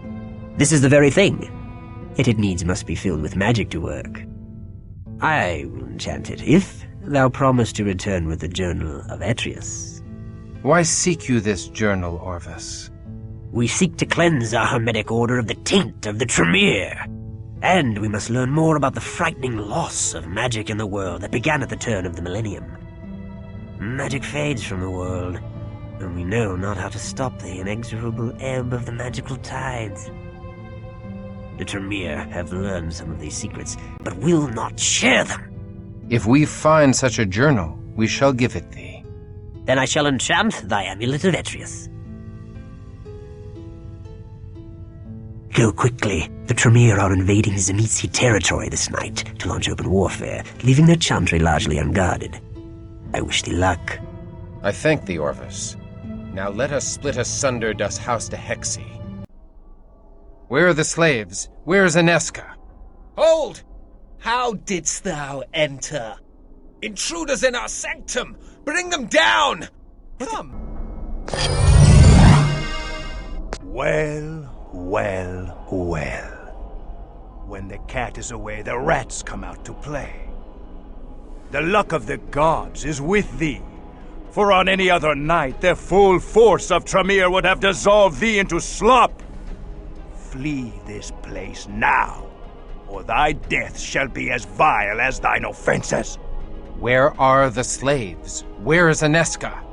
This is the very thing. It needs must be filled with magic to work. I will enchant it, if thou promise to return with the Journal of Etrius. Why seek you this journal, Orvis? We seek to cleanse our Hermetic Order of the taint of the Tremere. And we must learn more about the frightening loss of magic in the world that began at the turn of the millennium. Magic fades from the world, and we know not how to stop the inexorable ebb of the magical tides. The Tremere have learned some of these secrets, but will not share them. If we find such a journal, we shall give it thee. Then I shall enchant thy Amulet of Etrius. Go quickly. The Tremere are invading Tzimisce territory this night to launch open warfare, leaving their chantry largely unguarded. I wish thee luck. I thank thee, Orvis. Now let us split asunder das House de Hexy. Where are the slaves? Where is Inesca? Hold! How didst thou enter? Intruders in our sanctum! Bring them down! Come! Well, well, well. When the cat is away, the rats come out to play. The luck of the gods is with thee, for on any other night the full force of Tremere would have dissolved thee into slop. Flee this place now, or thy death shall be as vile as thine offenses. Where are the slaves? Where is Aneska?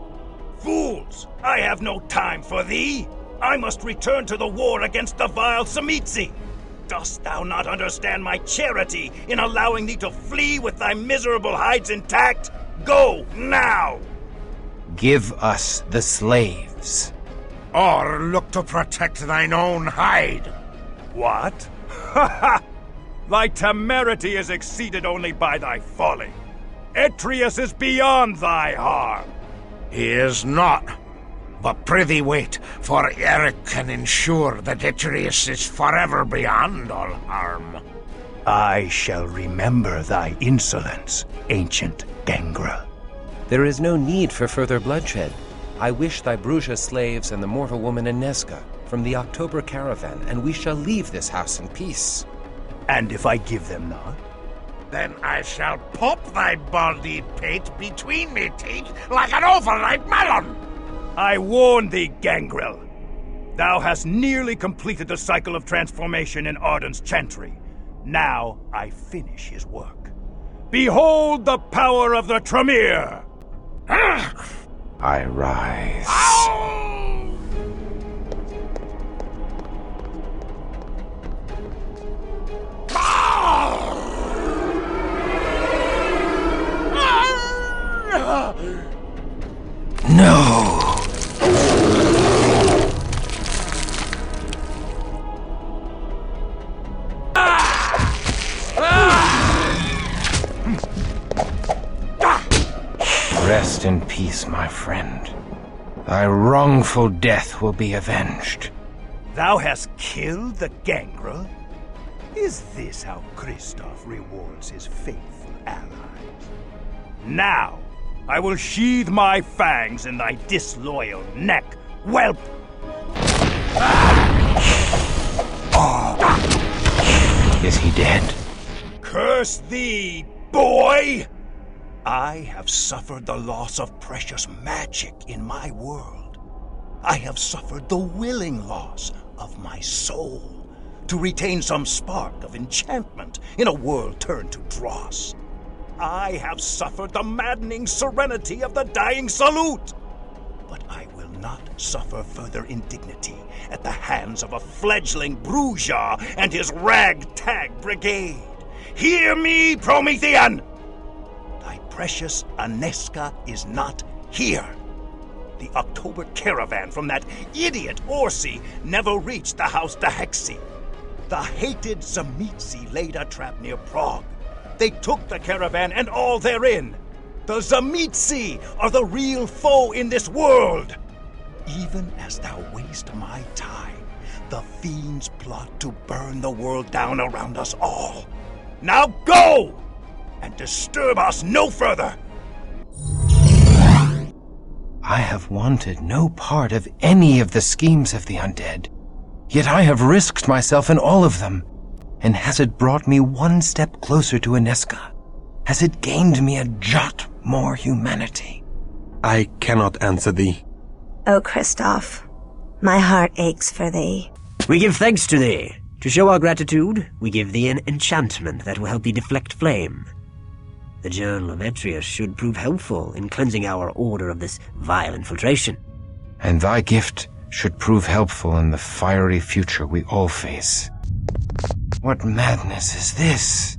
Fools! I have no time for thee! I must return to the war against the vile Tzimisce! Dost thou not understand my charity in allowing thee to flee with thy miserable hides intact? Go, now! Give us the slaves. Or look to protect thine own hide. What? Ha ha! Thy temerity is exceeded only by thy folly. Atreus is beyond thy harm. He is not. But prithee wait, for Eric can ensure that Atreus is forever beyond all harm. I shall remember thy insolence, ancient Gangrel. There is no need for further bloodshed. I wish thy Bruges slaves and the mortal woman Aneska from the October caravan, and we shall leave this house in peace. And if I give them not? Then I shall pop thy baldy pate between me teeth like an overripe melon! I warn thee, Gangrel. Thou hast nearly completed the cycle of transformation in Arden's chantry. Now I finish his work. Behold the power of the Tremere! I rise. No! Rest in peace, my friend. Thy wrongful death will be avenged. Thou hast killed the Gangrel? Is this how Kristoff rewards his faithful allies? Now, I will sheathe my fangs in thy disloyal neck, whelp! Is he dead? Curse thee, boy! I have suffered the loss of precious magic in my world. I have suffered the willing loss of my soul to retain some spark of enchantment in a world turned to dross. I have suffered the maddening serenity of the dying salute. But I will not suffer further indignity at the hands of a fledgling Bruja and his ragtag brigade. Hear me, Promethean! Thy precious Aneska is not here. The October caravan from that idiot Orsi never reached the house Dehexi. The hated Tzimisce laid a trap near Prague. They took the caravan and all therein. The Tzimisce are the real foe in this world. Even as thou waste my time, the fiends plot to burn the world down around us all. Now go! And disturb us no further! I have wanted no part of any of the schemes of the undead, yet I have risked myself in all of them. And has it brought me one step closer to Aneska? Has it gained me a jot more humanity? I cannot answer thee. O Kristoff, my heart aches for thee. We give thanks to thee. To show our gratitude, we give thee an enchantment that will help thee deflect flame. The Journal of Atreus should prove helpful in cleansing our order of this vile infiltration. And thy gift should prove helpful in the fiery future we all face. What madness is this?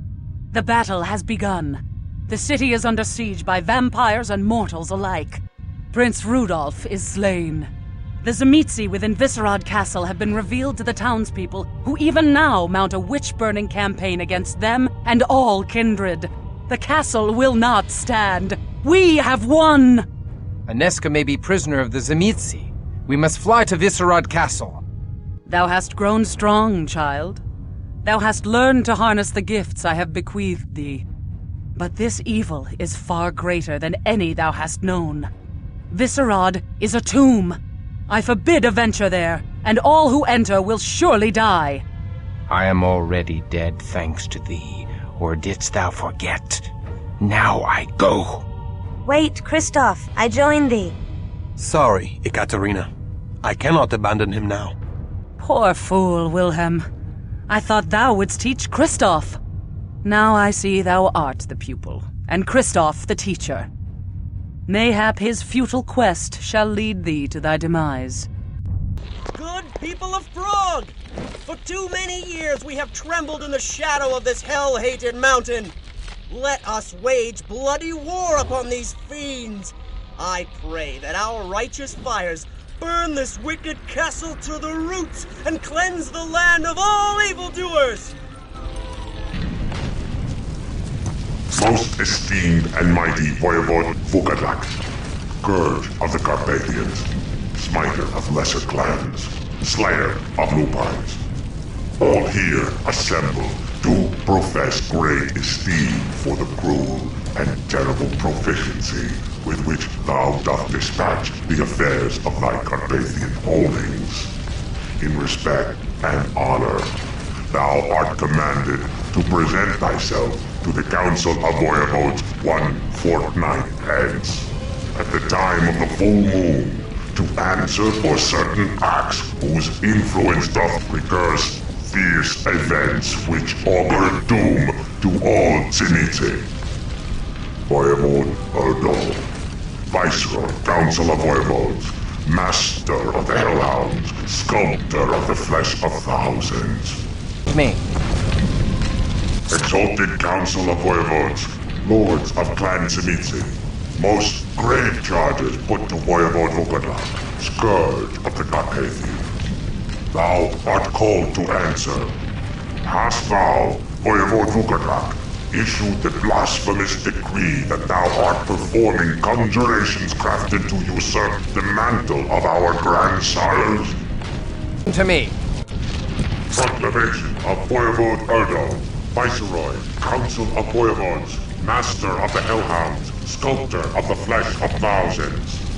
The battle has begun. The city is under siege by vampires and mortals alike. Prince Rudolph is slain. The Tzimisce within Viscerad Castle have been revealed to the townspeople, who even now mount a witch-burning campaign against them and all kindred. The castle will not stand. We have won! Aneska may be prisoner of the Tzimisce. We must fly to Viscerad Castle. Thou hast grown strong, child. Thou hast learned to harness the gifts I have bequeathed thee. But this evil is far greater than any thou hast known. Viscerad is a tomb. I forbid a venture there, and all who enter will surely die. I am already dead thanks to thee, or didst thou forget? Now I go. Wait, Kristoff, I join thee. Sorry, Ekaterina. I cannot abandon him now. Poor fool, Wilhelm. I thought thou wouldst teach Kristoff. Now I see thou art the pupil, and Christoph the teacher. Mayhap his futile quest shall lead thee to thy demise. Good people of Prague! For too many years we have trembled in the shadow of this hell-hated mountain. Let us wage bloody war upon these fiends. I pray that our righteous fires burn this wicked castle to the roots and cleanse the land of all evildoers. Most esteemed and mighty Voivode Vukadak, Scourge of the Carpathians, Smiter of lesser clans, Slayer of lupines, all here assembled do profess great esteem for the cruel and terrible proficiency with which thou doth dispatch the affairs of thy Carpathian holdings. In respect and honor, thou art commanded to present thyself to the Council of Voivodes 1 fortnight hence, at the time of the full moon, to answer for certain acts whose influence doth recurse fierce events which augur doom to all Tzimitzi. Voivode Erdo, Viceroy, Council of Voivodes, Master of the Hellhounds, Sculptor of the Flesh of Thousands. Me. Exalted Council of Voivodes, Lords of Clan Tzimitzi, most grave charges put to Voivode Vukadak, Scourge of the Carpathians. Thou art called to answer. Hast thou, Voivode Vukadak, issued the blasphemous decree that thou art performing conjurations crafted to usurp the mantle of our grandsires? To me. Proclamation of Voivode Erdo, Viceroy, Council of Voivodes, Master of the Hellhounds, Sculptor of the Flesh of Thousands.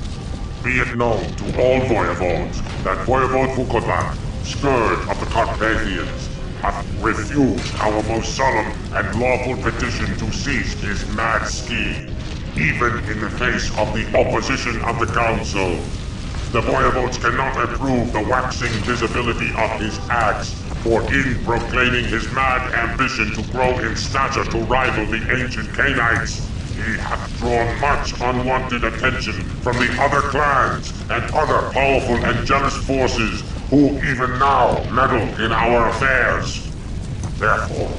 Be it known to all Voivodes that Voivode Vukadak, Scourge of the Carpathians, hath refused our most solemn and lawful petition to cease his mad scheme, even in the face of the opposition of the Council. The Voivodes cannot approve the waxing visibility of his acts, for in proclaiming his mad ambition to grow in stature to rival the ancient Canaanites, he hath drawn much unwanted attention from the other clans and other powerful and jealous forces who even now meddle in our affairs. Therefore,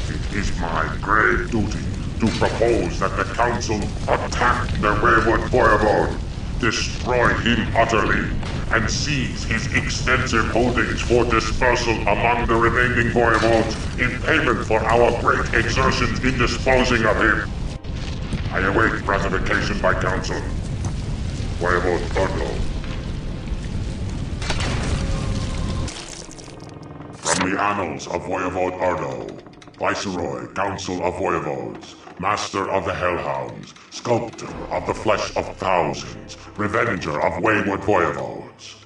it is my grave duty to propose that the Council attack the wayward Voivode, destroy him utterly, and seize his extensive holdings for dispersal among the remaining Voivodes in payment for our great exertions in disposing of him. I await ratification by Council. Voivode Erdo. From the annals of Voivode Erdo, Viceroy, Council of Voivodes, Master of the Hellhounds, Sculptor of the Flesh of Thousands, Revenger of wayward Voivodes.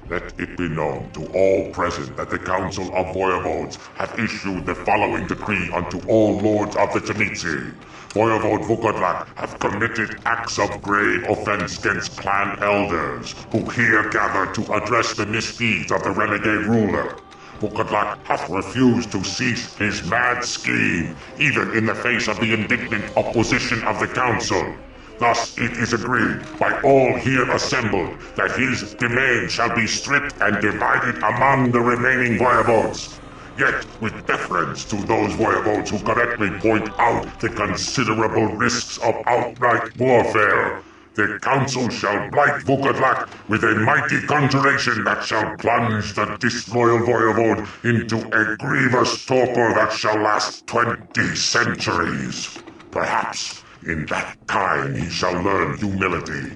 Let it be known to all present that the Council of Voivodes hath issued the following decree unto all Lords of the Tzimitzi. Voivode Vukadak hath committed acts of grave offense against clan elders, who here gather to address the misdeeds of the renegade ruler. Vukadak hath refused to cease his mad scheme, even in the face of the indignant opposition of the Council. Thus it is agreed by all here assembled that his domain shall be stripped and divided among the remaining Voivodes. Yet, with deference to those Voivodes who correctly point out the considerable risks of outright warfare, the Council shall blight Vukadak with a mighty conjuration that shall plunge the disloyal Voivode into a grievous torpor that shall last 20 centuries. Perhaps in that time he shall learn humility.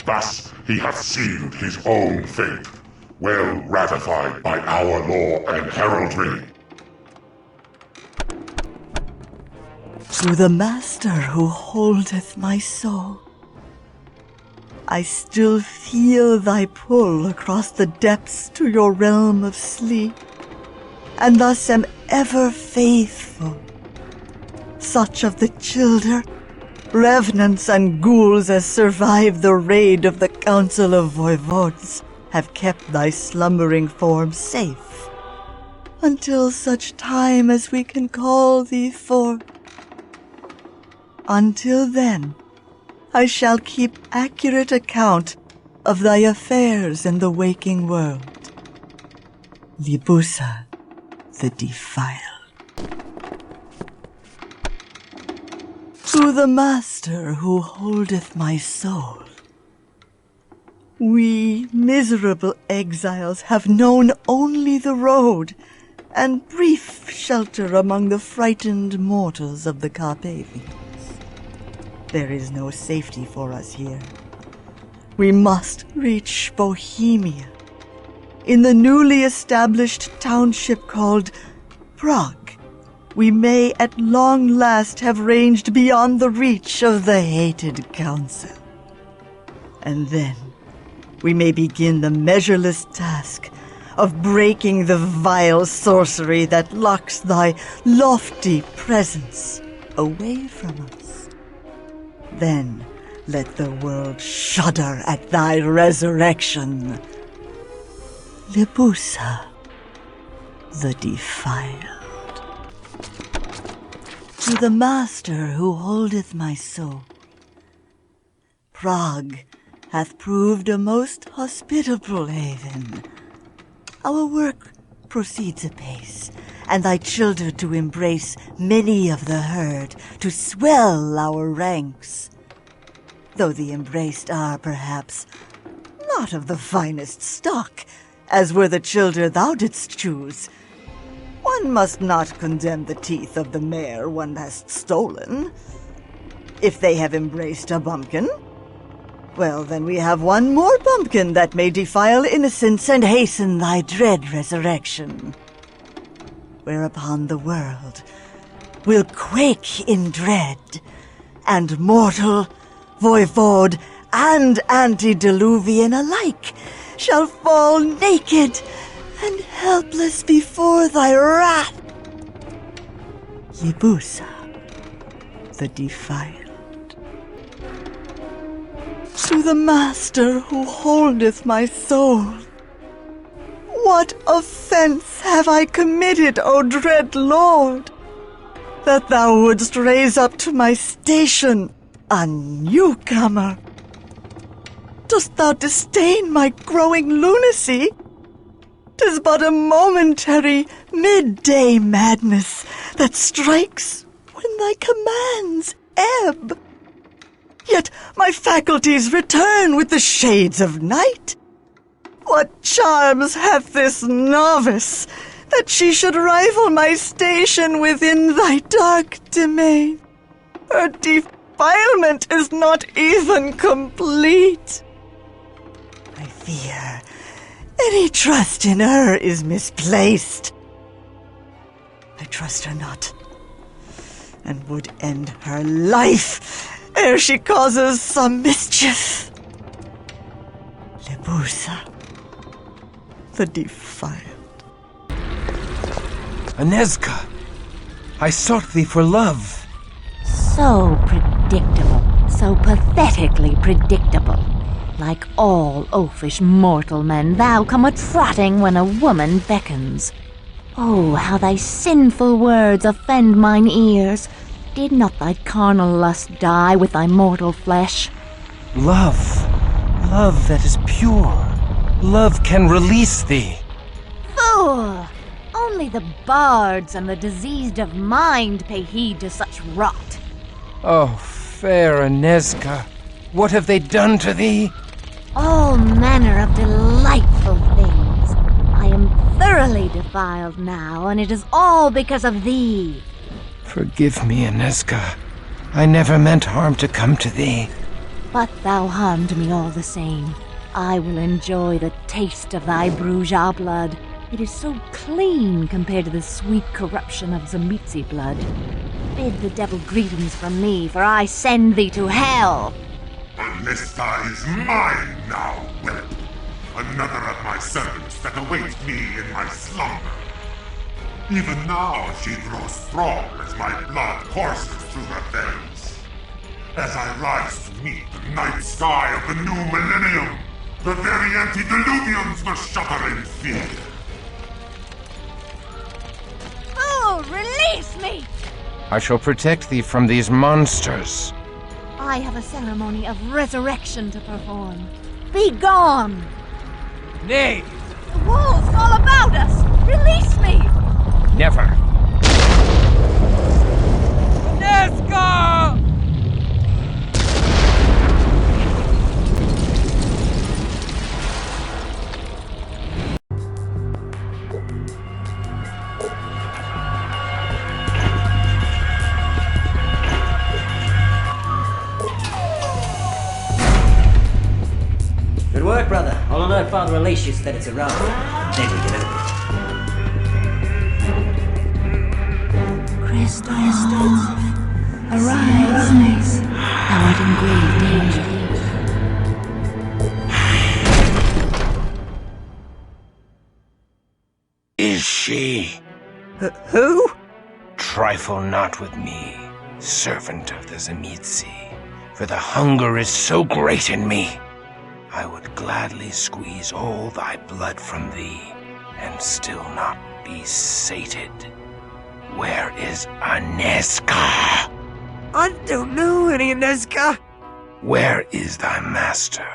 Thus he hath sealed his own fate, well ratified by our law and heraldry. To the Master who holdeth my soul, I still feel thy pull across the depths to your realm of sleep, and thus am ever faithful. Such of the children, revenants and ghouls as survived the raid of the Council of Voivodes have kept thy slumbering form safe, until such time as we can call thee forth. Until then, I shall keep accurate account of thy affairs in the waking world. Libusa, the defiled. To the master who holdeth my soul. We miserable exiles have known only the road, and brief shelter among the frightened mortals of the Carpathians. There is no safety for us here. We must reach Bohemia, in the newly established township called Prague. We may at long last have ranged beyond the reach of the hated council. And then we may begin the measureless task of breaking the vile sorcery that locks thy lofty presence away from us. Then let the world shudder at thy resurrection. Libusa, the defiled. To the master who holdeth my soul. Prague hath proved a most hospitable haven. Our work proceeds apace, and thy children to embrace many of the herd, to swell our ranks. Though the embraced are, perhaps, not of the finest stock, as were the children thou didst choose. One must not condemn the teeth of the mare one hast stolen. If they have embraced a bumpkin, well, then we have one more bumpkin that may defile innocence and hasten thy dread resurrection. Whereupon the world will quake in dread, and mortal, voivode, and antediluvian alike shall fall naked and helpless before thy wrath. Libusa, the defiled. To the master who holdeth my soul. What offense have I committed, O dread lord, that thou wouldst raise up to my station a newcomer? Dost thou disdain my growing lunacy? 'Tis but a momentary midday madness that strikes when thy commands ebb. Yet my faculties return with the shades of night. What charms hath this novice, that she should rival my station within thy dark domain? Her defilement is not even complete. I fear any trust in her is misplaced. I trust her not, and would end her life ere she causes some mischief. Libusa, the defiled. Anezka, I sought thee for love. So predictable, so pathetically predictable. Like all oafish mortal men, thou come a-trotting when a woman beckons. Oh, how thy sinful words offend mine ears. Did not thy carnal lust die with thy mortal flesh? Love, love that is pure. Love can release thee. Fool! Only the bards and the diseased of mind pay heed to such rot. Oh, fair Anezka, what have they done to thee? All manner of delightful things. I am thoroughly defiled now, and it is all because of thee. Forgive me, Anezka. I never meant harm to come to thee. But thou harmed me all the same. I will enjoy the taste of thy Bruja blood. It is so clean compared to the sweet corruption of Tzimisce blood. Bid the devil greetings from me, for I send thee to hell. Anezka is mine now, whelp. Another of my servants that awaits me in my slumber. Even now she grows strong as my blood courses through her veins. As I rise to meet the night sky of the new millennium, the very antediluvians must shudder in fear. Oh, release me! I shall protect thee from these monsters. I have a ceremony of resurrection to perform. Be gone! Nay! The wolves all about us! Release me! Never. Nesca! Good work, brother. I'll alert Father Alatius that it's around. Then we can open it. Christoph, arise. Thou art in grave danger. Is she? Who? Trifle not with me, servant of the Tzimisce, for the hunger is so great in me. I would gladly squeeze all thy blood from thee, and still not be sated. Where is Aneska? I don't know any Aneska. Where is thy master?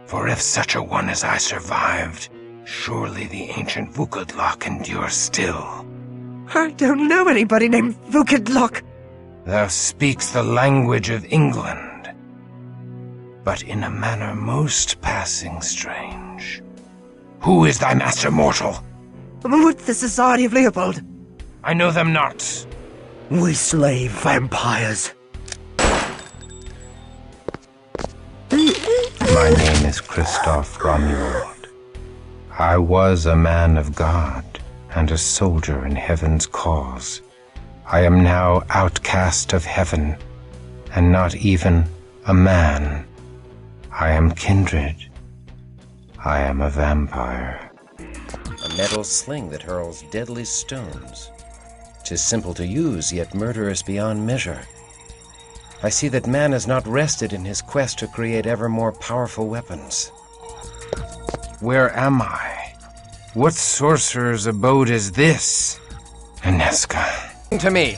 For if such a one as I survived, surely the ancient Vukadlok endures still. I don't know anybody named Vukadlok. Thou speaks the language of England, but in a manner most passing strange. Who is thy master mortal? With the Society of Leopold. I know them not. We slay vampires. My name is Christoph Romuald. I was a man of God and a soldier in heaven's cause. I am now outcast of heaven, and not even a man. I am kindred. I am a vampire. A metal sling that hurls deadly stones. 'Tis simple to use, yet murderous beyond measure. I see that man has not rested in his quest to create ever more powerful weapons. Where am I? What sorcerer's abode is this? Aneska. To me.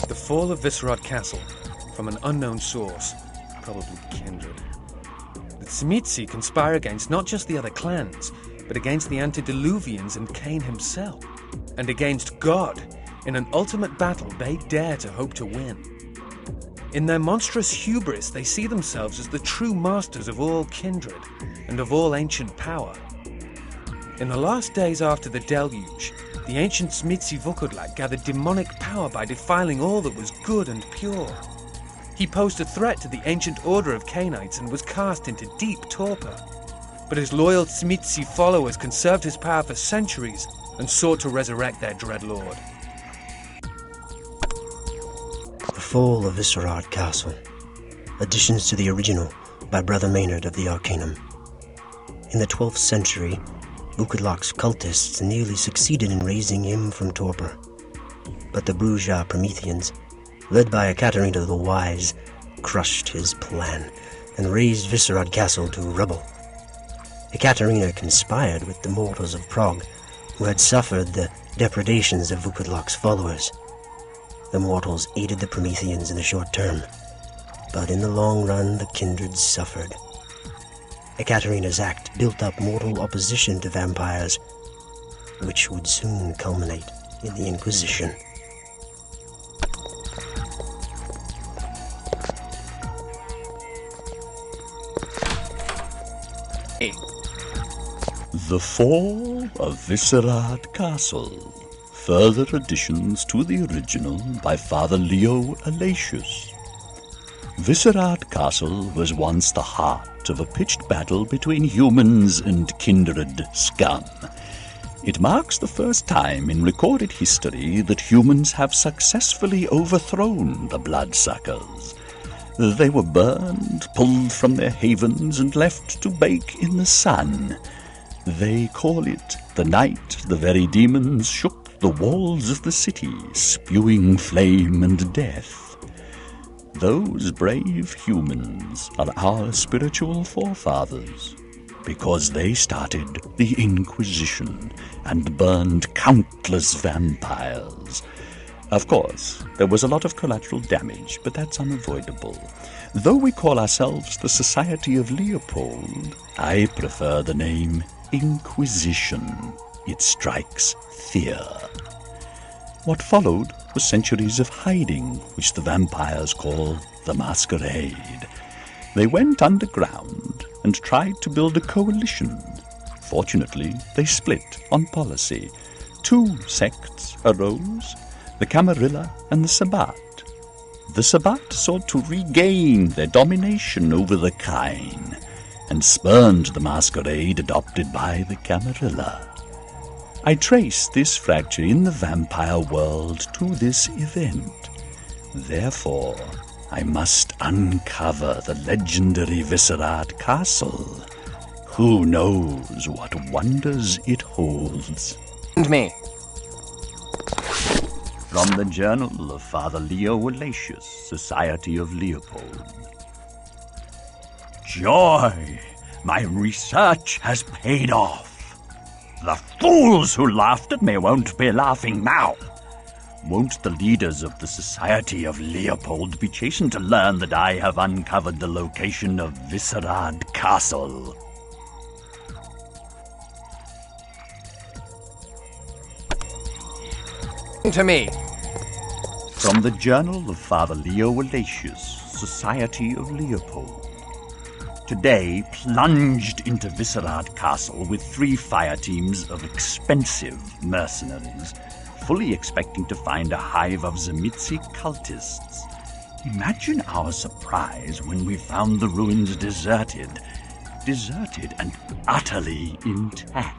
The fall of Viscerad Castle, from an unknown source, probably kindred. The Tzimisce conspire against not just the other clans, but against the antediluvians and Cain himself, and against God, in an ultimate battle they dare to hope to win. In their monstrous hubris, they see themselves as the true masters of all kindred, and of all ancient power. In the last days after the deluge, the ancient Tzimisce Vukadlak gathered demonic power by defiling all that was good and pure. He posed a threat to the ancient order of Cainites and was cast into deep torpor. But his loyal Tzimisce followers conserved his power for centuries and sought to resurrect their dread lord. The Fall of Viscerad Castle. Additions to the original by Brother Maynard of the Arcanum. In the 12th century, Vukadlok's cultists nearly succeeded in raising him from torpor. But the Bruja Prometheans, led by Ekaterina the Wise, crushed his plan and razed Viscerad Castle to rubble. Ekaterina conspired with the mortals of Prague, who had suffered the depredations of Vukadlok's followers. The mortals aided the Prometheans in the short term, but in the long run the kindred suffered. Ekaterina's act built up mortal opposition to vampires, which would soon culminate in the Inquisition. The Fall of Viscerad Castle. Further additions to the original by Father Leo Alatius. Viscerad Castle was once the heart of a pitched battle between humans and kindred scum. It marks the first time in recorded history that humans have successfully overthrown the bloodsuckers. They were burned, pulled from their havens, and left to bake in the sun. They call it the night the very demons shook the walls of the city, spewing flame and death. Those brave humans are our spiritual forefathers, because they started the Inquisition and burned countless vampires. Of course, there was a lot of collateral damage, but that's unavoidable. Though we call ourselves the Society of Leopold, I prefer the name Inquisition. It strikes fear. What followed was centuries of hiding, which the vampires call the Masquerade. They went underground and tried to build a coalition. Fortunately, they split on policy. Two sects arose, the Camarilla and the Sabbat. The Sabbat sought to regain their domination over the kine, and spurned the Masquerade adopted by the Camarilla. I trace this fracture in the vampire world to this event. Therefore, I must uncover the legendary Viscerat Castle. Who knows what wonders it holds? And me. From the Journal of Father Leo Walatius, Society of Leopold. Joy! My research has paid off. The fools who laughed at me won't be laughing now. Won't the leaders of the Society of Leopold be chastened to learn that I have uncovered the location of Viscerad Castle? To me. From the Journal of Father Leo Walatius, Society of Leopold. Today plunged into Viscerad Castle with 3 fire teams of expensive mercenaries, fully expecting to find a hive of Tzimisce cultists. Imagine our surprise when we found the ruins deserted and utterly intact.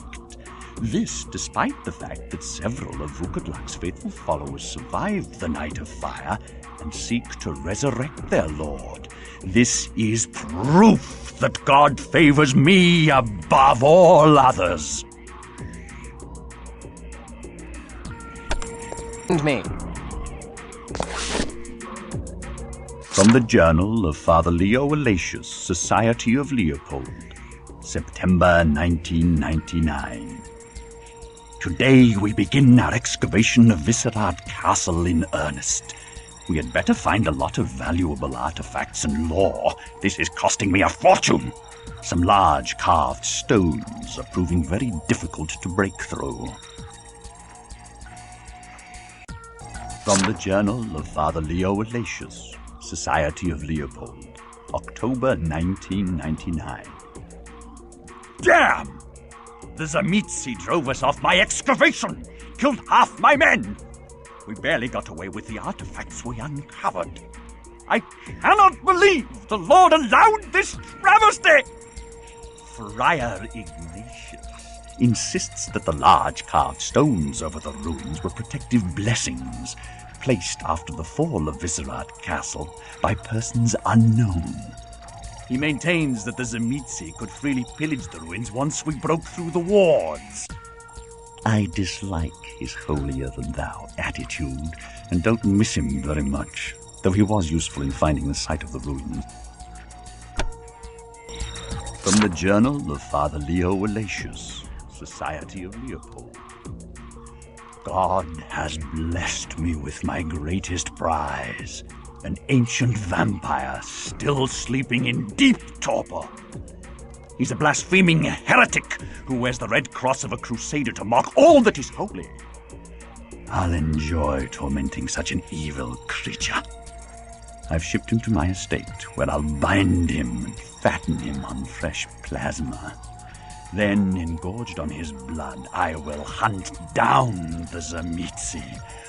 This despite the fact that several of Vukatlak's faithful followers survived the Night of Fire and seek to resurrect their lord. This is proof that God favors me above all others. And me. From the Journal of Father Leo Walatius, Society of Leopold, September 1999. Today we begin our excavation of Viscerad Castle in earnest. We had better find a lot of valuable artifacts and lore. This is costing me a fortune. Some large carved stones are proving very difficult to break through. From the Journal of Father Leo Walatius, Society of Leopold, October 1999. Damn! The Tzimisce drove us off my excavation! Killed half my men! We barely got away with the artifacts we uncovered. I cannot believe the Lord allowed this travesty! Friar Ignatius insists that the large carved stones over the ruins were protective blessings placed after the fall of Viscerad Castle by persons unknown. He maintains that the Tzimisce could freely pillage the ruins once we broke through the wards. I dislike his holier-than-thou attitude and don't miss him very much, though he was useful in finding the site of the ruins. From the Journal of Father Leo Walatius, Society of Leopold. God has blessed me with my greatest prize, an ancient vampire still sleeping in deep torpor. He's a blaspheming heretic who wears the red cross of a crusader to mock all that is holy. I'll enjoy tormenting such an evil creature. I've shipped him to my estate, where I'll bind him and fatten him on fresh plasma. Then, engorged on his blood, I will hunt down the Tzimisce,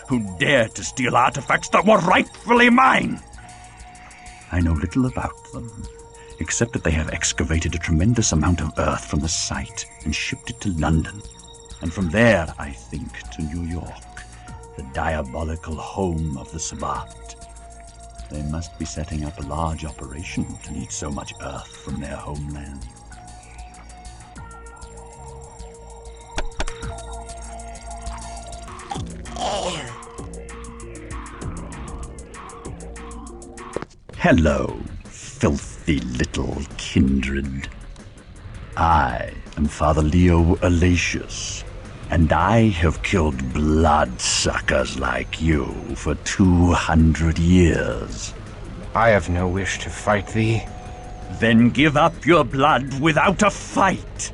who dared to steal artifacts that were rightfully mine. I know little about them, except that they have excavated a tremendous amount of earth from the site and shipped it to London, and from there, I think, to New York, the diabolical home of the Sabbat. They must be setting up a large operation to need so much earth from their homeland. Hello, filthy little kindred. I am Father Leo Walatius, And I have killed bloodsuckers like you for 200 years. I have no wish to fight thee. Then give up your blood without a fight.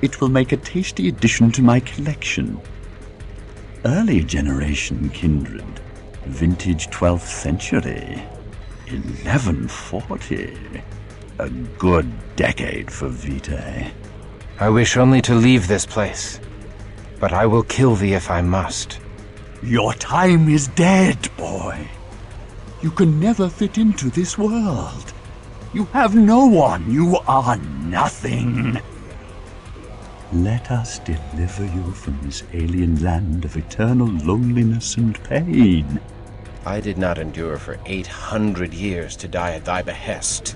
It will make a tasty addition to my collection. Early generation kindred, vintage 12th century, 1140. A good decade for Vitae. I wish only to leave this place, but I will kill thee if I must. Your time is dead, boy. You can never fit into this world. You have no one. You are nothing. Let us deliver you from this alien land of eternal loneliness and pain. I did not endure for 800 years to die at thy behest.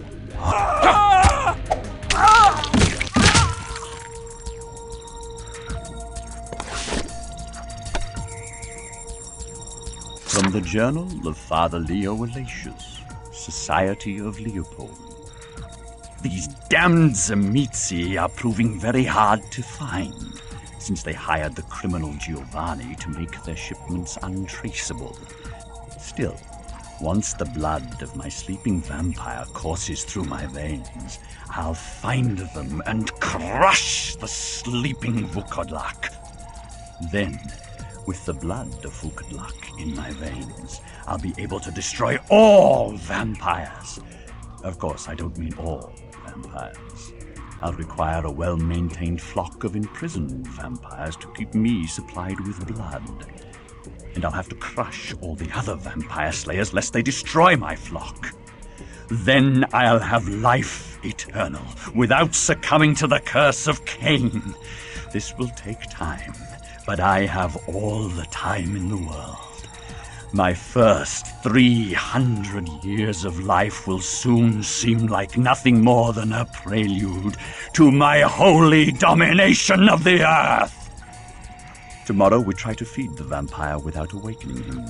From the Journal of Father Leo Alatius, Society of Leopold. These damned Zemizzi are proving very hard to find, since they hired the criminal Giovanni to make their shipments untraceable. Still, once the blood of my sleeping vampire courses through my veins, I'll find them and crush the sleeping Vukodlak. Then, with the blood of Vukodlak in my veins, I'll be able to destroy all vampires. Of course, I don't mean all vampires. I'll require a well-maintained flock of imprisoned vampires to keep me supplied with blood. And I'll have to crush all the other vampire slayers lest they destroy my flock. Then I'll have life eternal, without succumbing to the curse of Cain. This will take time, but I have all the time in the world. My first 300 years of life will soon seem like nothing more than a prelude to my holy domination of the earth. Tomorrow we try to feed the vampire without awakening him.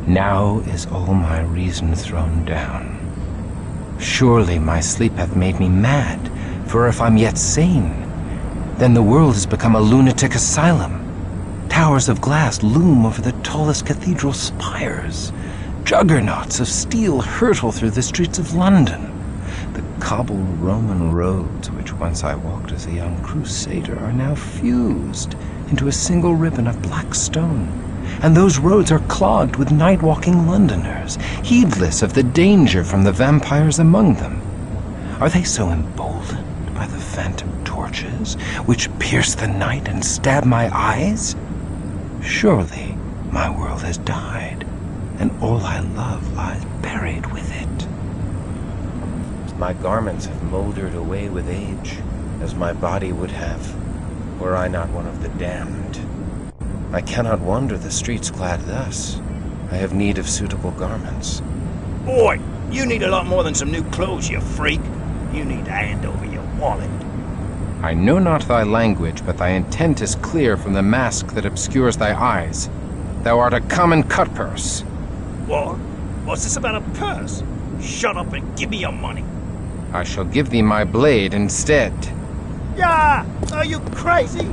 Now is all my reason thrown down. Surely my sleep hath made me mad, for if I'm yet sane, then the world has become a lunatic asylum. Towers of glass loom over the tallest cathedral spires. Juggernauts of steel hurtle through the streets of London. The cobbled Roman roads, which once I walked as a young crusader, are now fused into a single ribbon of black stone. And those roads are clogged with night-walking Londoners, heedless of the danger from the vampires among them. Are they so emboldened by the phantom torches, which pierce the night and stab my eyes? Surely my world has died, and all I love lies buried with it. My garments have moldered away with age, as my body would have, were I not one of the damned. I cannot wander the streets clad thus. I have need of suitable garments. Boy, you need a lot more than some new clothes, you freak. You need to hand over your wallet. I know not thy language, but thy intent is clear from the mask that obscures thy eyes. Thou art a common cutpurse. What? What's this about a purse? Shut up and give me your money. I shall give thee my blade instead. Yeah! Are you crazy?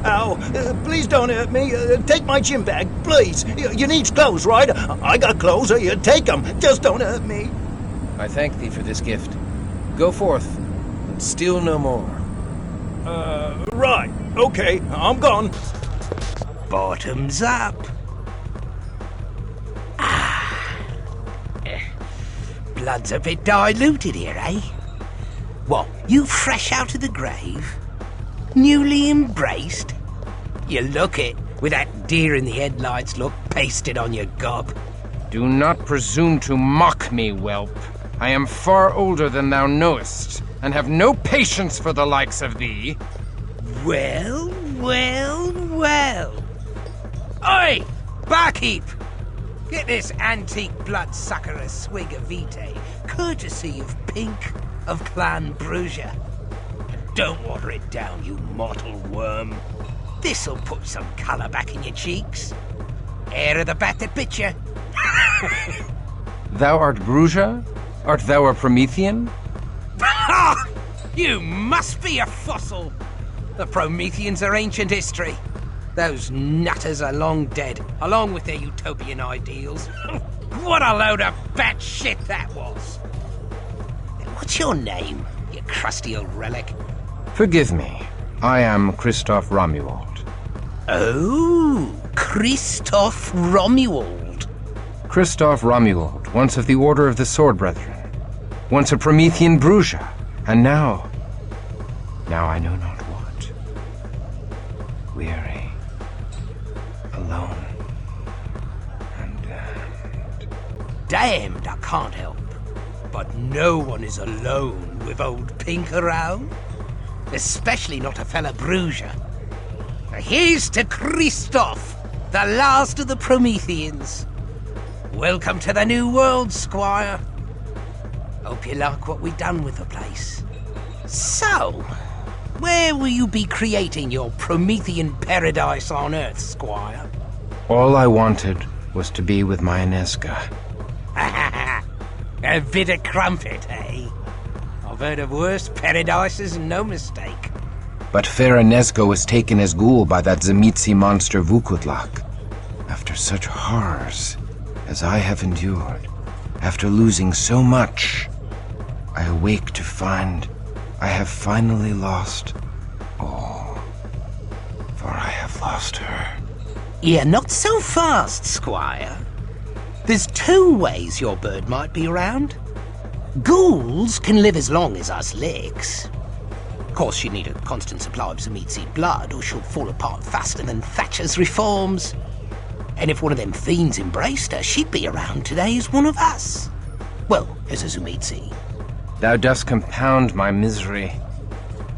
Ow, please don't hurt me. Take my gym bag, please. You need clothes, right? I got clothes. You take them. Just don't hurt me. I thank thee for this gift. Go forth, and steal no more. Right. Okay, I'm gone. Bottoms up. Blood's a bit diluted here, eh? What, you fresh out of the grave? Newly embraced? You look it, with that deer in the headlights look pasted on your gob. Do not presume to mock me, whelp. I am far older than thou knowest, and have no patience for the likes of thee. Well, well, well. Oi, barkeep! Get this antique bloodsucker a swig of Vitae, courtesy of Pink of Clan Brugia. Don't water it down, you mortal worm. This'll put some colour back in your cheeks. Air of the bat that bit you. Thou art Brugia? Art thou a Promethean? You must be a fossil! The Prometheans are ancient history. Those nutters are long dead, along with their utopian ideals. What a load of batshit that was! What's your name, you crusty old relic? Forgive me. I am Christoph Romuald. Oh, Christoph Romuald. Christoph Romuald, once of the Order of the Sword Brethren. Once a Promethean Bruja, and now I know not what. Weary, alone, and damned I can't help. But no one is alone with old Pink around. Especially not a fella Bruja. Here's to Christoph, the last of the Prometheans. Welcome to the new world, Squire. Hope you like what we've done with the place. So, where will you be creating your Promethean paradise on Earth, Squire? all I wanted was to be with my Inesca. A bit of crumpet, eh? I've heard of worse paradises and no mistake. But fair Inesca was taken as ghoul by that Tzimisce monster Vukutlak. After such horrors as I have endured, after losing so much, I awake to find I have finally lost all. For I have lost her. Yeah, not so fast, Squire. There's two ways your bird might be around. Ghouls can live as long as us licks. Of course, you need a constant supply of Tzimisce blood, or she'll fall apart faster than Thatcher's reforms. And if one of them fiends embraced her, she'd be around today as one of us. Well, as a Tzimisce. Thou dost compound my misery.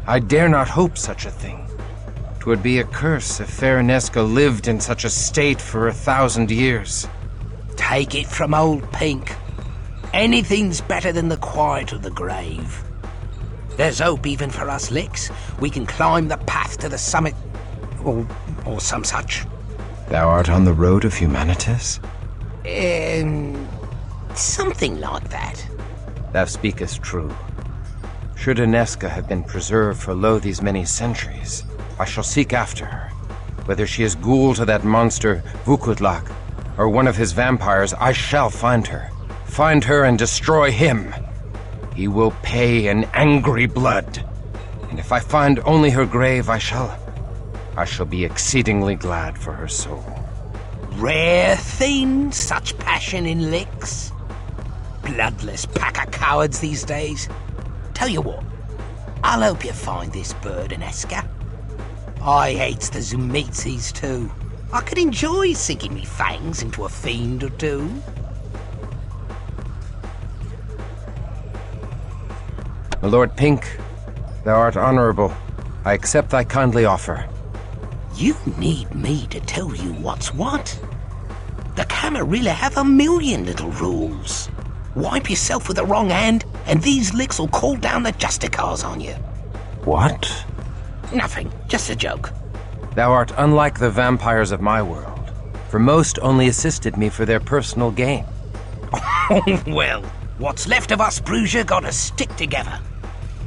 I dare not hope such a thing. 'Twould be a curse if fair Inesca lived in such a state for 1,000 years. Take it from old Pink. Anything's better than the quiet of the grave. There's hope even for us licks. We can climb the path to the summit, or some such. Thou art on the road of humanitas? Something like that. Thou speakest true. Should Inesca have been preserved for lo these many centuries, I shall seek after her. Whether she is ghoul to that monster Vukutlak, or one of his vampires, I shall find her. Find her and destroy him. He will pay in angry blood. And if I find only her grave, I shall be exceedingly glad for her soul. Rare thing, such passion in licks. Bloodless pack of cowards these days. Tell you what, I'll help you find this bird, Inesca. I hates the Tzimisces too. I could enjoy sinking me fangs into a fiend or two. My Lord Pink, thou art honorable. I accept thy kindly offer. You need me to tell you what's what? The Camarilla have a million little rules. Wipe yourself with the wrong hand, and these licks will call down the Justicars on you. What? Nothing, just a joke. Thou art unlike the vampires of my world, for most only assisted me for their personal gain. Well, what's left of us, Bruja, gotta stick together.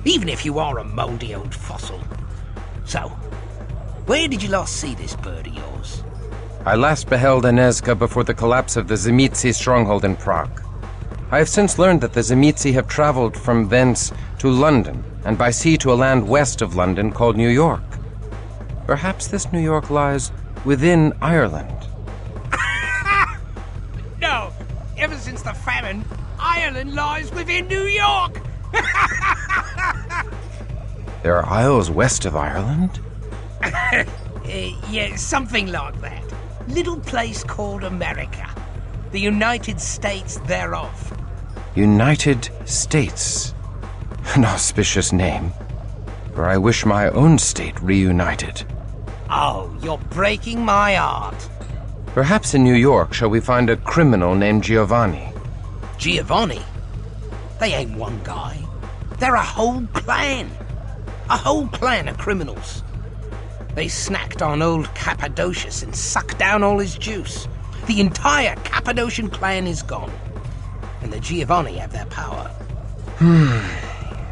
Even if you are a mouldy old fossil. So, where did you last see this bird of yours? I last beheld Inesca before the collapse of the Tzimisce stronghold in Prague. I have since learned that the Tzimisce have traveled from thence to London, and by sea to a land west of London called New York. Perhaps this New York lies within Ireland. No, ever since the famine, Ireland lies within New York! There are isles west of Ireland? Yeah, something like that. Little place called America. The United States thereof. United States. An auspicious name, for I wish my own state reunited. Oh, you're breaking my heart. Perhaps in New York shall we find a criminal named Giovanni. Giovanni? They ain't one guy. They're a whole clan. A whole clan of criminals. They snacked on old Cappadocius and sucked down all his juice. The entire Cappadocian clan is gone. And the Giovanni have their power.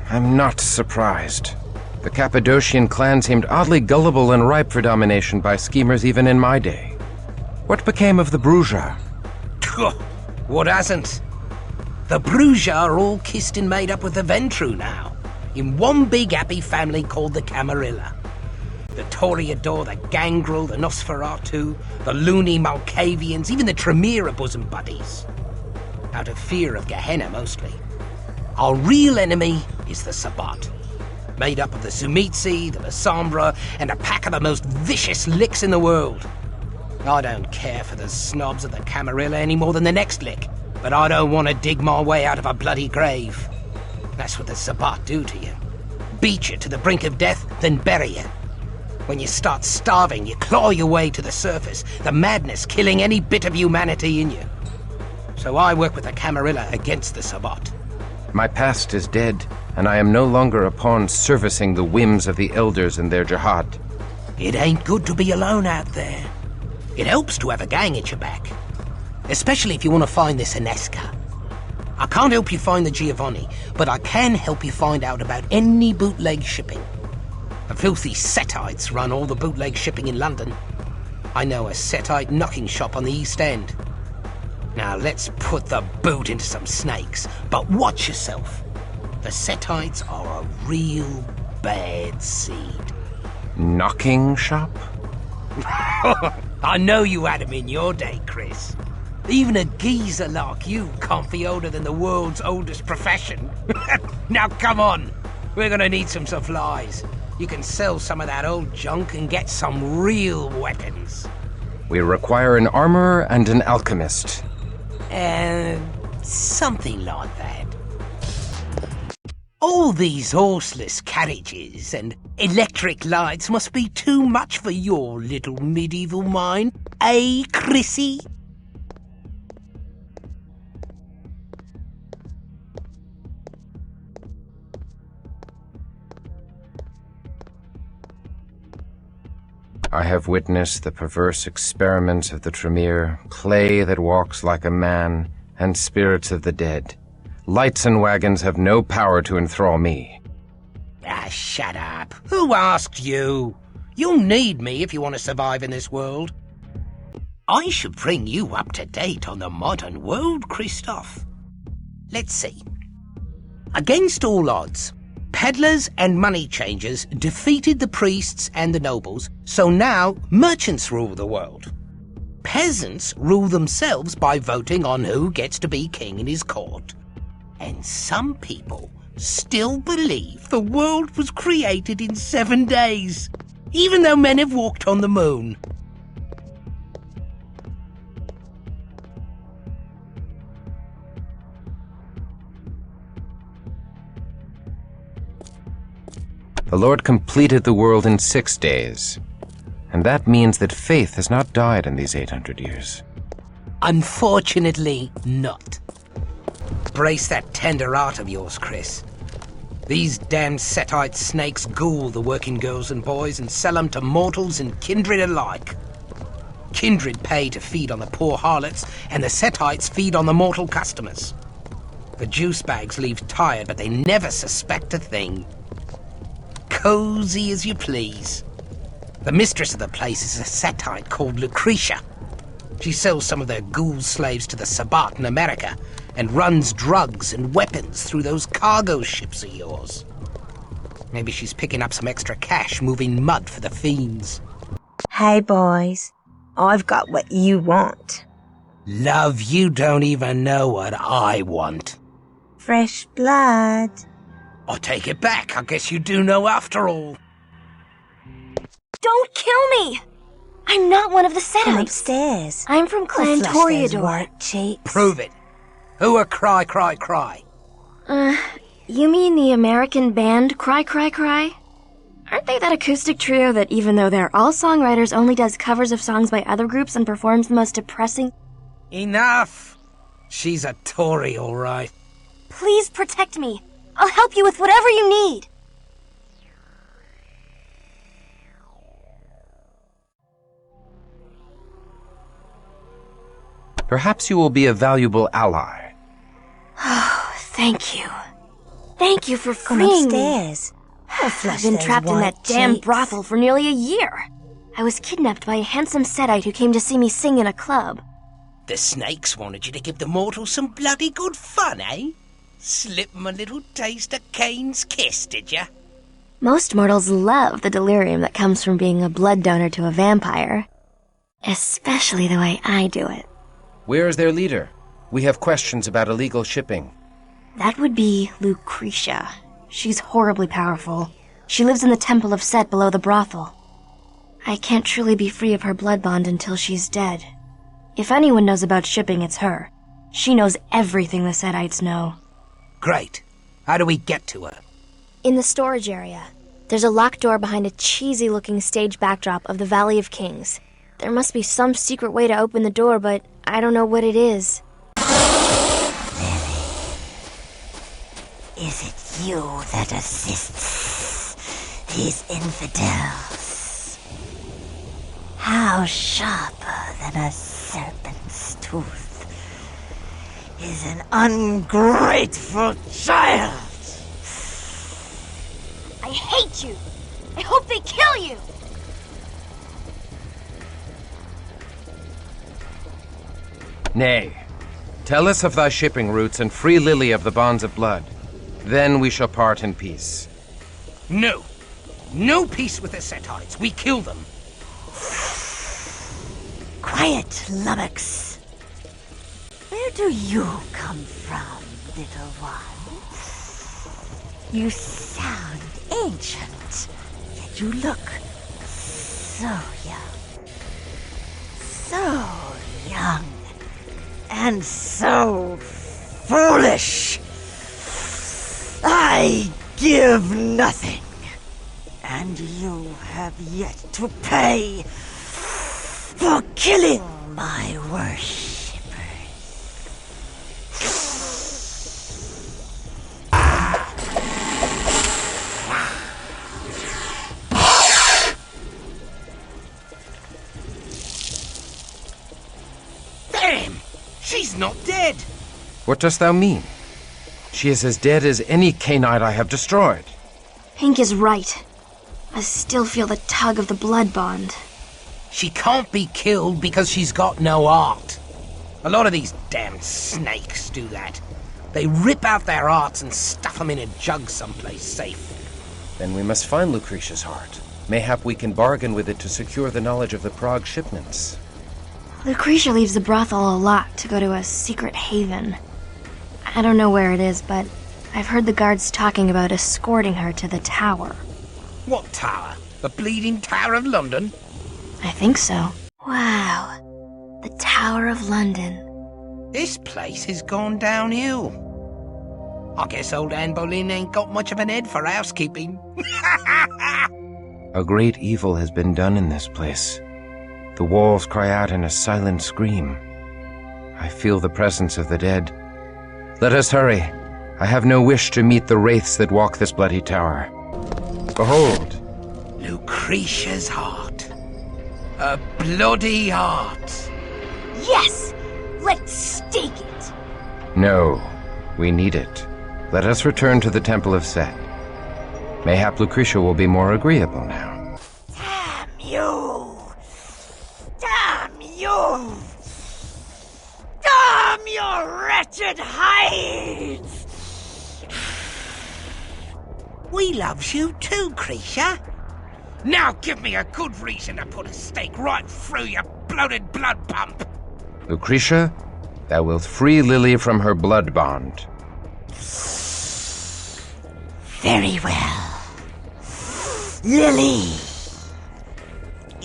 I'm not surprised. The Cappadocian clan seemed oddly gullible and ripe for domination by schemers even in my day. What became of the Bruja? What hasn't? The Bruja are all kissed and made up with the Ventru now, in one big happy family called the Camarilla. The Toreador, the Gangrel, the Nosferatu, the loony Malkavians, even the Tremere are bosom buddies. Out of fear of Gehenna, mostly. Our real enemy is the Sabbat, made up of the Sumitsi, the Lasombra, and a pack of the most vicious licks in the world. I don't care for the snobs of the Camarilla any more than the next lick, but I don't want to dig my way out of a bloody grave. That's what the Sabbat do to you. Beat you to the brink of death, then bury you. When you start starving, you claw your way to the surface, the madness killing any bit of humanity in you. So I work with the Camarilla against the Sabbat. My past is dead, and I am no longer a pawn servicing the whims of the elders and their jihad. It ain't good to be alone out there. It helps to have a gang at your back. Especially if you want to find this Inesca. I can't help you find the Giovanni, but I can help you find out about any bootleg shipping. The filthy Setites run all the bootleg shipping in London. I know a Setite knocking shop on the East End. Now let's put the boot into some snakes, but watch yourself. The Setites are a real bad seed. Knocking shop? I know you had 'em in your day, Chris. Even a geezer like you can't be older than the world's oldest profession. Now come on, we're gonna need some supplies. You can sell some of that old junk and get some real weapons. We require an armorer and an alchemist. Something like that. All these horseless carriages and electric lights must be too much for your little medieval mind, eh, Chrissy? I have witnessed the perverse experiments of the Tremere, clay that walks like a man, and spirits of the dead. Lights and wagons have no power to enthrall me. Ah, shut up. Who asked you? You'll need me if you want to survive in this world. I should bring you up to date on the modern world, Christoph. Let's see. Against all odds, peddlers and money changers defeated the priests and the nobles, so now merchants rule the world. Peasants rule themselves by voting on who gets to be king in his court. And some people still believe the world was created in 7 days, even though men have walked on the moon. The Lord completed the world in 6 days, and that means that faith has not died in these 800 years. Unfortunately not. Brace that tender heart of yours, Chris. These damned Setite snakes ghoul the working girls and boys and sell them to mortals and kindred alike. Kindred pay to feed on the poor harlots, and the Setites feed on the mortal customers. The juice bags leave tired, but they never suspect a thing. Cozy as you please. The mistress of the place is a Setite called Lucretia. She sells some of their ghoul slaves to the Sabbat in America and runs drugs and weapons through those cargo ships of yours. Maybe she's picking up some extra cash moving mud for the fiends. Hey, boys. I've got what you want. Love, you don't even know what I want. Fresh blood. I'll take it back. I guess you do know after all. Don't kill me! I'm not one of the Setites. Come upstairs. I'm from Clan Toreador. White cheeks. Prove it. Who are Cry, Cry, Cry? You mean the American band Cry, Cry, Cry? Aren't they that acoustic trio that, even though they're all songwriters, only does covers of songs by other groups and performs the most depressing... Enough! She's a Tory, all right. Please protect me. I'll help you with whatever you need. Perhaps you will be a valuable ally. Oh, thank you. Thank you for Come freeing me. upstairs. Her flesh I've been those trapped in white that damn cheeks. brothel for nearly a year. I was kidnapped by a handsome Sedite who came to see me sing in a club. The snakes wanted you to give the mortals some bloody good fun, eh? Slip 'em a little taste of Cain's kiss, did ya? Most mortals love the delirium that comes from being a blood donor to a vampire. Especially the way I do it. Where is their leader? We have questions about illegal shipping. That would be Lucretia. She's horribly powerful. She lives in the Temple of Set below the brothel. I can't truly be free of her blood bond until she's dead. If anyone knows about shipping, it's her. She knows everything the Setites know. Great. How do we get to her? In the storage area. There's a locked door behind a cheesy-looking stage backdrop of the Valley of Kings. There must be some secret way to open the door, but I don't know what it is. Is it you that assists these infidels? How sharper than a serpent's tooth is an ungrateful child! I hate you! I hope they kill you! Nay, tell us of thy shipping routes and free Lily of the bonds of blood. Then we shall part in peace. No. No peace with the Setites. We kill them. Quiet, lummox. Where do you come from, little one? You sound ancient, yet you look so young. So young. And so foolish. I give nothing. And you have yet to pay for killing my worshippers. Damn! She's not dead! What dost thou mean? She is as dead as any Cainite I have destroyed. Hank is right. I still feel the tug of the blood bond. She can't be killed because she's got no heart. A lot of these damned snakes do that. They rip out their hearts and stuff them in a jug someplace safe. Then we must find Lucretia's heart. Mayhap we can bargain with it to secure the knowledge of the Prague shipments. Lucretia leaves the brothel a lot to go to a secret haven. I don't know where it is, but I've heard the guards talking about escorting her to the tower. What tower? The Bleeding Tower of London? I think so. Wow. The Tower of London. This place has gone downhill. I guess old Anne Boleyn ain't got much of an head for housekeeping. A great evil has been done in this place. The walls cry out in a silent scream. I feel the presence of the dead. Let us hurry. I have no wish to meet the wraiths that walk this bloody tower. Behold! Lucretia's heart. A bloody heart. Yes! Let's stake it! No, we need it. Let us return to the Temple of Set. Mayhap Lucretia will be more agreeable now. Damn you! Damn you! Damn your wretched hides! We loves you too, Creature. Now give me a good reason to put a stake right through your bloated blood pump. Lucretia, thou wilt free Lily from her blood bond. Very well. Lily,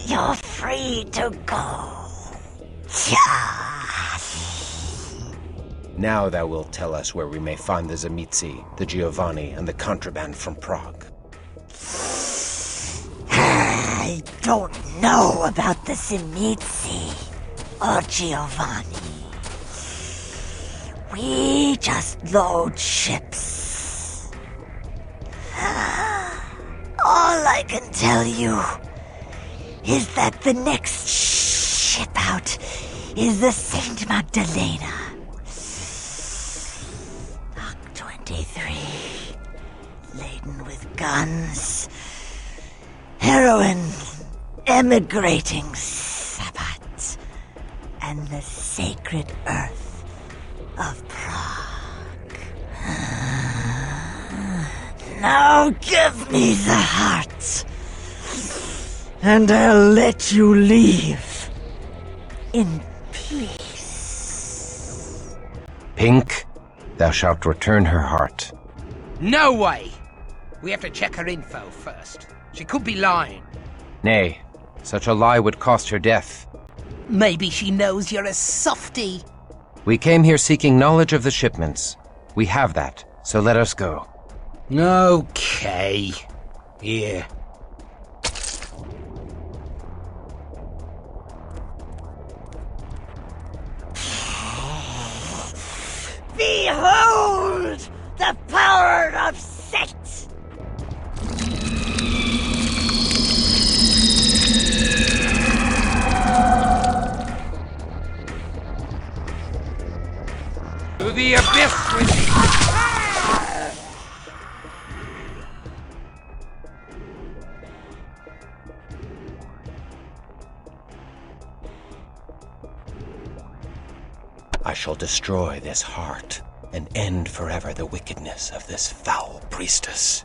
you're free to go. Now thou wilt tell us where we may find the Zamitzi, the Giovanni, and the contraband from Prague. I don't know about the Zamitzi or Giovanni. We just load ships. All I can tell you is that the next ship out is the Saint Magdalena. Lock 23. laden with guns, heroin, emigrating Sabbath, and the sacred earth of Prague. Now give me the heart, and I'll let you leave in peace. Pink, thou shalt return her heart. No way! We have to check her info first. She could be lying. Nay, such a lie would cost her death. Maybe she knows you're a softy. We came here seeking knowledge of the shipments. We have that, so let us go. Okay. Here. Behold the power of Set! To the abyss with thee! I shall destroy this heart and end forever the wickedness of this foul priestess.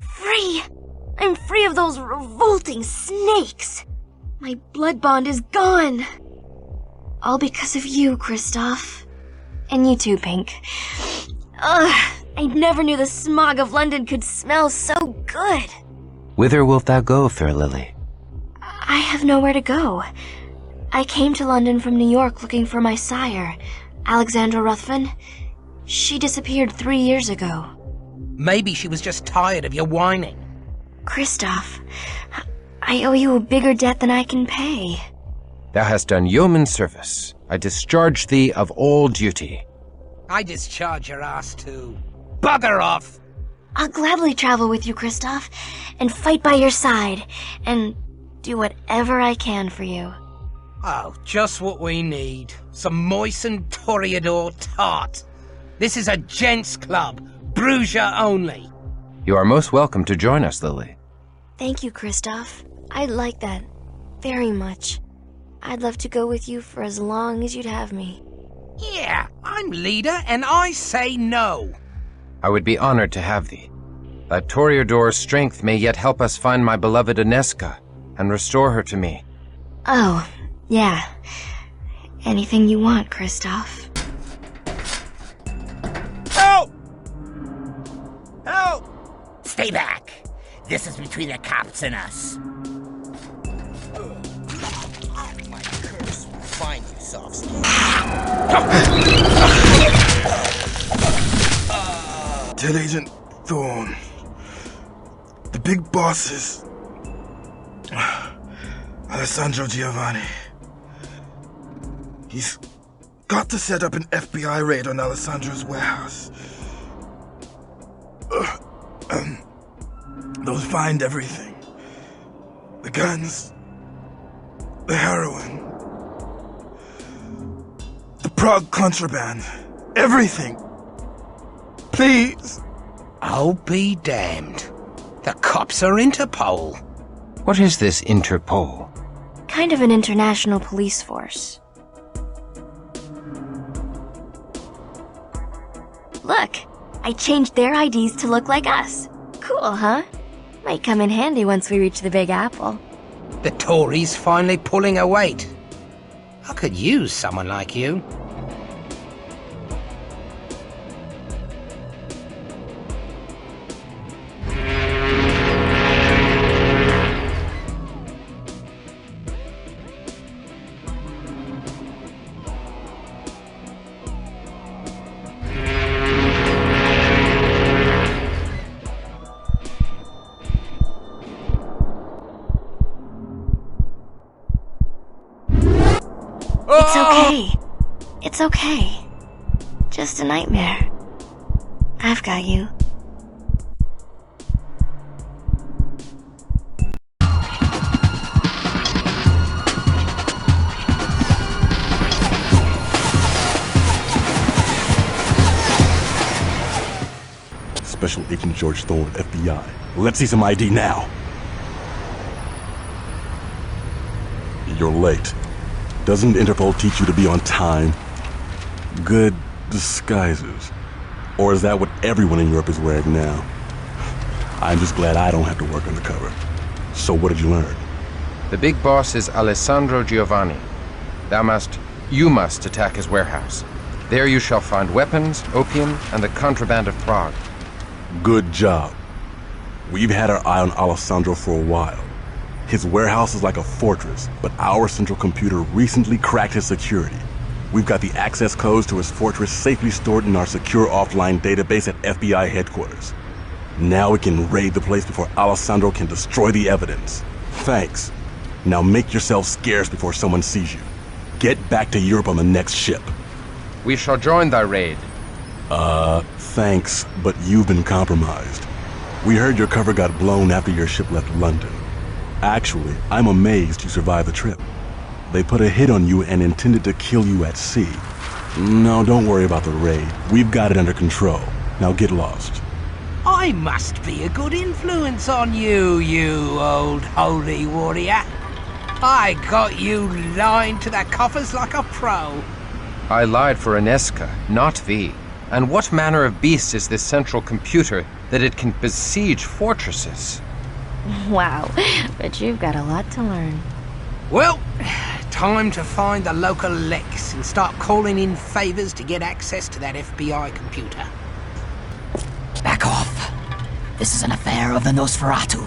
Free! I'm free of those revolting snakes! My blood bond is gone! All because of you, Kristoff. And you too, Pink. Ugh, I never knew the smog of London could smell so good. Whither wilt thou go, fair Lily? I have nowhere to go. I came to London from New York looking for my sire, Alexandra Ruthven. She disappeared 3 years ago. Maybe she was just tired of your whining. Kristoff, I owe you a bigger debt than I can pay. Thou hast done yeoman service. I discharge thee of all duty. I discharge your ass too. Bugger off! I'll gladly travel with you, Kristoff, and fight by your side, and do whatever I can for you. Oh, just what we need. Some moistened Toreador tart. This is a gents' club. Brugia only. You are most welcome to join us, Lily. Thank you, Kristoff. I'd like that. Very much. I'd love to go with you for as long as you'd have me. Yeah, I'm leader, and I say no. I would be honored to have thee. Thy Toreador's strength may yet help us find my beloved Inesca and restore her to me. Oh, yeah. Anything you want, Kristoff. Help! Help! Stay back. This is between the cops and us. My curse will find you, soft skin. Tell Agent Thorne. The big bosses. Alessandro Giovanni. He's got to set up an FBI raid on Alessandro's warehouse. They'll find everything. The guns. The heroin. The Prague contraband. Everything. Please. I'll be damned. The cops are Interpol. What is this Interpol? Kind of an international police force. Look, I changed their IDs to look like us. Cool, huh? Might come in handy once we reach the Big Apple. The Tories finally pulling a weight. I could use someone like you. It's okay. It's okay. Just a nightmare. I've got you. Special Agent George Thorne, FBI. Let's see some ID now. You're late. Doesn't Interpol teach you to be on time? Good disguises. Or is that what everyone in Europe is wearing now? I'm just glad I don't have to work undercover. So what did you learn? The big boss is Alessandro Giovanni. You must attack his warehouse. There you shall find weapons, opium, and the contraband of Prague. Good job. We've had our eye on Alessandro for a while. His warehouse is like a fortress, but our central computer recently cracked his security. We've got the access codes to his fortress safely stored in our secure offline database at FBI headquarters. Now we can raid the place before Alessandro can destroy the evidence. Thanks. Now make yourself scarce before someone sees you. Get back to Europe on the next ship. We shall join thy raid. Thanks, but you've been compromised. We heard your cover got blown after your ship left London. Actually, I'm amazed you survived the trip. They put a hit on you and intended to kill you at sea. No, don't worry about the raid. We've got it under control. Now get lost. I must be a good influence on you, you old holy warrior. I got you lying to the coffers like a pro. I lied for Inesca, not thee. And what manner of beast is this central computer that it can besiege fortresses? Wow, but you've got a lot to learn. Well, time to find the local Lex and start calling in favors to get access to that FBI computer. Back off. This is an affair of the Nosferatu.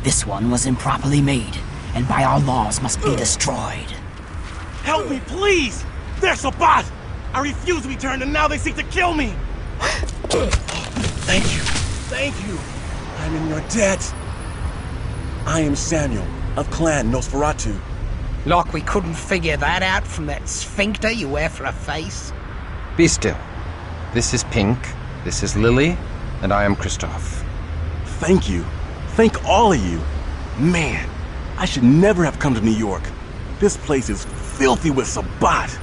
This one was improperly made, and by our laws must be destroyed. Help me, please! There's a bot! I refuse to be turned, and now they seek to kill me! Thank you. Thank you. I'm in your debt. I am Samuel, of Clan Nosferatu. Like we couldn't figure that out from that sphincter you wear for a face? Be still. This is Pink, this is Lily, and I am Christoph. Thank you. Thank all of you. Man, I should never have come to New York. This place is filthy with Sabbat.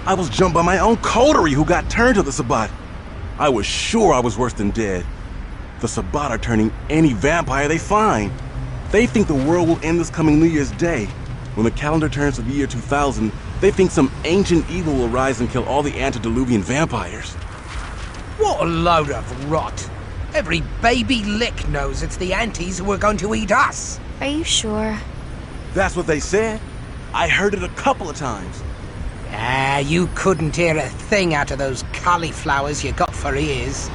I was jumped by my own coterie who got turned to the Sabbat. I was sure I was worse than dead. The Sabbat are turning any vampire they find. They think the world will end this coming New Year's Day. When the calendar turns to the year 2000, they think some ancient evil will rise and kill all the antediluvian vampires. What a load of rot. Every baby lick knows it's the antis who are going to eat us. Are you sure? That's what they said. I heard it a couple of times. Ah, you couldn't hear a thing out of those cauliflowers you got for ears.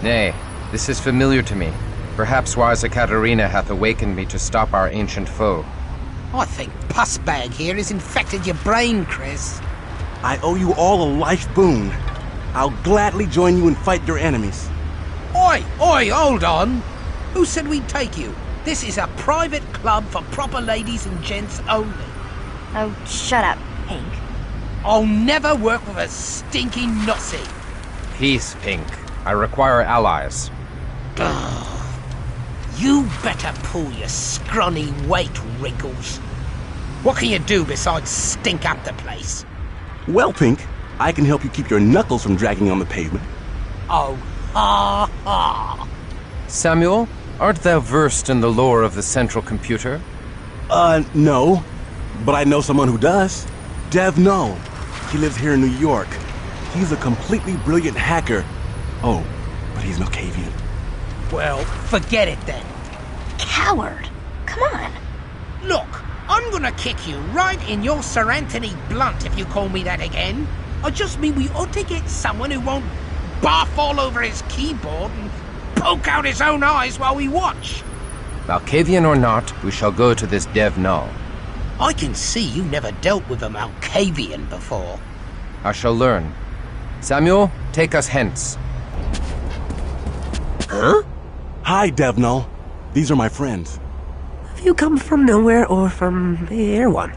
Nay, this is familiar to me. Perhaps wise Ekaterina hath awakened me to stop our ancient foe. I think Pussbag here has infected your brain, Chris. I owe you all a life boon. I'll gladly join you and fight your enemies. Oi, hold on. Who said we'd take you? This is a private club for proper ladies and gents only. Oh, shut up, Pink. I'll never work with a stinky nossie. Peace, Pink. I require allies. You better pull your scrawny weight, Wrinkles. What can you do besides stink up the place? Well, Pink, I can help you keep your knuckles from dragging on the pavement. Oh, ha ha. Samuel, art thou versed in the lore of the central computer? No. But I know someone who does. Dev Null. He lives here in New York. He's a completely brilliant hacker. Oh, but he's no Cavian. Well, forget it then. Coward. Come on. Look, I'm gonna kick you right in your Sir Anthony Blunt if you call me that again. I just mean we ought to get someone who won't barf all over his keyboard and poke out his own eyes while we watch. Malkavian or not, we shall go to this Dev Null. I can see you never dealt with a Malkavian before. I shall learn. Samuel, take us hence. Huh? Hi, Dev Null. These are my friends. Have you come from nowhere or from Erewhon?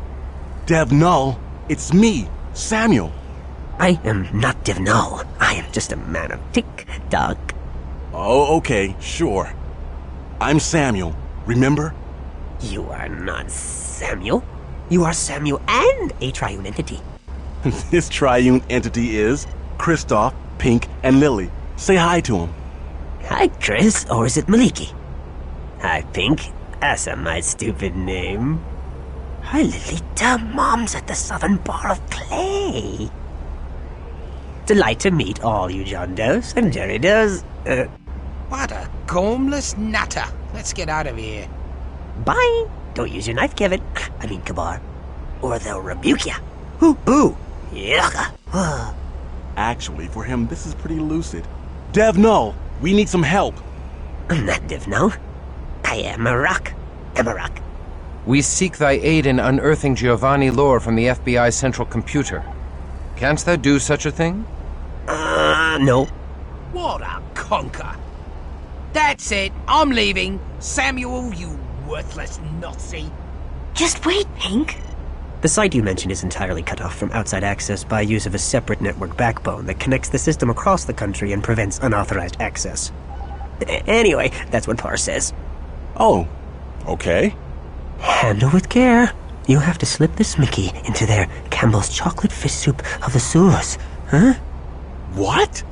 Dev Null, it's me, Samuel. I am not Dev Null. I am just a man of tick-tock. Oh, okay, sure. I'm Samuel, remember? You are not Samuel. You are Samuel and a triune entity. This triune entity is Christoph, Pink, and Lily. Say hi to him. Hi, Chris, or is it Maliki? Hi, Pink. Asa, my stupid name. Hi, Lolita. Mom's at the southern bar of clay. Delight to meet all you John Does and Jerry Does. What a gormless nutter. Let's get out of here. Bye. Don't use your knife, Kevin. I mean, Kabar. Or they'll rebuke ya. Boo. Yucca. Actually, for him, this is pretty lucid. Devno, we need some help. I'm not Devno. I am a rock. I'm a rock. We seek thy aid in unearthing Giovanni lore from the FBI central computer. Canst thou do such a thing? No. What a conker. That's it. I'm leaving. Samuel, you worthless Nazi. Just wait, Pink. The site you mentioned is entirely cut off from outside access by use of a separate network backbone that connects the system across the country and prevents unauthorized access. Anyway, that's what Parr says. Oh, okay. Handle with care. You have to slip this Mickey into their Campbell's chocolate fish soup of the sewers. Huh? What?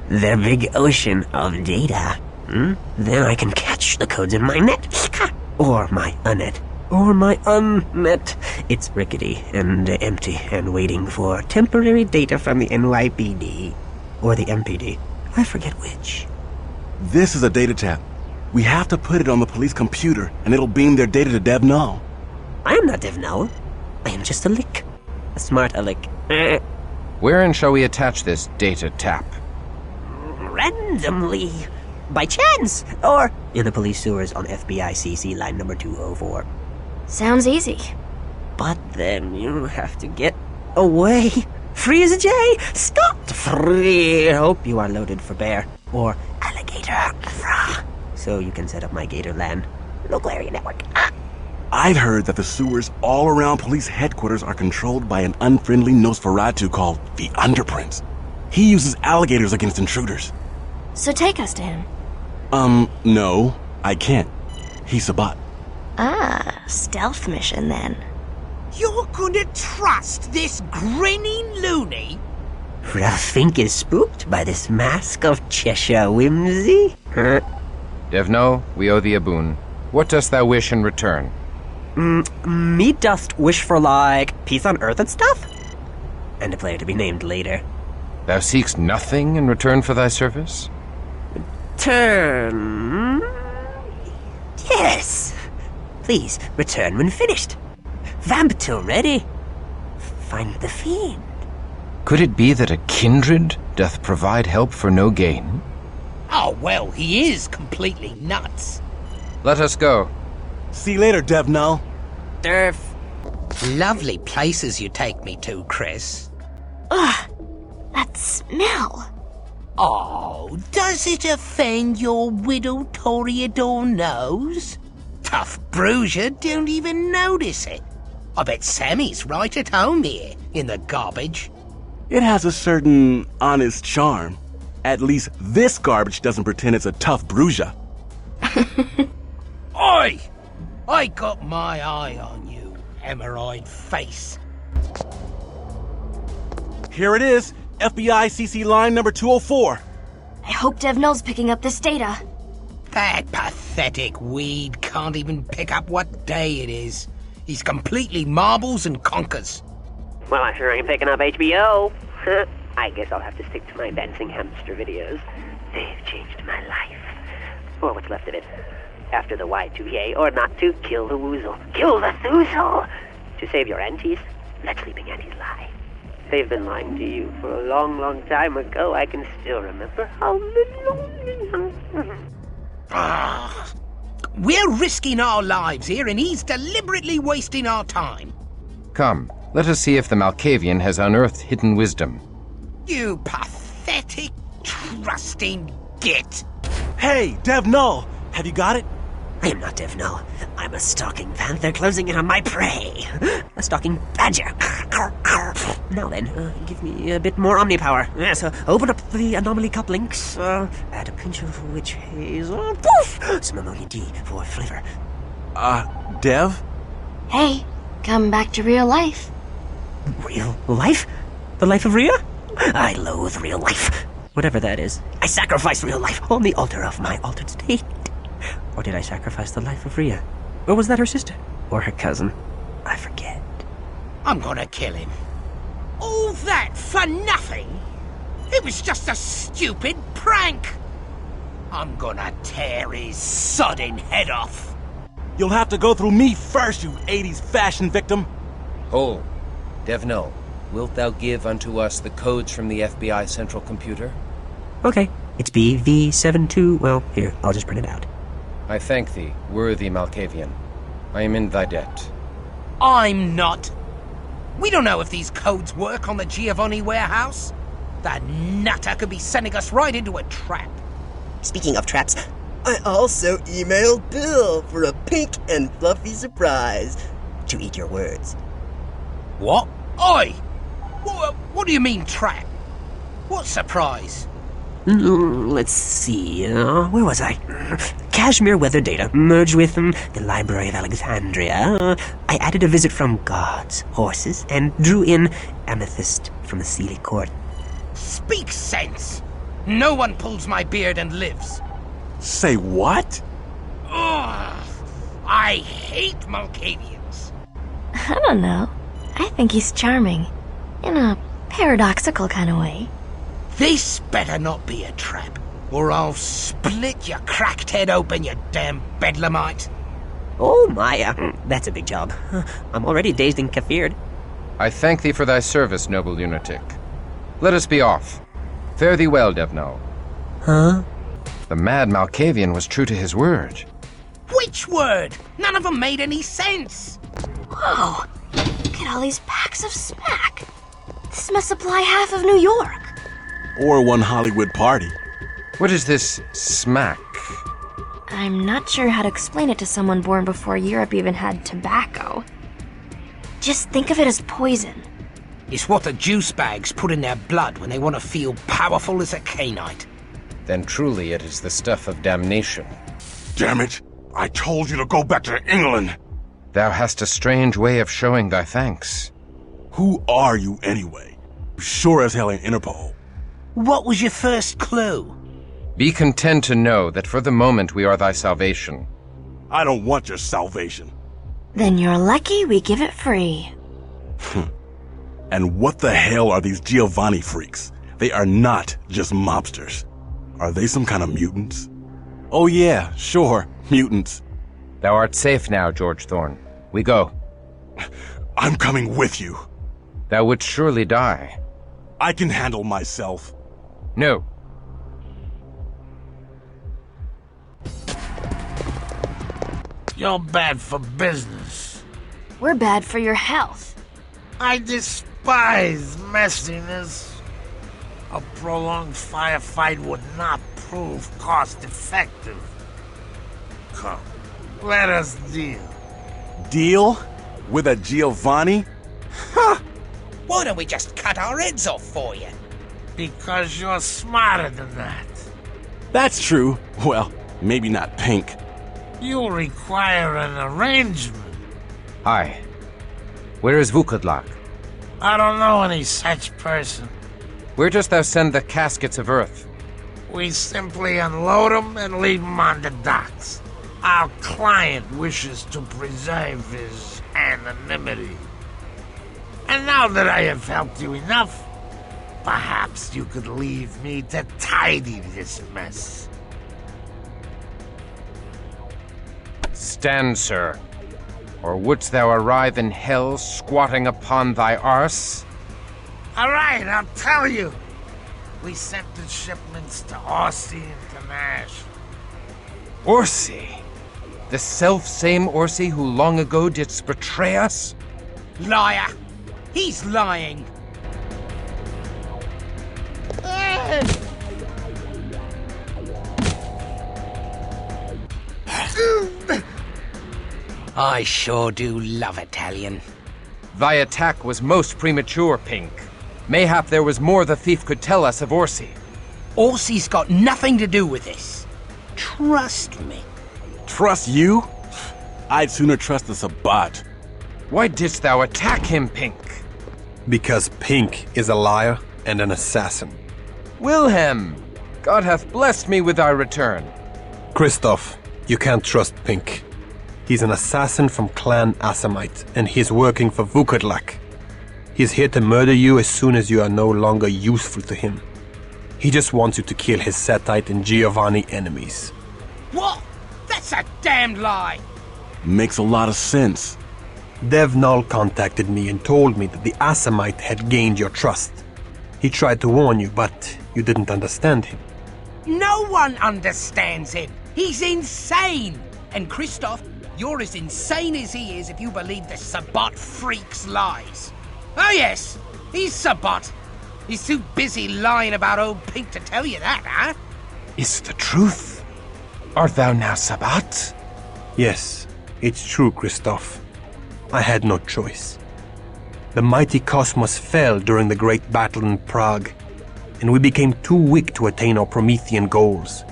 Their big ocean of data. Then I can catch the codes in my net. Or my unnet. Or my unmet. It's rickety and empty and waiting for temporary data from the NYPD. Or the MPD. I forget which. This is a data tap. We have to put it on the police computer, and it'll beam their data to DevNull. I am not DevNull. I am just a lick. A smart aleck. Wherein shall we attach this data tap? Randomly. By chance. Or in the police sewers on FBI CC line number 204. Sounds easy. But then you have to get away. Free as a jay. Scot free. Hope you are loaded for bear. Or alligator. So you can set up my gator land. Local area network. I've heard that the sewers all around police headquarters are controlled by an unfriendly Nosferatu called the Underprince. He uses alligators against intruders. So take us to him. No, I can't. He's a bot. Ah, stealth mission then. You're gonna trust this grinning loony? Ralph Fink is spooked by this mask of Cheshire whimsy? Devno, we owe thee a boon. What dost thou wish in return? Me dost wish for, like, peace on Earth and stuff? And a player to be named later. Thou seekst nothing in return for thy service? Return? Yes! Please, return when finished. Vamp till ready. Find the fiend. Could it be that a kindred doth provide help for no gain? Oh, well, he is completely nuts. Let us go. See you later, DevNull. Derf. Lovely places you take me to, Chris. Ugh, that smell. Oh, does it offend your widow Toreador nose? Tough Bruiser don't even notice it. I bet Sammy's right at home here, in the garbage. It has a certain honest charm. At least this garbage doesn't pretend it's a tough bruiser. Oi! I got my eye on you, hemorrhoid face. Here it is, FBI CC line number 204. I hope DevNull's picking up this data. That pathetic weed can't even pick up what day it is. He's completely marbles and conkers. Well, I sure ain't picking up HBO. I guess I'll have to stick to my dancing hamster videos. They've changed my life. Or what's left of it. After the Y2K, or not to, kill the woozle. Kill the thoozle! To save your aunties, let sleeping aunties lie. They've been lying to you for a long, long time ago. I can still remember how little... We're risking our lives here, and he's deliberately wasting our time. Come, let us see if the Malkavian has unearthed hidden wisdom. You pathetic, trusting git. Hey, DevNull, have you got it? I am not DevNull. I'm a stalking panther closing in on my prey. A stalking badger. Now then, give me a bit more omnipower. Yes, open up the anomaly cup links. Add a pinch of witch hazel. Poof! Some ammonia D for flavor. Dev? Hey, come back to real life. Real life? The life of Rhea? I loathe real life. whatever that is. I sacrificed real life on the altar of my altered state. Or did I sacrifice the life of Rhea? Or was that her sister? Or her cousin? I forget. I'm gonna kill him. All that for nothing? It was just a stupid prank. I'm gonna tear his sodding head off. You'll have to go through me first, you 80s fashion victim. Hold. Devno, wilt thou give unto us the codes from the FBI central computer? Okay, it's BV72. Well, here, I'll just print it out. I thank thee, worthy Malkavian. I am in thy debt. I'm not. We don't know if these codes work on the Giovanni warehouse. That nutter could be sending us right into a trap. Speaking of traps, I also emailed Bill for a pink and fluffy surprise. To eat your words. What? Oi! What do you mean, trap? What surprise? Let's see, where was I? Kashmir weather data merged with the Library of Alexandria. I added a visit from gods, horses, and drew in amethyst from the Sealy Court. Speak sense! No one pulls my beard and lives. Say what? Ugh, I hate Malkavians. I don't know. I think he's charming. In a paradoxical kind of way. This better not be a trap, or I'll split your cracked head open, you damn bedlamite. Oh my, that's a big job. I'm already dazed and kafired. I thank thee for thy service, noble lunatic. Let us be off. Fare thee well, Devno. Huh? The mad Malkavian was true to his word. Which word? None of them made any sense. Whoa, look at all these packs of smack. This must supply half of New York. Or one Hollywood party. What is this smack? I'm not sure how to explain it to someone born before Europe even had tobacco. Just think of it as poison. It's what the juice bags put in their blood when they want to feel powerful as a Canaanite. Then truly it is the stuff of damnation. Damn it! I told you to go back to England! Thou hast a strange way of showing thy thanks. Who are you anyway? You sure as hell ain't Interpol. What was your first clue? Be content to know that for the moment we are thy salvation. I don't want your salvation. Then you're lucky we give it free. And what the hell are these Giovanni freaks? They are not just mobsters. Are they some kind of mutants? Oh yeah, sure, mutants. Thou art safe now, George Thorne. We go. I'm coming with you. Thou wouldst surely die. I can handle myself. No. You're bad for business. We're bad for your health. I despise messiness. A prolonged firefight would not prove cost-effective. Come, let us deal. Deal? With a Giovanni? Ha! Why don't we just cut our heads off for you? Because you're smarter than that. That's true. Well, maybe not pink. You'll require an arrangement. Aye. Where is Vukadlak? I don't know any such person. Where dost thou send the caskets of earth? We simply unload them and leave them on the docks. Our client wishes to preserve his anonymity. And now that I have helped you enough, perhaps you could leave me to tidy this mess. Stand, sir. Or wouldst thou arrive in hell squatting upon thy arse? All right, I'll tell you. We sent the shipments to Orsi International. Orsi? The self-same Orsi who long ago didst betray us? Liar! He's lying! I sure do love Italian. Thy attack was most premature, Pink. Mayhap there was more the thief could tell us of Orsi. Orsi's got nothing to do with this. Trust me. Trust you? I'd sooner trust the Sabbat. Why didst thou attack him, Pink? Because Pink is a liar and an assassin. Wilhelm! God hath blessed me with thy return. Christoph, you can't trust Pink. He's an assassin from Clan Assamite, and he's working for Vukodlak. He's here to murder you as soon as you are no longer useful to him. He just wants you to kill his Setite and Giovanni enemies. What? That's a damned lie! Makes a lot of sense. Dev Null contacted me and told me that the Assamite had gained your trust. He tried to warn you, but you didn't understand him. No one understands him. He's insane. And Christoph, you're as insane as he is if you believe the Sabbat freak's lies. Oh yes, he's Sabbat. He's too busy lying about old Pink to tell you that, huh? Is the truth? Art thou now Sabbat? Yes, it's true, Christoph. I had no choice. The mighty cosmos fell during the great battle in Prague, and we became too weak to attain our Promethean goals.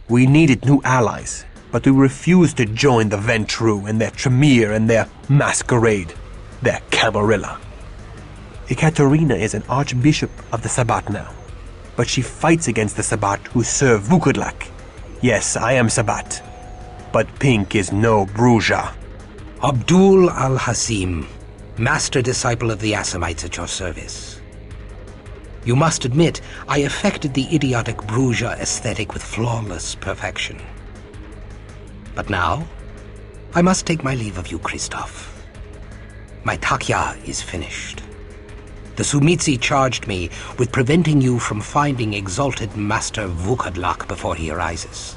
We needed new allies, but we refused to join the Ventru and their Tremere and their Masquerade, their Camarilla. Ekaterina is an archbishop of the Sabbat now, but she fights against the Sabbat who serve Vukodlak. Yes, I am Sabbat, but Pink is no Bruja. Abdul al-Hasim, master disciple of the Assamites at your service. You must admit, I affected the idiotic Bruja aesthetic with flawless perfection. But now, I must take my leave of you, Christoph. My takya is finished. The Sumitsi charged me with preventing you from finding exalted Master Vukodlak before he arises.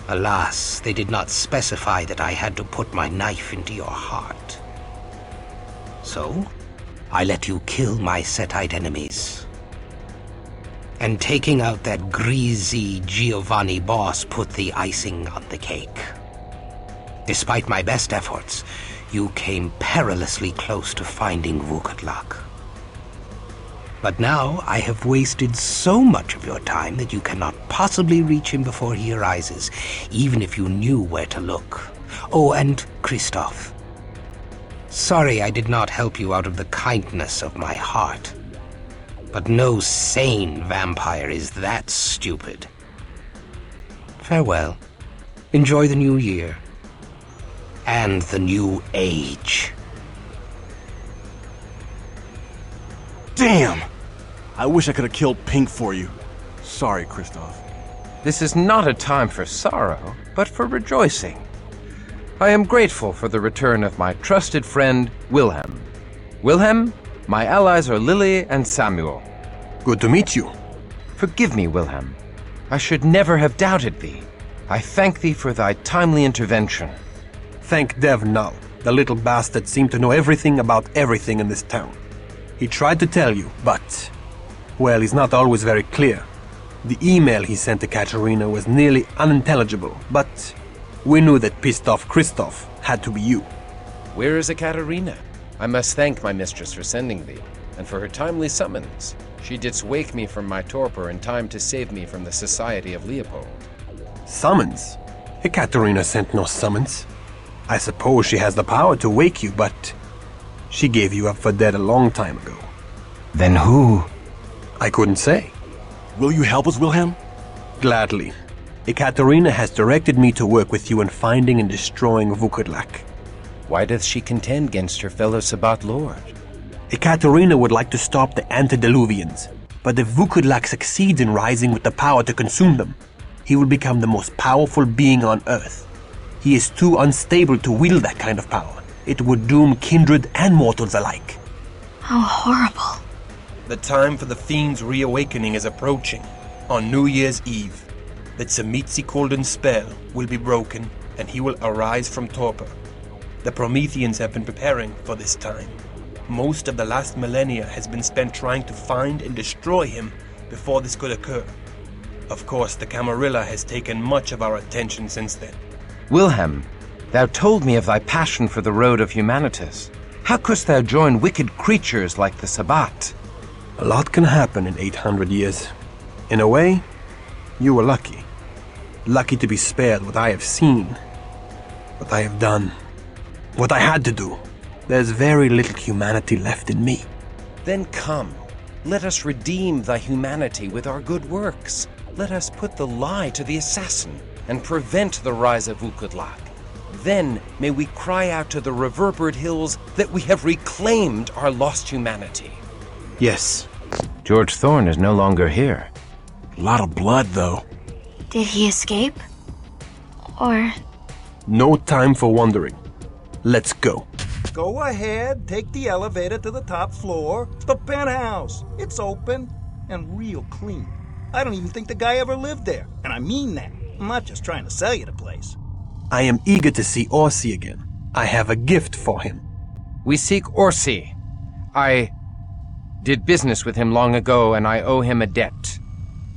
Alas, they did not specify that I had to put my knife into your heart. So, I let you kill my Setite enemies. And taking out that greasy Giovanni boss put the icing on the cake. Despite my best efforts, you came perilously close to finding Vukodlak. But now I have wasted so much of your time that you cannot possibly reach him before he arises, even if you knew where to look. Oh, and Christoph. Sorry I did not help you out of the kindness of my heart. But no sane vampire is that stupid. Farewell. Enjoy the new year. And the new age. Damn! I wish I could have killed Pink for you. Sorry, Christoph. This is not a time for sorrow, but for rejoicing. I am grateful for the return of my trusted friend, Wilhelm. Wilhelm, my allies are Lily and Samuel. Good to meet you. Forgive me, Wilhelm. I should never have doubted thee. I thank thee for thy timely intervention. Thank Dev Null. The little bastard seemed to know everything about everything in this town. He tried to tell you, but... well, he's not always very clear. The email he sent to Katerina was nearly unintelligible, but we knew that pissed off Christoph had to be you. Where is Ekaterina? I must thank my mistress for sending thee, and for her timely summons. She didst wake me from my torpor in time to save me from the society of Leopold. Summons? Ekaterina sent no summons. I suppose she has the power to wake you, but she gave you up for dead a long time ago. Then who? I couldn't say. Will you help us, Wilhelm? Gladly. Ekaterina has directed me to work with you in finding and destroying Vukodlak. Why doth she contend against her fellow Sabbat lord? Ekaterina would like to stop the antediluvians, but if Vukodlak succeeds in rising with the power to consume them, he will become the most powerful being on Earth. He is too unstable to wield that kind of power. It would doom kindred and mortals alike. How horrible. The time for the fiend's reawakening is approaching. On New Year's Eve, the Tzimitzi golden spell will be broken and he will arise from torpor. The Prometheans have been preparing for this time. Most of the last millennia has been spent trying to find and destroy him before this could occur. Of course, the Camarilla has taken much of our attention since then. Wilhelm, thou told me of thy passion for the road of humanitas. How couldst thou join wicked creatures like the Sabbat? A lot can happen in 800 years. In a way, you were lucky. Lucky to be spared what I have seen, what I have done, what I had to do. There's very little humanity left in me. Then come. Let us redeem thy humanity with our good works. Let us put the lie to the assassin and prevent the rise of Ukudlak. Then may we cry out to the reverberate hills that we have reclaimed our lost humanity. Yes. George Thorne is no longer here. A lot of blood, though. Did he escape? Or... No time for wondering. Let's go. Go ahead, take the elevator to the top floor. It's the penthouse. It's open and real clean. I don't even think the guy ever lived there, and I mean that. I'm not just trying to sell you the place. I am eager to see Orsi again. I have a gift for him. We seek Orsi. I did business with him long ago, and I owe him a debt.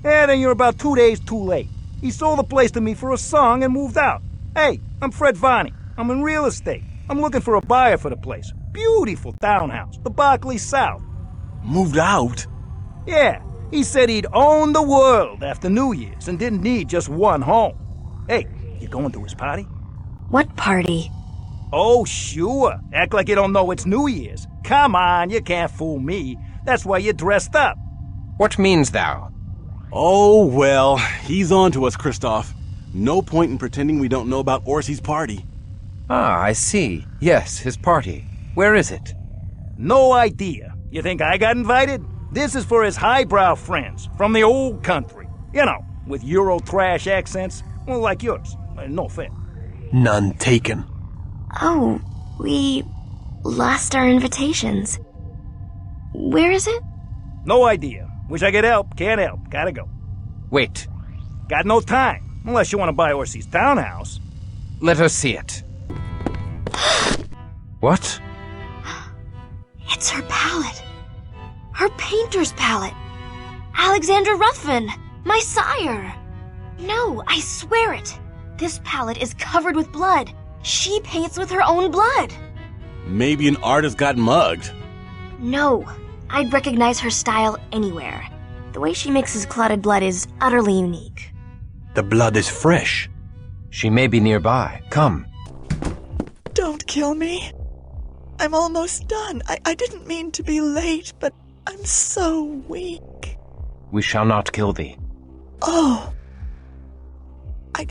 Yeah, then you're about 2 days too late. He sold the place to me for a song and moved out. Hey, I'm Fred Varney. I'm in real estate. I'm looking for a buyer for the place. Beautiful townhouse, the Berkeley South. Moved out? Yeah, he said he'd own the world after New Year's and didn't need just one home. Hey, you going to his party? What party? Oh, sure. Act like you don't know it's New Year's. Come on, you can't fool me. That's why you're dressed up. What means thou? Oh, well, he's on to us, Christoph. No point in pretending we don't know about Orsi's party. Ah, I see. Yes, his party. Where is it? No idea. You think I got invited? This is for his highbrow friends from the old country. You know, with Euro trash accents. Well, like yours. No offense. None taken. Oh, we lost our invitations. Where is it? No idea. Wish I could help. Can't help. Gotta go. Wait. Got no time. Unless you want to buy Orsi's townhouse. Let us see it. What? It's her palette. Her painter's palette. Alexander Ruthven, my sire. No, I swear it. This palette is covered with blood. She paints with her own blood. Maybe an artist got mugged. No, I'd recognize her style anywhere. The way she mixes clotted blood is utterly unique. The blood is fresh. She may be nearby. Come. Don't kill me. I'm almost done. I didn't mean to be late, but I'm so weak. We shall not kill thee. Oh.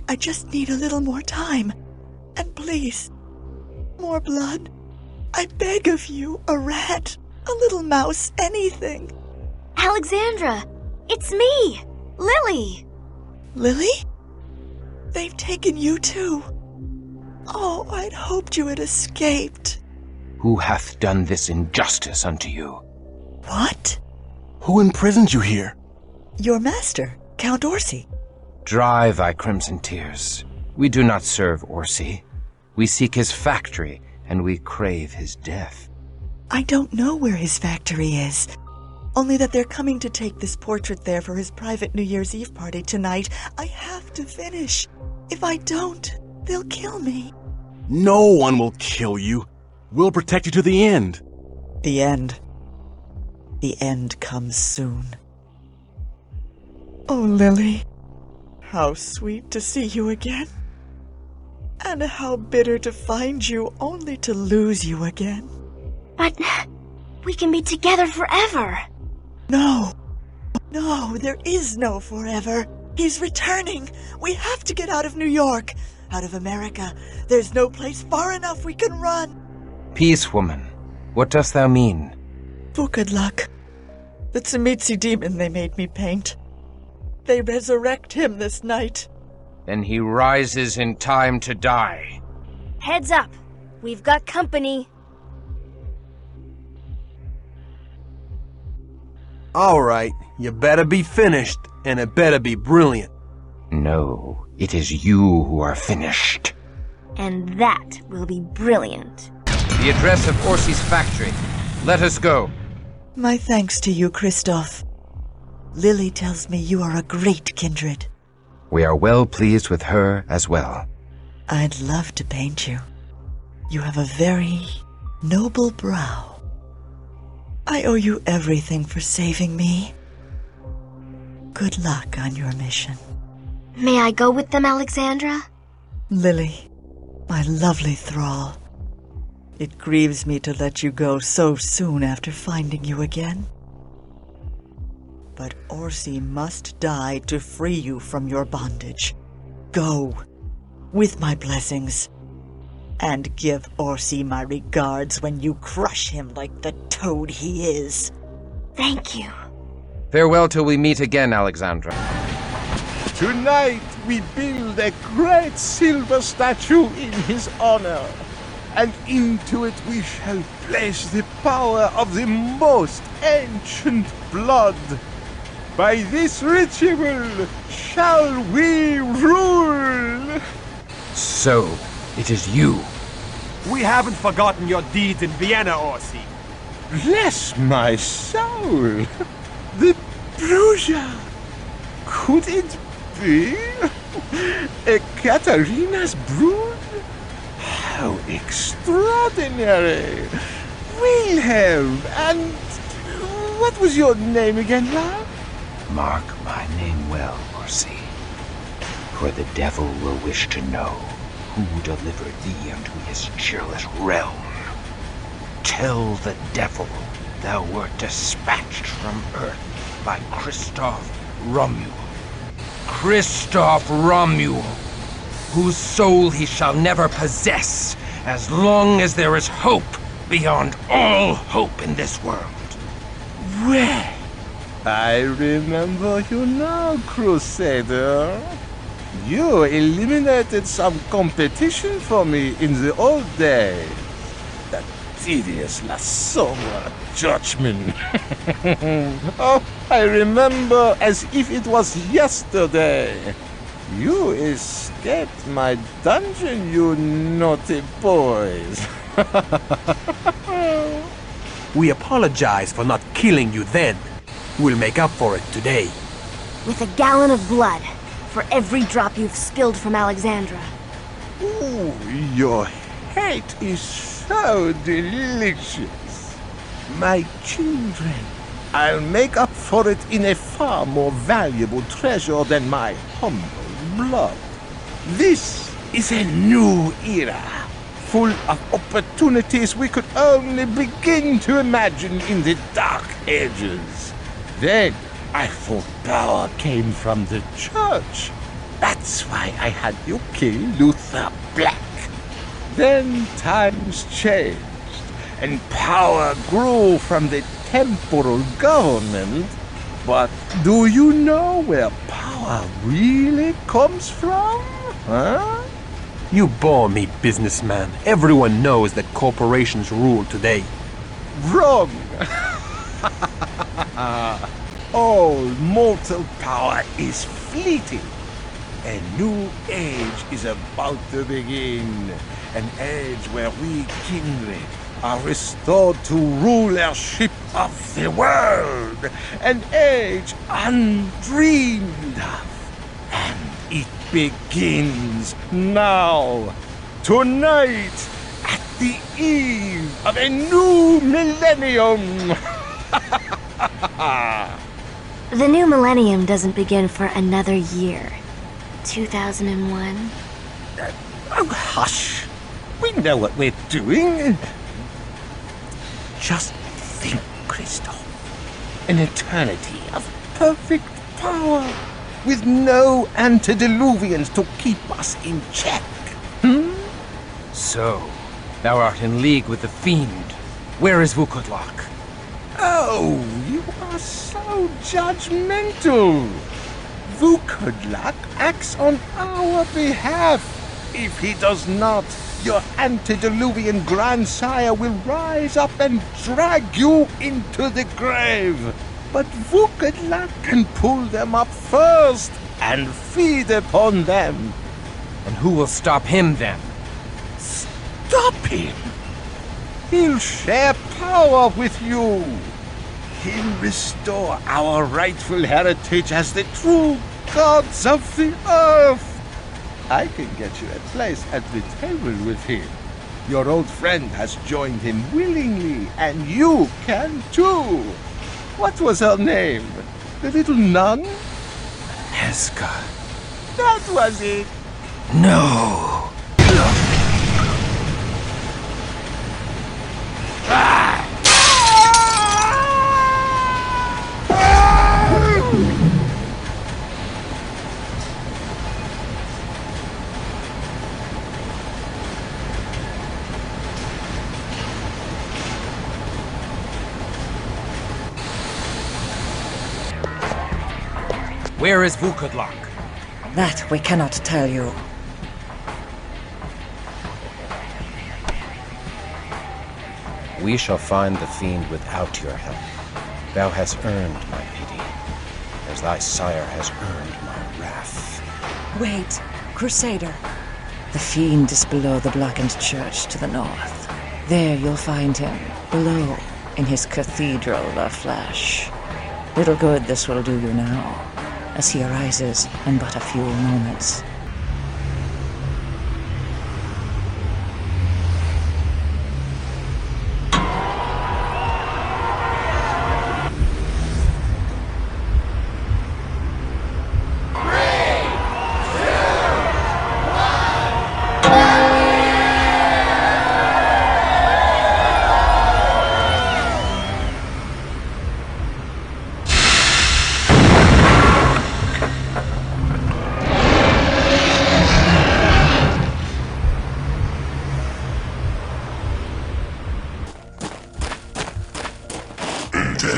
I just need a little more time. And please, more blood. I beg of you, a rat, a little mouse, anything. Alexandra, it's me, Lily. Lily? They've taken you too. Oh, I'd hoped you had escaped. Who hath done this injustice unto you? What? Who imprisoned you here? Your master, Count Orsi. Dry thy crimson tears. We do not serve Orsi. We seek his factory, and we crave his death. I don't know where his factory is. Only that they're coming to take this portrait there for his private New Year's Eve party tonight. I have to finish. If I don't, they'll kill me. No one will kill you. We'll protect you to the end. The end. The end comes soon. Oh, Lily. How sweet to see you again. And how bitter to find you only to lose you again. But we can be together forever. No. No, there is no forever. He's returning. We have to get out of New York. Out of America. There's no place far enough we can run. Peace, woman. What dost thou mean? Ukudlak. The Tzimitzi demon they made me paint. They resurrect him this night. Then he rises in time to die. Heads up. We've got company. All right, you better be finished, and it better be brilliant. No, it is you who are finished. And that will be brilliant. The address of Orsi's factory. Let us go. My thanks to you, Christoph. Lily tells me you are a great kindred. We are well pleased with her as well. I'd love to paint you. You have a very noble brow. I owe you everything for saving me. Good luck on your mission. May I go with them, Alexandra? Lily, my lovely thrall. It grieves me to let you go so soon after finding you again. But Orsi must die to free you from your bondage. Go, with my blessings. And give Orsi my regards when you crush him like the toad he is. Thank you. Farewell till we meet again, Alexandra. Tonight we build a great silver statue in his honor, and into it we shall place the power of the most ancient blood. By this ritual shall we rule. So, it is you. We haven't forgotten your deeds in Vienna, Orsi. Bless my soul! The Bruja! Could it be? A Katarina's brood? How extraordinary! Wilhelm, and what was your name again, love? Mark my name well, Orsi, for the devil will wish to know who delivered thee unto his cheerless realm. Tell the devil thou wert dispatched from earth by Christoph Romuald. Christoph Romuald, whose soul he shall never possess as long as there is hope beyond all hope in this world. Well, I remember you now, Crusader. You eliminated some competition for me in the old days. That tedious Lasoma judgment. Oh, I remember as if it was yesterday. You escaped my dungeon, you naughty boys. We apologize for not killing you then. We'll make up for it today. With a gallon of blood for every drop you've spilled from Alexandra. Ooh, your hate is so delicious. My children, I'll make up for it in a far more valuable treasure than my humble blood. This is a new era, full of opportunities we could only begin to imagine in the Dark Ages. Then I thought power came from the church. That's why I had you kill Luther Black. Then times changed, and power grew from the temporal government. But do you know where power really comes from? Huh? You bore me, businessman. Everyone knows that corporations rule today. Wrong! All mortal power is fleeting. A new age is about to begin. An age where we kindred are restored to rulership of the world. An age undreamed of. And it begins now. Tonight, at the eve of a new millennium. The new millennium doesn't begin for another year. 2001. Oh, hush. We know what we're doing. Just think, Christoph. An eternity of perfect power, with no antediluvians to keep us in check. So, thou art in league with the fiend. Where is Vukodlak? Oh, you are so judgmental. Vukodlak acts on our behalf. If he does not, your antediluvian grandsire will rise up and drag you into the grave. But Vukodlak can pull them up first and feed upon them. And who will stop him then? Stop him? He'll share power with you. He'll restore our rightful heritage as the true gods of the earth. I can get you a place at the table with him. Your old friend has joined him willingly, and you can too. What was her name? The little nun? Heska. That was it. No. Where is Vukadlak? That we cannot tell you. We shall find the fiend without your help. Thou hast earned my pity, as thy sire has earned my wrath. Wait, Crusader. The fiend is below the blackened church to the north. There you'll find him, below, in his cathedral of flesh. Little good this will do you now, as he arises in but a few moments.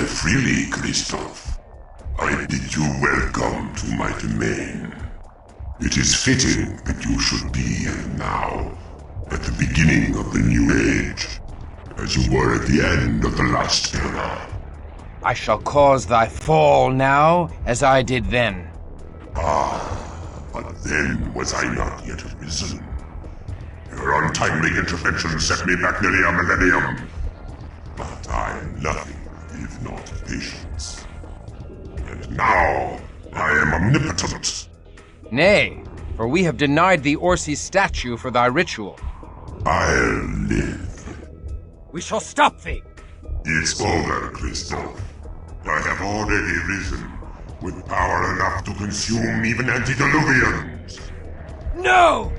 Freely, Christoph. I bid you welcome to my domain. It is fitting that you should be here now, at the beginning of the new age, as you were at the end of the last era. I shall cause thy fall now, as I did then. But then was I not yet risen. Your untimely intervention set me back nearly a millennium. But I am nothing if not patience. And now I am omnipotent. Nay, for we have denied thee Orsi's statue for thy ritual. I'll live. We shall stop thee. It's over, Christoph. I have already risen, with power enough to consume even antediluvians. No!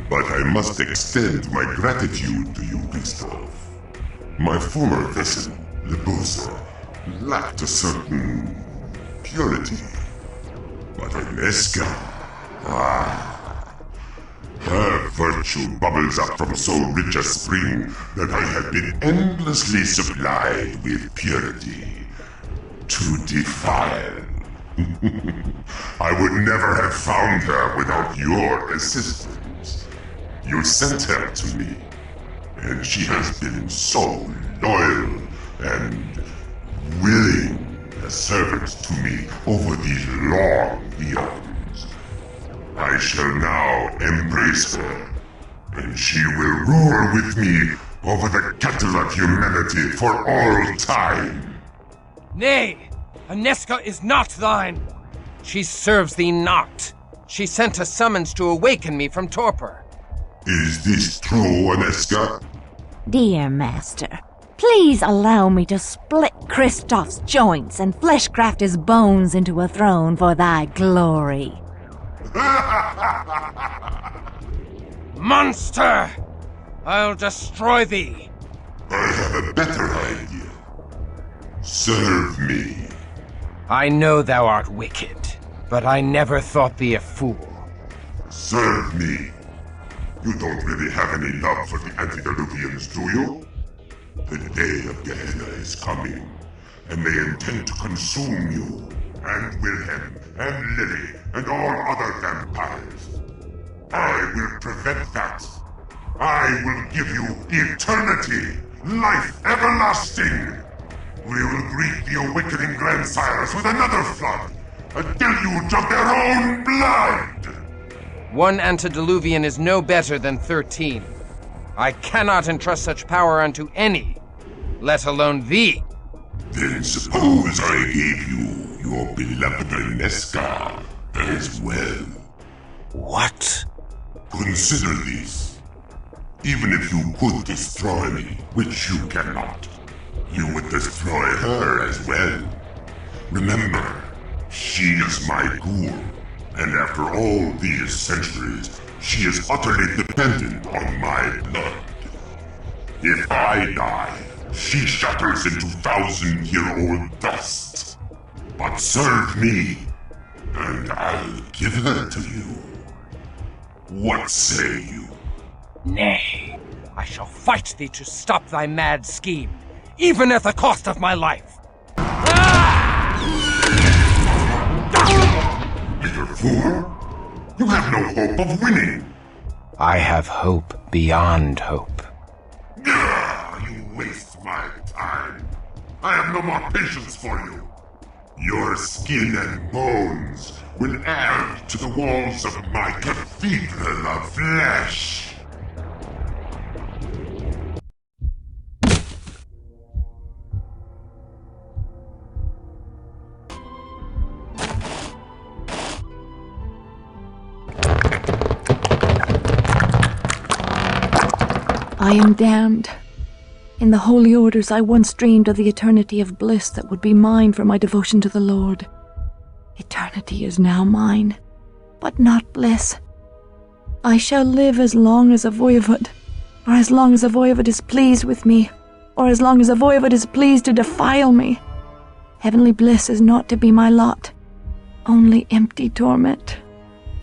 But I must extend my gratitude to you, Christoph. My former vessel, Lebusa, lacked a certain purity. But Aneska, her virtue bubbles up from so rich a spring that I have been endlessly supplied with purity to defile. I would never have found her without your assistance. You sent her to me, and she has been so loyal and willing a servant to me over these long eons. I shall now embrace her, and she will rule with me over the cattle of humanity for all time. Nay, Aneska is not thine. She serves thee not. She sent a summons to awaken me from torpor. Is this true, Aneska? Dear master, please allow me to split Christoph's joints and fleshcraft his bones into a throne for thy glory. Monster! I'll destroy thee. I have a better idea. Serve me. I know thou art wicked, but I never thought thee a fool. Serve me. You don't really have any love for the antediluvians, do you? The day of Gehenna is coming, and they intend to consume you, and Wilhelm, and Lily, and all other vampires. I will prevent that. I will give you eternity, life everlasting. We will greet the awakening grandsires with another flood, a deluge of their own blood! One antediluvian is no better than 13. I cannot entrust such power unto any, let alone thee. Then suppose I gave you your beloved Aneska as well. What? Consider this. Even if you could destroy me, which you cannot, you would destroy her as well. Remember, she is my ghoul, and after all these centuries, she is utterly dependent on my blood. If I die, she shatters into 1,000-year-old dust. But serve me, and I'll give her to you. What say you? Nay, I shall fight thee to stop thy mad scheme, even at the cost of my life. little fool. You have no hope of winning. I have hope beyond hope. You waste my time. I have no more patience for you. Your skin and bones will add to the walls of my cathedral of flesh. I am damned. In the holy orders I once dreamed of the eternity of bliss that would be mine for my devotion to the Lord. Eternity is now mine, but not bliss. I shall live as long as a voivod, or as long as a voivod is pleased with me, or as long as a voivod is pleased to defile me. Heavenly bliss is not to be my lot, only empty torment.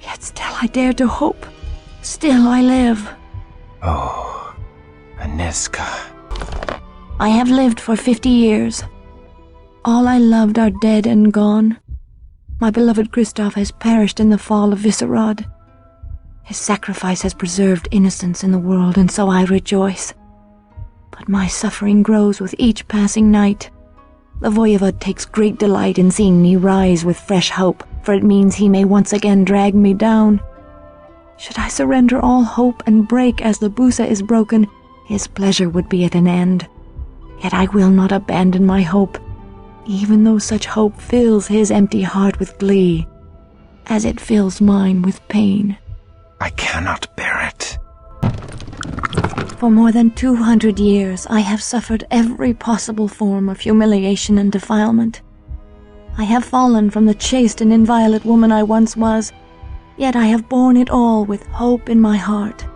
Yet still I dare to hope. Still I live. Oh, Aniska. I have lived for 50 years. All I loved are dead and gone. My beloved Christoph has perished in the fall of Visserad. His sacrifice has preserved innocence in the world, and so I rejoice. But my suffering grows with each passing night. The voivod takes great delight in seeing me rise with fresh hope, for it means he may once again drag me down. Should I surrender all hope and break as the Busa is broken, his pleasure would be at an end. Yet I will not abandon my hope, even though such hope fills his empty heart with glee, as it fills mine with pain. I cannot bear it. For more than 200 years, I have suffered every possible form of humiliation and defilement. I have fallen from the chaste and inviolate woman I once was, yet I have borne it all with hope in my heart.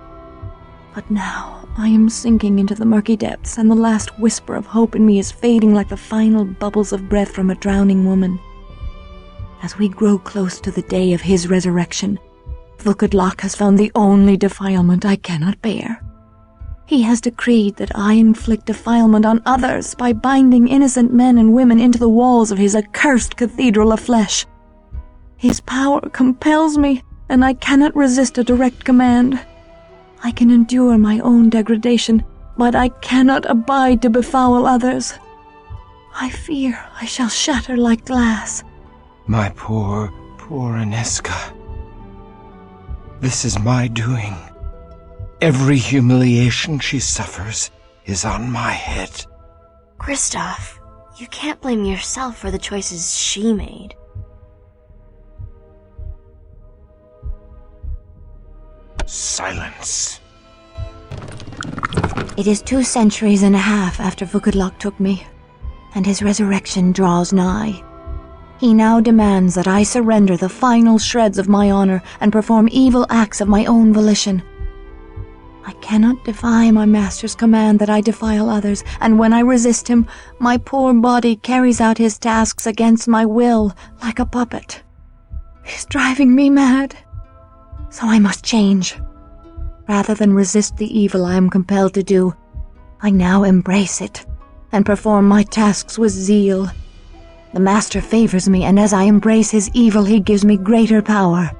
But now I am sinking into the murky depths, and the last whisper of hope in me is fading like the final bubbles of breath from a drowning woman. As we grow close to the day of his resurrection, Vukadlok has found the only defilement I cannot bear. He has decreed that I inflict defilement on others by binding innocent men and women into the walls of his accursed cathedral of flesh. His power compels me, and I cannot resist a direct command. I can endure my own degradation, but I cannot abide to befoul others. I fear I shall shatter like glass. My poor Aniska. This is my doing. Every humiliation she suffers is on my head. Kristoff, you can't blame yourself for the choices she made. Silence. It is 2 centuries and a half after Vukadlok took me, and his resurrection draws nigh. He now demands that I surrender the final shreds of my honor and perform evil acts of my own volition. I cannot defy my master's command that I defile others, and when I resist him, my poor body carries out his tasks against my will, like a puppet. He's driving me mad. So I must change. Rather than resist the evil I am compelled to do, I now embrace it, and perform my tasks with zeal. The master favors me, and as I embrace his evil, he gives me greater power.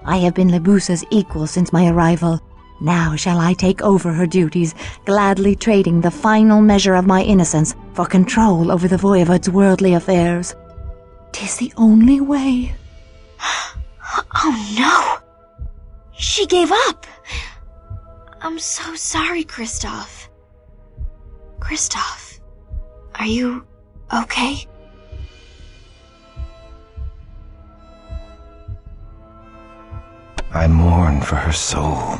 I have been Lebusa's equal since my arrival. Now shall I take over her duties, gladly trading the final measure of my innocence for control over the voivod's worldly affairs. 'Tis the only way. Oh no! She gave up! I'm so sorry, Kristoff. Kristoff, are you okay? I mourn for her soul.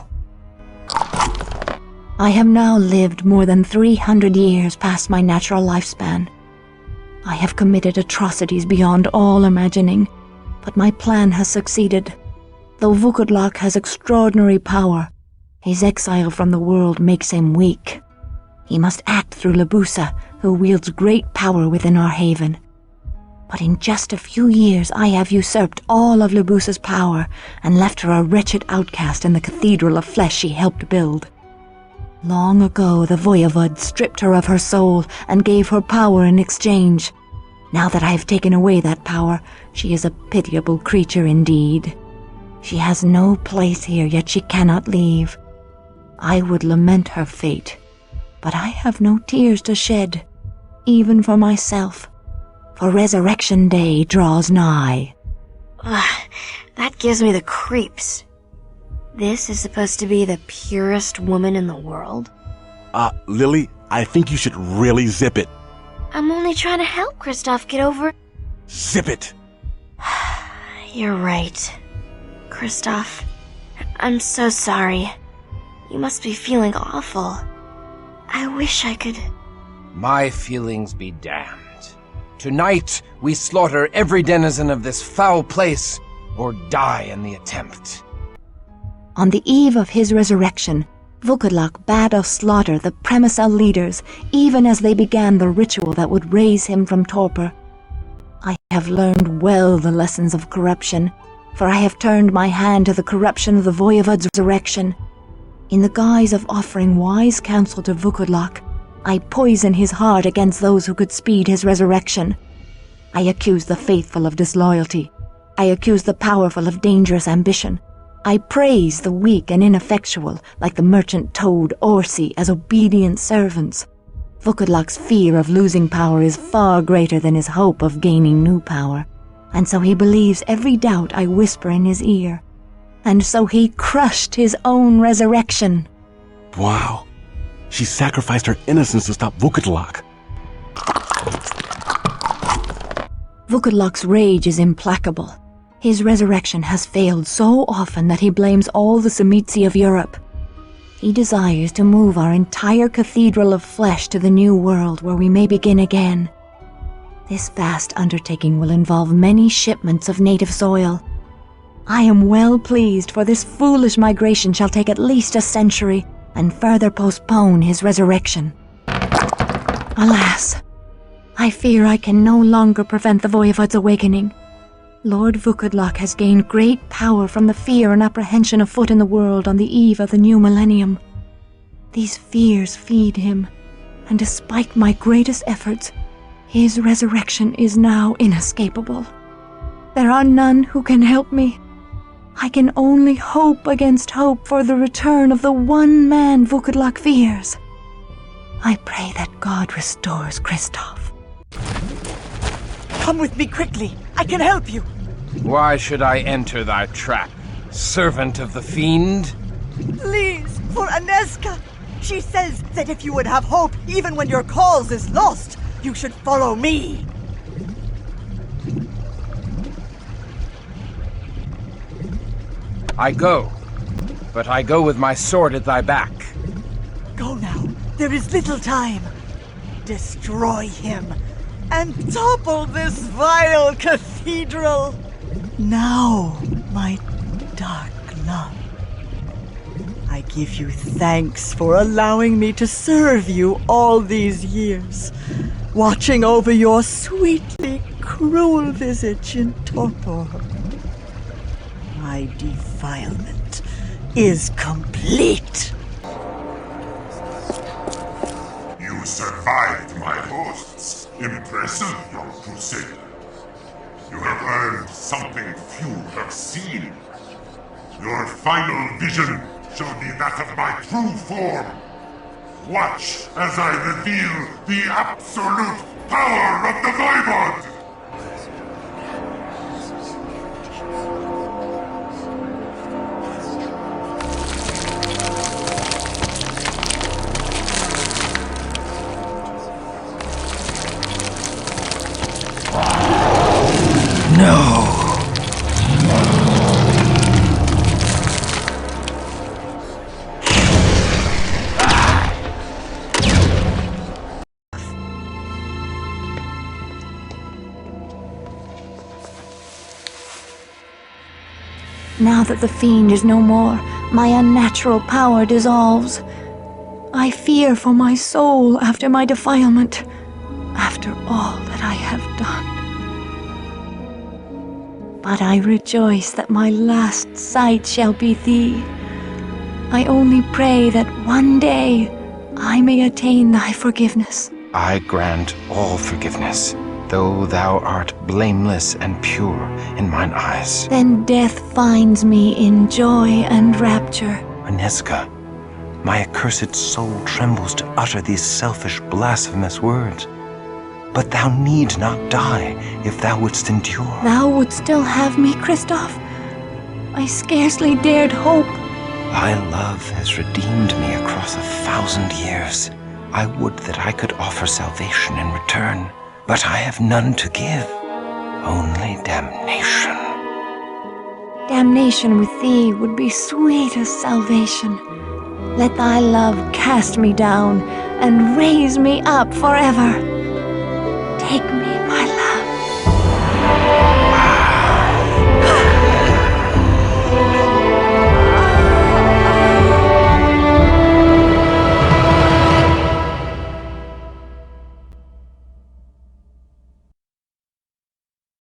I have now lived more than 300 years past my natural lifespan. I have committed atrocities beyond all imagining, but my plan has succeeded. Though Vukadlok has extraordinary power, his exile from the world makes him weak. He must act through Lebusa, who wields great power within our haven. But in just a few years I have usurped all of Lebusa's power and left her a wretched outcast in the cathedral of flesh she helped build. Long ago the voivod stripped her of her soul and gave her power in exchange. Now that I have taken away that power, she is a pitiable creature indeed. She has no place here, yet she cannot leave. I would lament her fate, but I have no tears to shed, even for myself, for Resurrection Day draws nigh. Ugh, that gives me the creeps. This is supposed to be the purest woman in the world? Lily, I think you should really zip it. I'm only trying to help Kristoff get over... Zip it! You're right. Kristoff, I'm so sorry. You must be feeling awful. I wish I could... My feelings be damned. Tonight, we slaughter every denizen of this foul place, or die in the attempt. On the eve of his resurrection, Vukodlak bade us slaughter the Premisel leaders, even as they began the ritual that would raise him from torpor. I have learned well the lessons of corruption, for I have turned my hand to the corruption of the Voivod's resurrection. In the guise of offering wise counsel to Vukodlak, I poison his heart against those who could speed his resurrection. I accuse the faithful of disloyalty. I accuse the powerful of dangerous ambition. I praise the weak and ineffectual, like the merchant toad Orsi, as obedient servants. Vukodlak's fear of losing power is far greater than his hope of gaining new power, and so he believes every doubt I whisper in his ear. And so he crushed his own resurrection. Wow. She sacrificed her innocence to stop Vukodlak. Vukodlak's rage is implacable. His resurrection has failed so often that he blames all the Tzimisce of Europe. He desires to move our entire cathedral of flesh to the new world where we may begin again. This vast undertaking will involve many shipments of native soil. I am well pleased, for this foolish migration shall take at least a century and further postpone his resurrection. Alas, I fear I can no longer prevent the Voivod's awakening. Lord Vukodlak has gained great power from the fear and apprehension afoot in the world on the eve of the new millennium. These fears feed him, and despite my greatest efforts, his resurrection is now inescapable. There are none who can help me. I can only hope against hope for the return of the one man Vukodlak fears. I pray that God restores Kristoff. Come with me quickly. I can help you. Why should I enter thy trap, servant of the fiend? Please, for Aneska. She says that if you would have hope even when your cause is lost, you should follow me. I go, but I go with my sword at thy back. Go now. There is little time. Destroy him and topple this vile cathedral. Now, my dark love, I give you thanks for allowing me to serve you all these years, watching over your sweetly cruel visage in torpor. My defilement is complete. You survived my hosts. Impressive, young crusader. You have earned something few have seen. Your final vision shall be that of my true form. Watch as I reveal the absolute power of the Voivod! No! Now that the fiend is no more, my unnatural power dissolves. I fear for my soul after my defilement, after all that I have done. But I rejoice that my last sight shall be thee. I only pray that one day I may attain thy forgiveness. I grant all forgiveness, though thou art blameless and pure in mine eyes. Then death finds me in joy and rapture. Aneska, my accursed soul trembles to utter these selfish, blasphemous words. But thou need not die if thou wouldst endure. Thou would still have me, Kristoff? I scarcely dared hope. Thy love has redeemed me across 1,000 years. I would that I could offer salvation in return, but I have none to give, only damnation. Damnation with thee would be sweet as salvation. Let thy love cast me down and raise me up forever. Take me, my love.